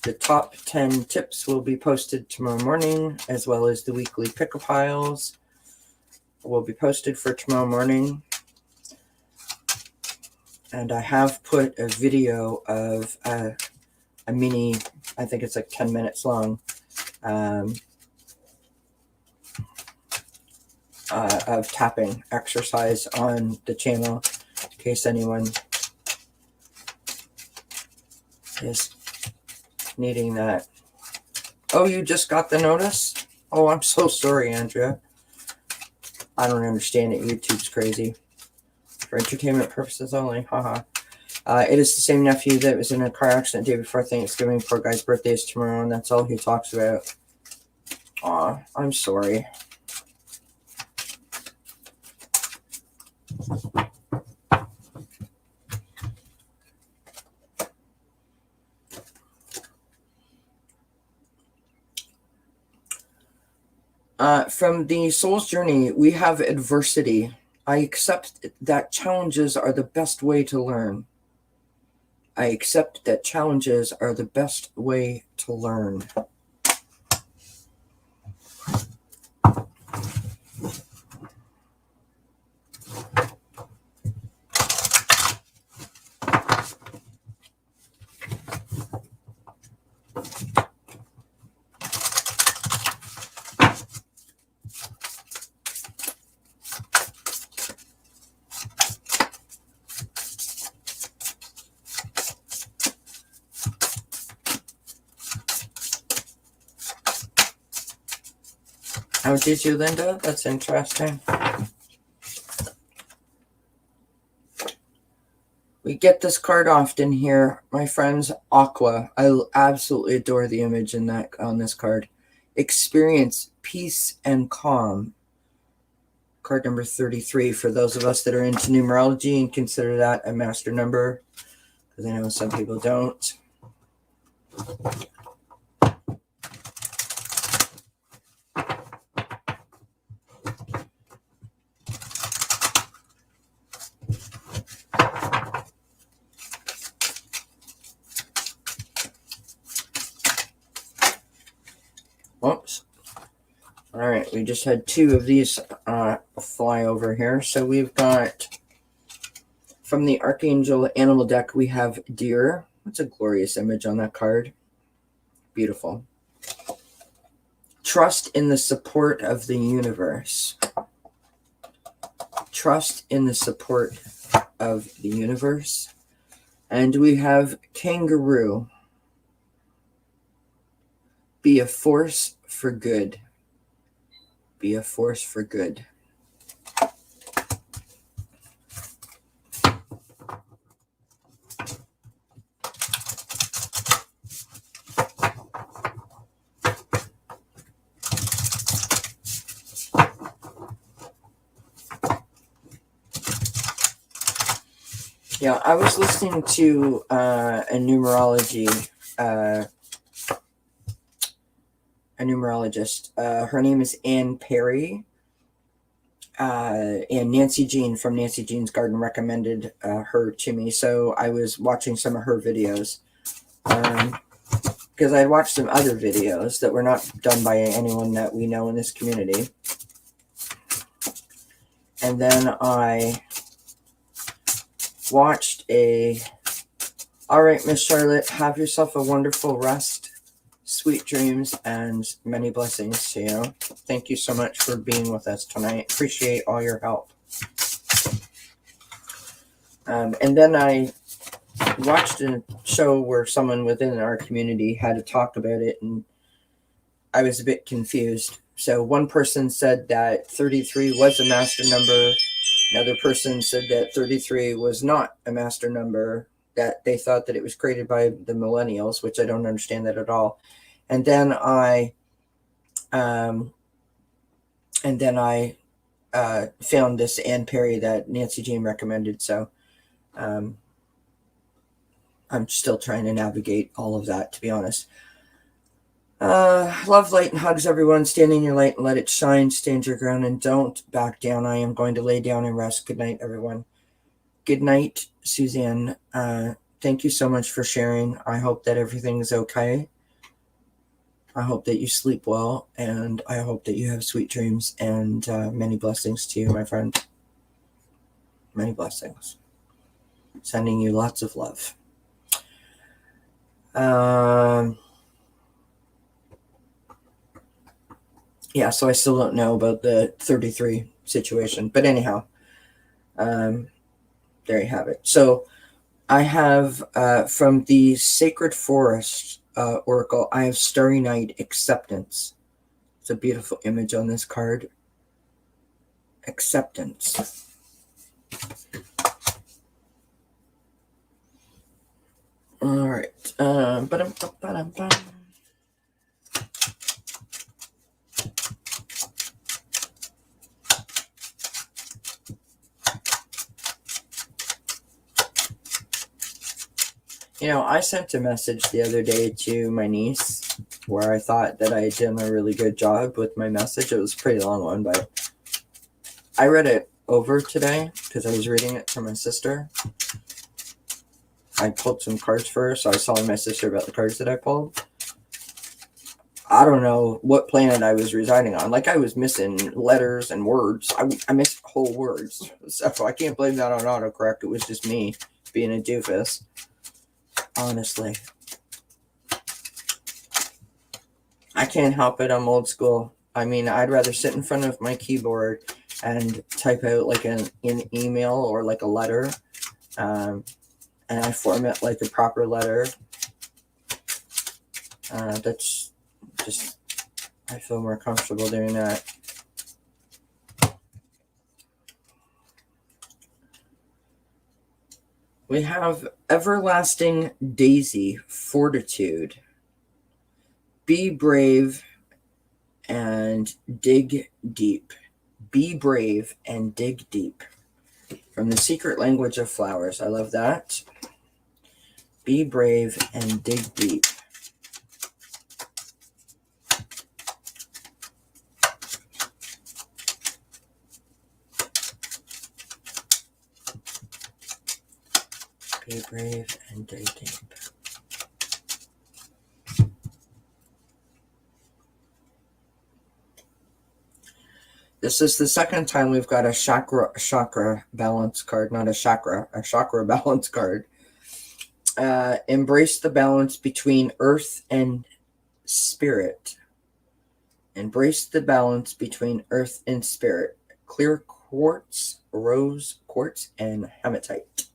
The top 10 tips will be posted tomorrow morning, as well as the weekly pick-a-piles will be posted for tomorrow morning. And I have put a video of a mini, I think it's like 10 minutes long, of tapping exercise on the channel, in case anyone is needing that. Oh, you just got the notice? Oh, I'm so sorry, Andrea. I don't understand it. YouTube's crazy. For entertainment purposes only. Haha. It is the same nephew that was in a car accident the day before Thanksgiving. Poor guy's birthday is tomorrow, and that's all he talks about. Aw, I'm sorry. From the Soul's Journey, we have adversity. I accept that challenges are the best way to learn. I accept that challenges are the best way to learn. How did you, Linda? That's interesting. We get this card often here, my friends. Aqua. I absolutely adore the image in that on this card. Experience peace and calm. Card number 33 for those of us that are into numerology and consider that a master number, because I know some people don't. Whoops. All right, we just had two of these fly over here. So we've got, from the Archangel Animal deck, we have deer. That's a glorious image on that card. Beautiful. Trust in the support of the universe. Trust in the support of the universe. And we have kangaroo. Be a force for good. Be a force for good. Yeah, I was listening to a numerologist. Her name is Ann Perry. And Nancy Jean from Nancy Jean's Garden recommended her to me. So I was watching some of her videos. Because I had watched some other videos that were not done by anyone that we know in this community. And then I watched all right, Miss Charlotte, have yourself a wonderful rest, sweet dreams, and many blessings to you. Thank you so much for being with us tonight. Appreciate all your help. And then I watched a show where someone within our community had to talk about it, and I was a bit confused. So one person said that 33 was a master number. Another person said that 33 was not a master number, that they thought that it was created by the millennials, which I don't understand that at all. And then I found this Ann Perry that Nancy Jean recommended. So I'm still trying to navigate all of that, to be honest. Love, light, and hugs, everyone. Stand in your light and let it shine. Stand your ground and don't back down. I am going to lay down and rest. Good night, everyone. Good night, Suzanne. Thank you so much for sharing. I hope that everything is okay. I hope that you sleep well, and I hope that you have sweet dreams, and many blessings to you, my friend. Many blessings. Sending you lots of love. Yeah, so I still don't know about the 33 situation. But anyhow, there you have it. So I have from the Sacred Forest Oracle, I have Starry Night Acceptance. It's a beautiful image on this card. Acceptance. All right. You know, I sent a message the other day to my niece where I thought that I had done a really good job with my message. It was a pretty long one, but I read it over today because I was reading it for my sister. I pulled some cards for her, so I was telling my sister about the cards that I pulled. I don't know what planet I was residing on. Like, I was missing letters and words. I missed whole words. So I can't blame that on autocorrect. It was just me being a doofus. Honestly. I can't help it. I'm old school. I mean, I'd rather sit in front of my keyboard and type out like an email or like a letter. And I format like a proper letter. That's just, I feel more comfortable doing that. We have Everlasting Daisy, Fortitude. Be brave and dig deep. Be brave and dig deep. From the Secret Language of Flowers. I love that. Be brave and dig deep. Be brave and dig deep. This is the second time we've got a chakra balance card, not a chakra balance card. Embrace the balance between earth and spirit. Embrace the balance between earth and spirit. Clear quartz, rose quartz, and hematite.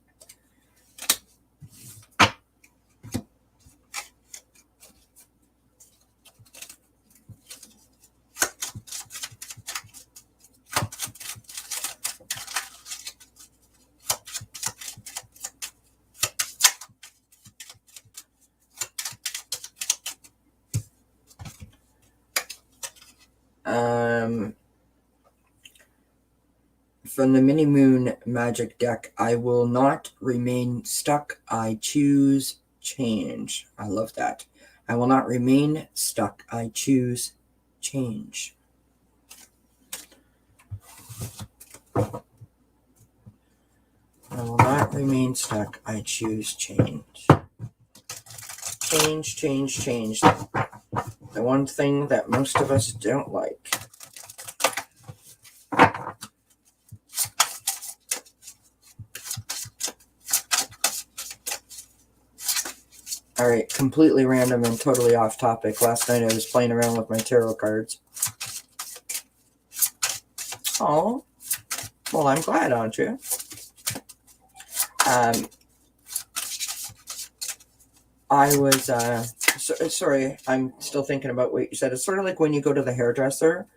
from the Mini Moon Magic deck, I will not remain stuck. I choose change. I love that. I will not remain stuck. I choose change. I will not remain stuck. I choose change. Change, change, change. The one thing that most of us don't like. All right, completely random and totally off topic. Last night I was playing around with my tarot cards. Oh, well, I'm glad, aren't you? I was, sorry, I'm still thinking about what you said. It's sort of like when you go to the hairdresser.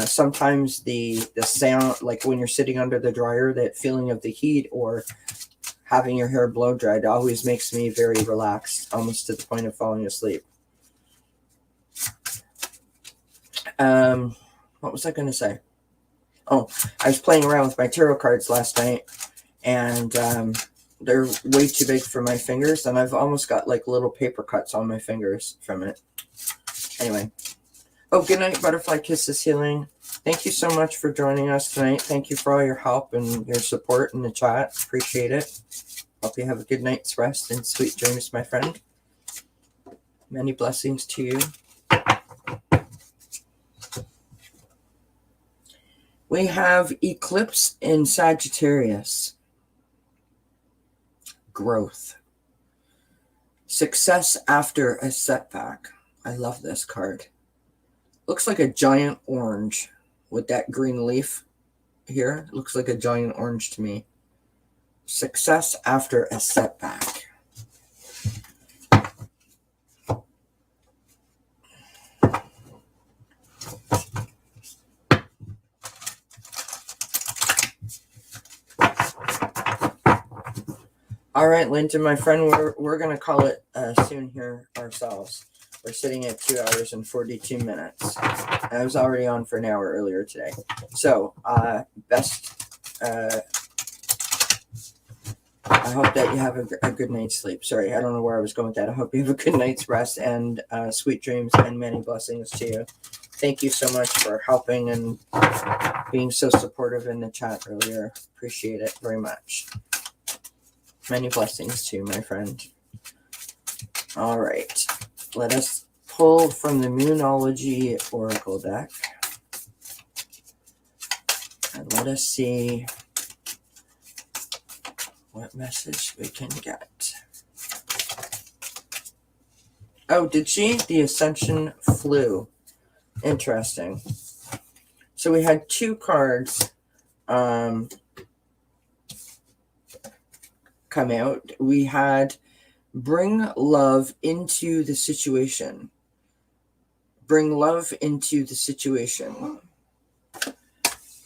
Sometimes the sound, like when you're sitting under the dryer, that feeling of the heat or having your hair blow dried always makes me very relaxed, almost to the point of falling asleep. What was I going to say? Oh, I was playing around with my tarot cards last night, and they're way too big for my fingers, and I've almost got like little paper cuts on my fingers from it. Anyway. Oh, good night, Butterfly Kisses Healing. Thank you so much for joining us tonight. Thank you for all your help and your support in the chat. Appreciate it. Hope you have a good night's rest and sweet dreams, my friend. Many blessings to you. We have Eclipse in Sagittarius. Growth. Success after a setback. I love this card. Looks like a giant orange with that green leaf here. It looks like a giant orange to me. Success after a setback. All right, Linton, my friend, we're going to call it soon here ourselves. We're sitting at 2 hours and 42 minutes. I was already on for an hour earlier today. So, I hope that you have a good night's sleep. Sorry, I don't know where I was going with that. I hope you have a good night's rest and sweet dreams and many blessings to you. Thank you so much for helping and being so supportive in the chat earlier. Appreciate it very much. Many blessings to you, my friend. All right. Let us pull from the Moonology Oracle deck. And let us see what message we can get. Oh, did she? The Ascension flew. Interesting. So we had two cards come out. We had Bring Love into the Situation. Bring love into the situation.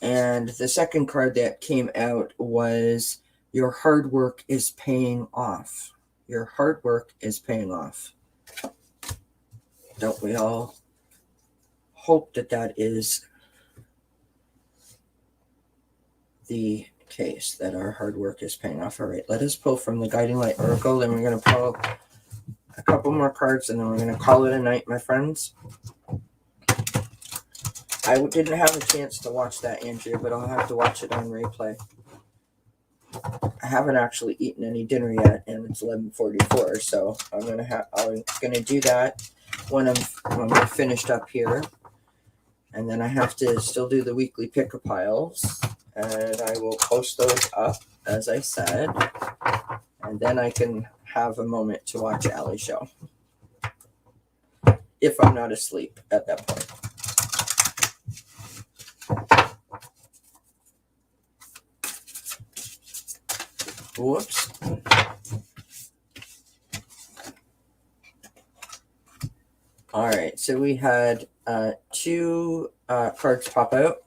And the second card that came out was Your hard work is paying off. Your hard work is paying off. Don't we all hope that that is the case, that our hard work is paying off? All right, let us pull from the Guiding Light Oracle. Then we're going to pull a couple more cards, and then we're going to call it a night, my friends. I didn't have a chance to watch that, Andrea, but I'll have to watch it on replay. I haven't actually eaten any dinner yet, and it's 11:44, so I'm gonna do that when we're finished up here, and then I have to still do the weekly pick-a-piles, and I will post those up as I said, and then I can have a moment to watch Allie's show if I'm not asleep at that point. Whoops. All right, so we had two cards pop out.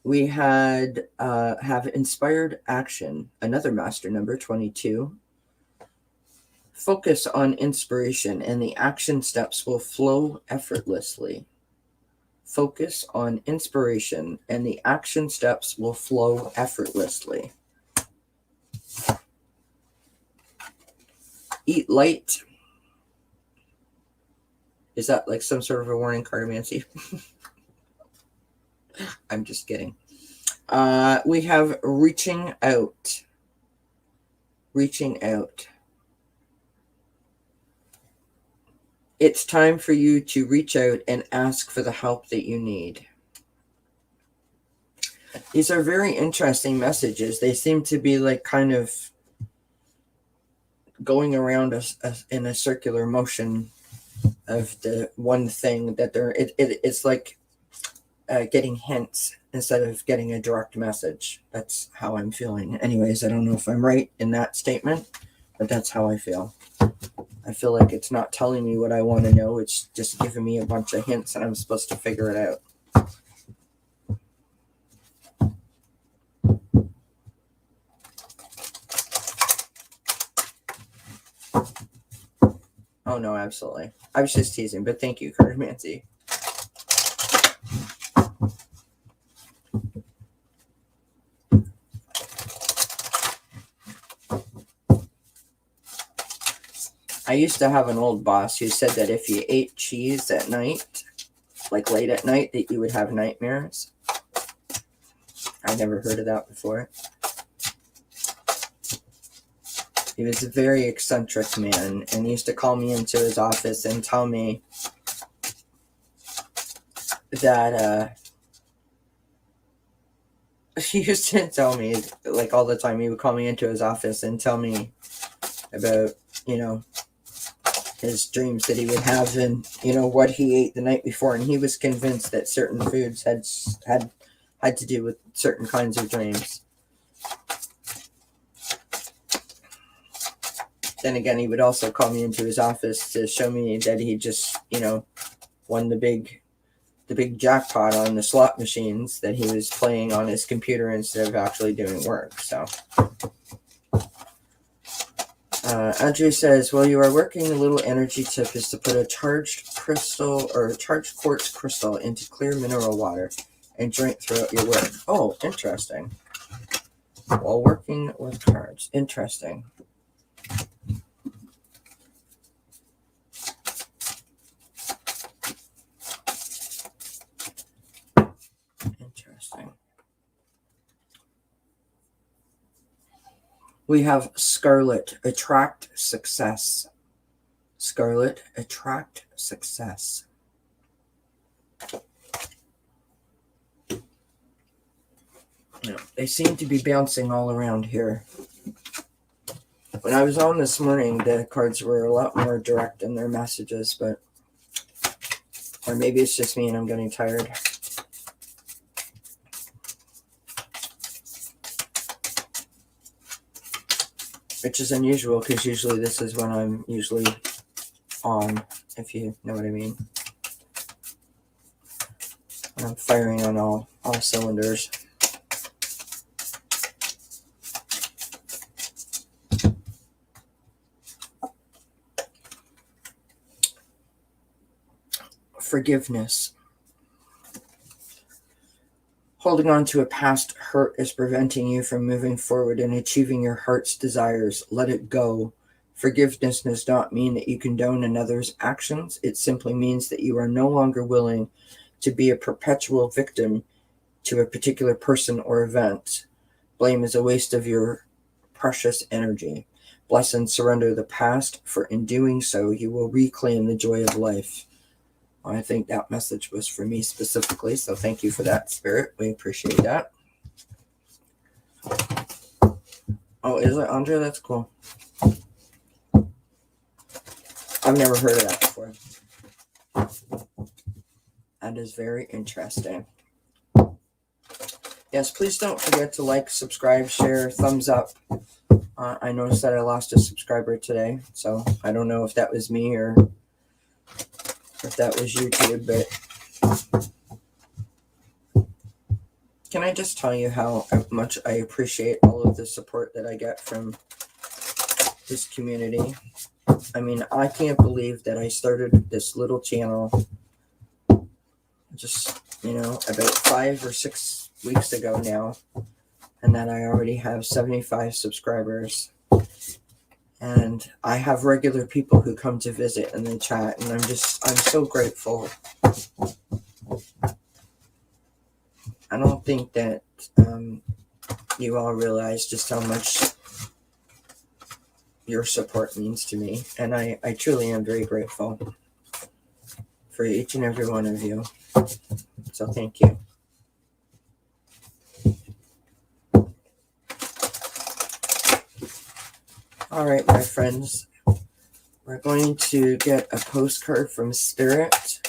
We had have Inspired Action, another master number, 22. Focus on inspiration and the action steps will flow effortlessly. Focus on inspiration, and the action steps will flow effortlessly. Eat light. Is that like some sort of a warning, Cartomancy? I'm just kidding. We have reaching out. Reaching out. It's time for you to reach out and ask for the help that you need. These are very interesting messages. They seem to be like kind of going around in a circular motion of the one thing that it's like getting hints instead of getting a direct message. That's how I'm feeling. Anyways, I don't know if I'm right in that statement, but that's how I feel. I feel like it's not telling me what I want to know. It's just giving me a bunch of hints and I'm supposed to figure it out. Oh, no, absolutely. I was just teasing, but thank you, Cartomancy. I used to have an old boss who said that if you ate cheese at night, like late at night, that you would have nightmares. I never heard of that before. He was a very eccentric man, and he used to call me into his office and tell me that he used to tell me, like all the time, he would call me into his office and tell me about, his dreams that he would have and, what he ate the night before. And he was convinced that certain foods had to do with certain kinds of dreams. Then again, he would also call me into his office to show me that he just, won the big jackpot on the slot machines that he was playing on his computer instead of actually doing work. So, Andrew says, well, you are working a little energy tip is to put a charged crystal or charged quartz crystal into clear mineral water and drink throughout your work. Oh, interesting. While working with cards. Interesting. We have Scarlet, attract success. Scarlet, attract success. They seem to be bouncing all around here. When I was on this morning, the cards were a lot more direct in their messages, or maybe it's just me and I'm getting tired. Which is unusual because usually this is when I'm usually on, if you know what I mean. When I'm firing on all cylinders. Forgiveness. Holding on to a past hurt is preventing you from moving forward and achieving your heart's desires. Let it go. Forgiveness does not mean that you condone another's actions. It simply means that you are no longer willing to be a perpetual victim to a particular person or event. Blame is a waste of your precious energy. Bless and surrender the past, for in doing so, you will reclaim the joy of life. I think that message was for me specifically, so thank you for that, Spirit. We appreciate that. Oh, is it Andre? That's cool. I've never heard of that before. That is very interesting. Yes, please don't forget to like, subscribe, share, thumbs up. I noticed that I lost a subscriber today, so I don't know if that was me or if that was YouTube, but can I just tell you how much I appreciate all of the support that I get from this community? I mean, I can't believe that I started this little channel just, about 5 or 6 weeks ago now. And that I already have 75 subscribers. And I have regular people who come to visit and they chat. And I'm so grateful. I don't think that you all realize just how much your support means to me. And I truly am very grateful for each and every one of you. So thank you. All right, my friends, we're going to get a postcard from Spirit.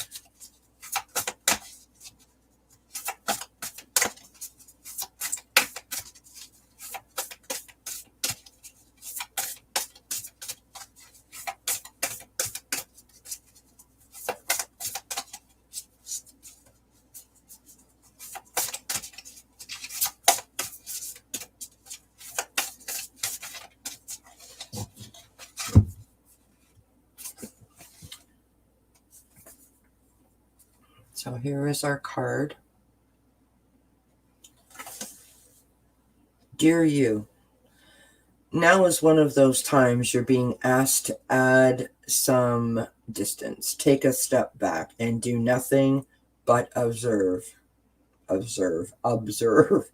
So here is our card. Dear you, now is one of those times you're being asked to add some distance. Take a step back and do nothing but observe. Observe. Observe.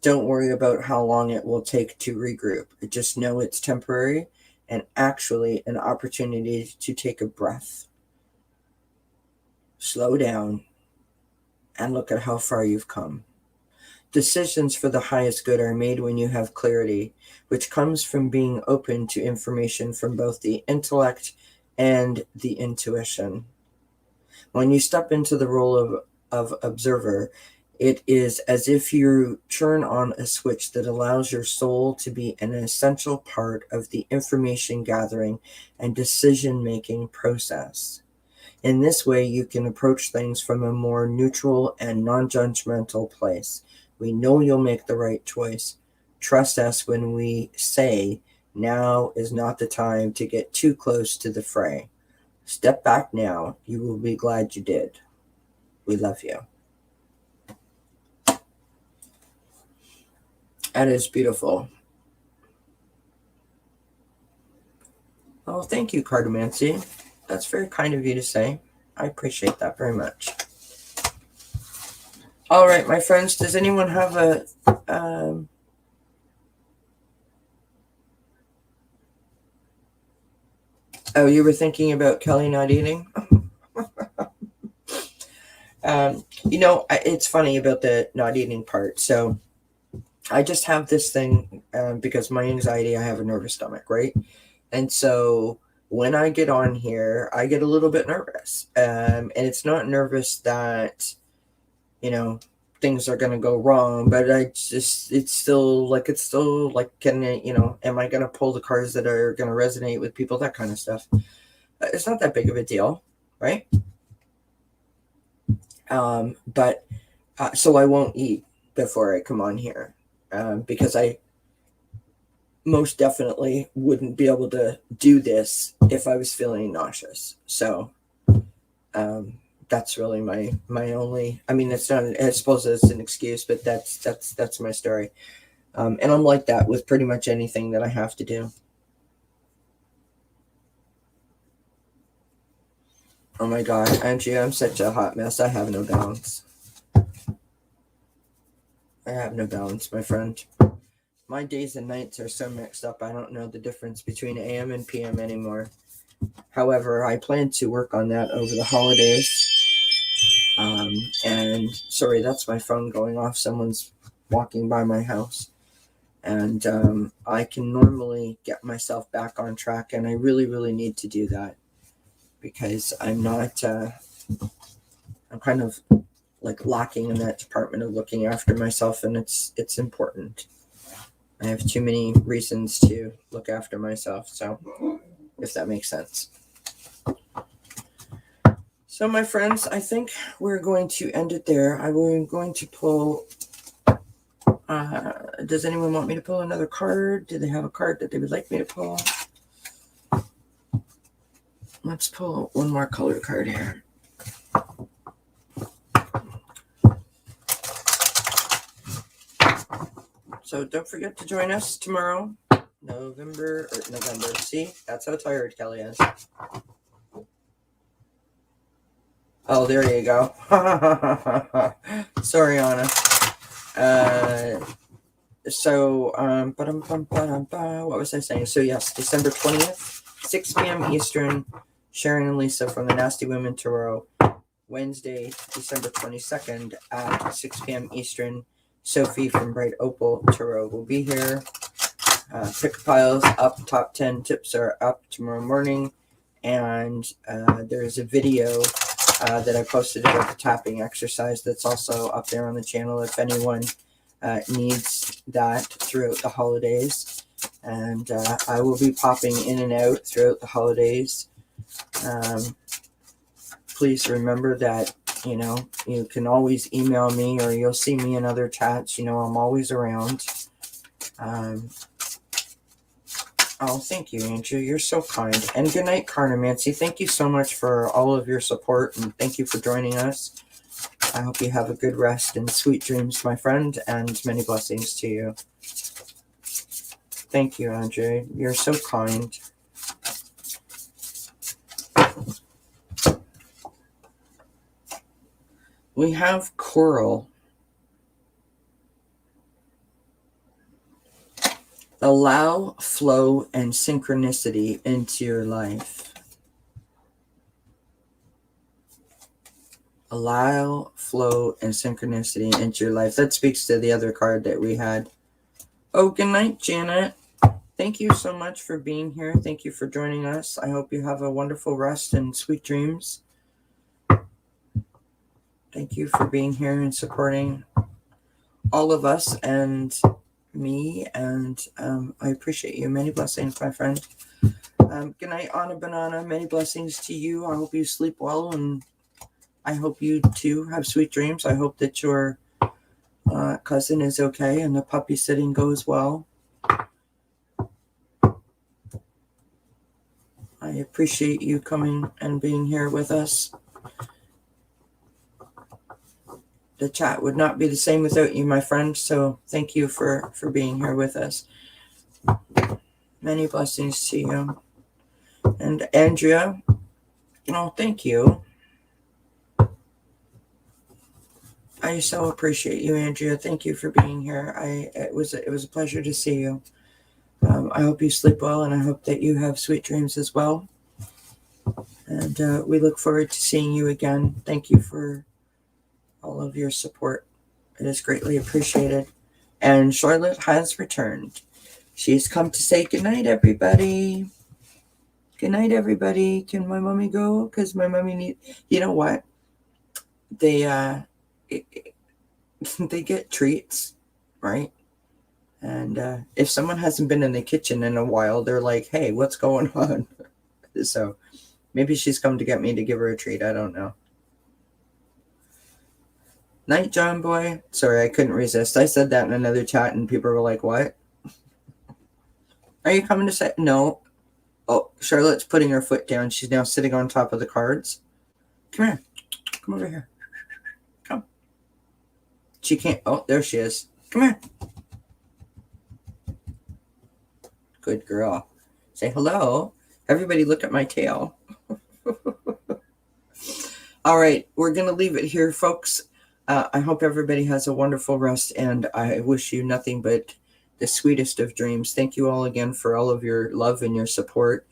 Don't worry about how long it will take to regroup. Just know it's temporary and actually an opportunity to take a breath. Slow down and look at how far you've come. Decisions for the highest good are made when you have clarity, which comes from being open to information from both the intellect and the intuition. When you step into the role of observer, it is as if you turn on a switch that allows your soul to be an essential part of the information gathering and decision-making process. In this way, you can approach things from a more neutral and non-judgmental place. We know you'll make the right choice. Trust us when we say, now is not the time to get too close to the fray. Step back now. You will be glad you did. We love you. That is beautiful. Oh, thank you, Cardomancy. That's very kind of you to say. I appreciate that very much. All right, my friends, does anyone have a... Oh, you were thinking about Kelly not eating? It's funny about the not eating part. So I just have this thing because my anxiety, I have a nervous stomach, right? And so when I get on here, I get a little bit nervous. And it's not nervous that, things are going to go wrong, but it's still like, am I going to pull the cards that are going to resonate with people, that kind of stuff. It's not that big of a deal, right? So I won't eat before I come on here because I most definitely wouldn't be able to do this if I was feeling nauseous. So that's really my only, it's not, I suppose it's an excuse, but that's my story. And I'm like that with pretty much anything that I have to do. Oh my God, Angie, I'm such a hot mess. I have no balance. I have no balance, my friend. My days and nights are so mixed up. I don't know the difference between AM and PM anymore. However, I plan to work on that over the holidays. And sorry, that's my phone going off. Someone's walking by my house. And I can normally get myself back on track. And I really, really need to do that. Because I'm not, I'm kind of like lacking in that department of looking after myself. And it's important. I have too many reasons to look after myself. So if that makes sense. So my friends, I think we're going to end it there. I'm going to pull, does anyone want me to pull another card? Do they have a card that they would like me to pull? Let's pull one more color card here. So don't forget to join us tomorrow, November. See, that's how tired Kelly is. Oh, there you go. Sorry, Anna. What was I saying? So yes, December 20th, 6 p.m. Eastern, Sharon and Lisa from the Nasty Women Tarot. Wednesday, December 22nd at 6 p.m. Eastern, Sophie from Bright Opal Tarot will be here. Pick piles up, top 10 tips are up tomorrow morning, and there's a video that I posted about the tapping exercise that's also up there on the channel if anyone needs that throughout the holidays. And I will be popping in and out throughout the holidays. Please remember that, you can always email me or you'll see me in other chats. I'm always around. Oh, thank you, Andrew. You're so kind. And good night, Carnomancy. Thank you so much for all of your support, and thank you for joining us. I hope you have a good rest and sweet dreams, my friend, and many blessings to you. Thank you, Andrew. You're so kind. We have Coral. Allow flow and synchronicity into your life. Allow flow and synchronicity into your life. That speaks to the other card that we had. Oh, good night, Janet. Thank you so much for being here. Thank you for joining us. I hope you have a wonderful rest and sweet dreams. Thank you for being here and supporting all of us and me, and I appreciate you. Many blessings, my friend. Good night, Anna Banana. Many blessings to you. I hope you sleep well, and I hope you too have sweet dreams. I hope that your cousin is okay and the puppy sitting goes well. I appreciate you coming and being here with us. The chat would not be the same without you, my friend. So thank you for being here with us. Many blessings to you. And Andrea, thank you. I so appreciate you, Andrea. Thank you for being here. It was a pleasure to see you. I hope you sleep well, and I hope that you have sweet dreams as well. And we look forward to seeing you again. Thank you for all of your support. It is greatly appreciated. And Charlotte has returned. She's come to say goodnight, everybody. Good night, everybody. Can my mommy go? Because my mommy needs... You know what? They they get treats, right? And if someone hasn't been in the kitchen in a while, they're like, hey, what's going on? So maybe she's come to get me to give her a treat. I don't know. Night, John boy. Sorry, I couldn't resist. I said that in another chat and people were like, what? Are you coming to say? No. Oh, Charlotte's putting her foot down. She's now sitting on top of the cards. Come here. Come over here. Come. She can't. Oh, there she is. Come here. Good girl. Say hello. Everybody look at my tail. All right. We're going to leave it here, folks. I hope everybody has a wonderful rest, and I wish you nothing but the sweetest of dreams. Thank you all again for all of your love and your support,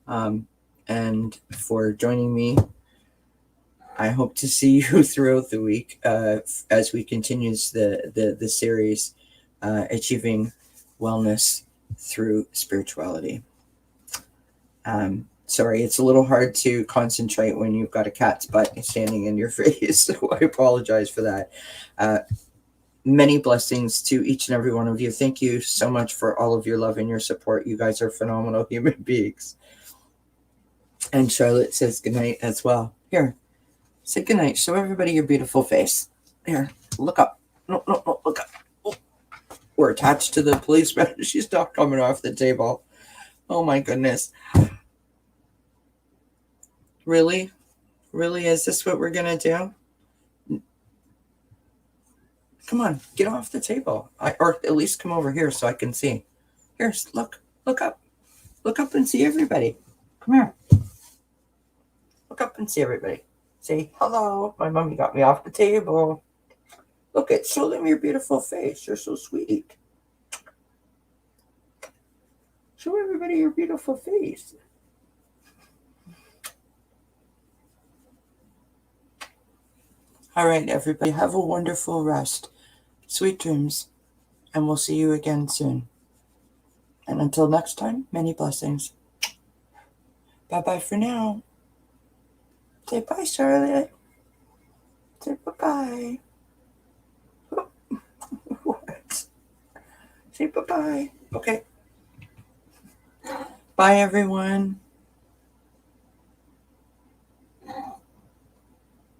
and for joining me. I hope to see you throughout the week as we continue the series, Achieving Wellness Through Spirituality. Sorry, it's a little hard to concentrate when you've got a cat's butt standing in your face, so I apologize for that. Many blessings to each and every one of you. Thank you so much for all of your love and your support. You guys are phenomenal human beings. And Charlotte says goodnight as well. Here, say goodnight. Show everybody your beautiful face. Here, look up. No, look up. Oh, we're attached to the policeman. She's not coming off the table. Oh my goodness. Really? Really? Is this what we're going to do? Come on, get off the table. Or at least come over here so I can see. Here, look up. Look up and see everybody. Come here. Look up and see everybody. Say, hello, my mommy got me off the table. Show them your beautiful face. You're so sweet. Show everybody your beautiful face. All right, everybody, have a wonderful rest. Sweet dreams, and we'll see you again soon. And until next time, many blessings. Bye-bye for now. Say bye, Charlotte. Say bye-bye. What? Say bye-bye. Okay. Bye, everyone.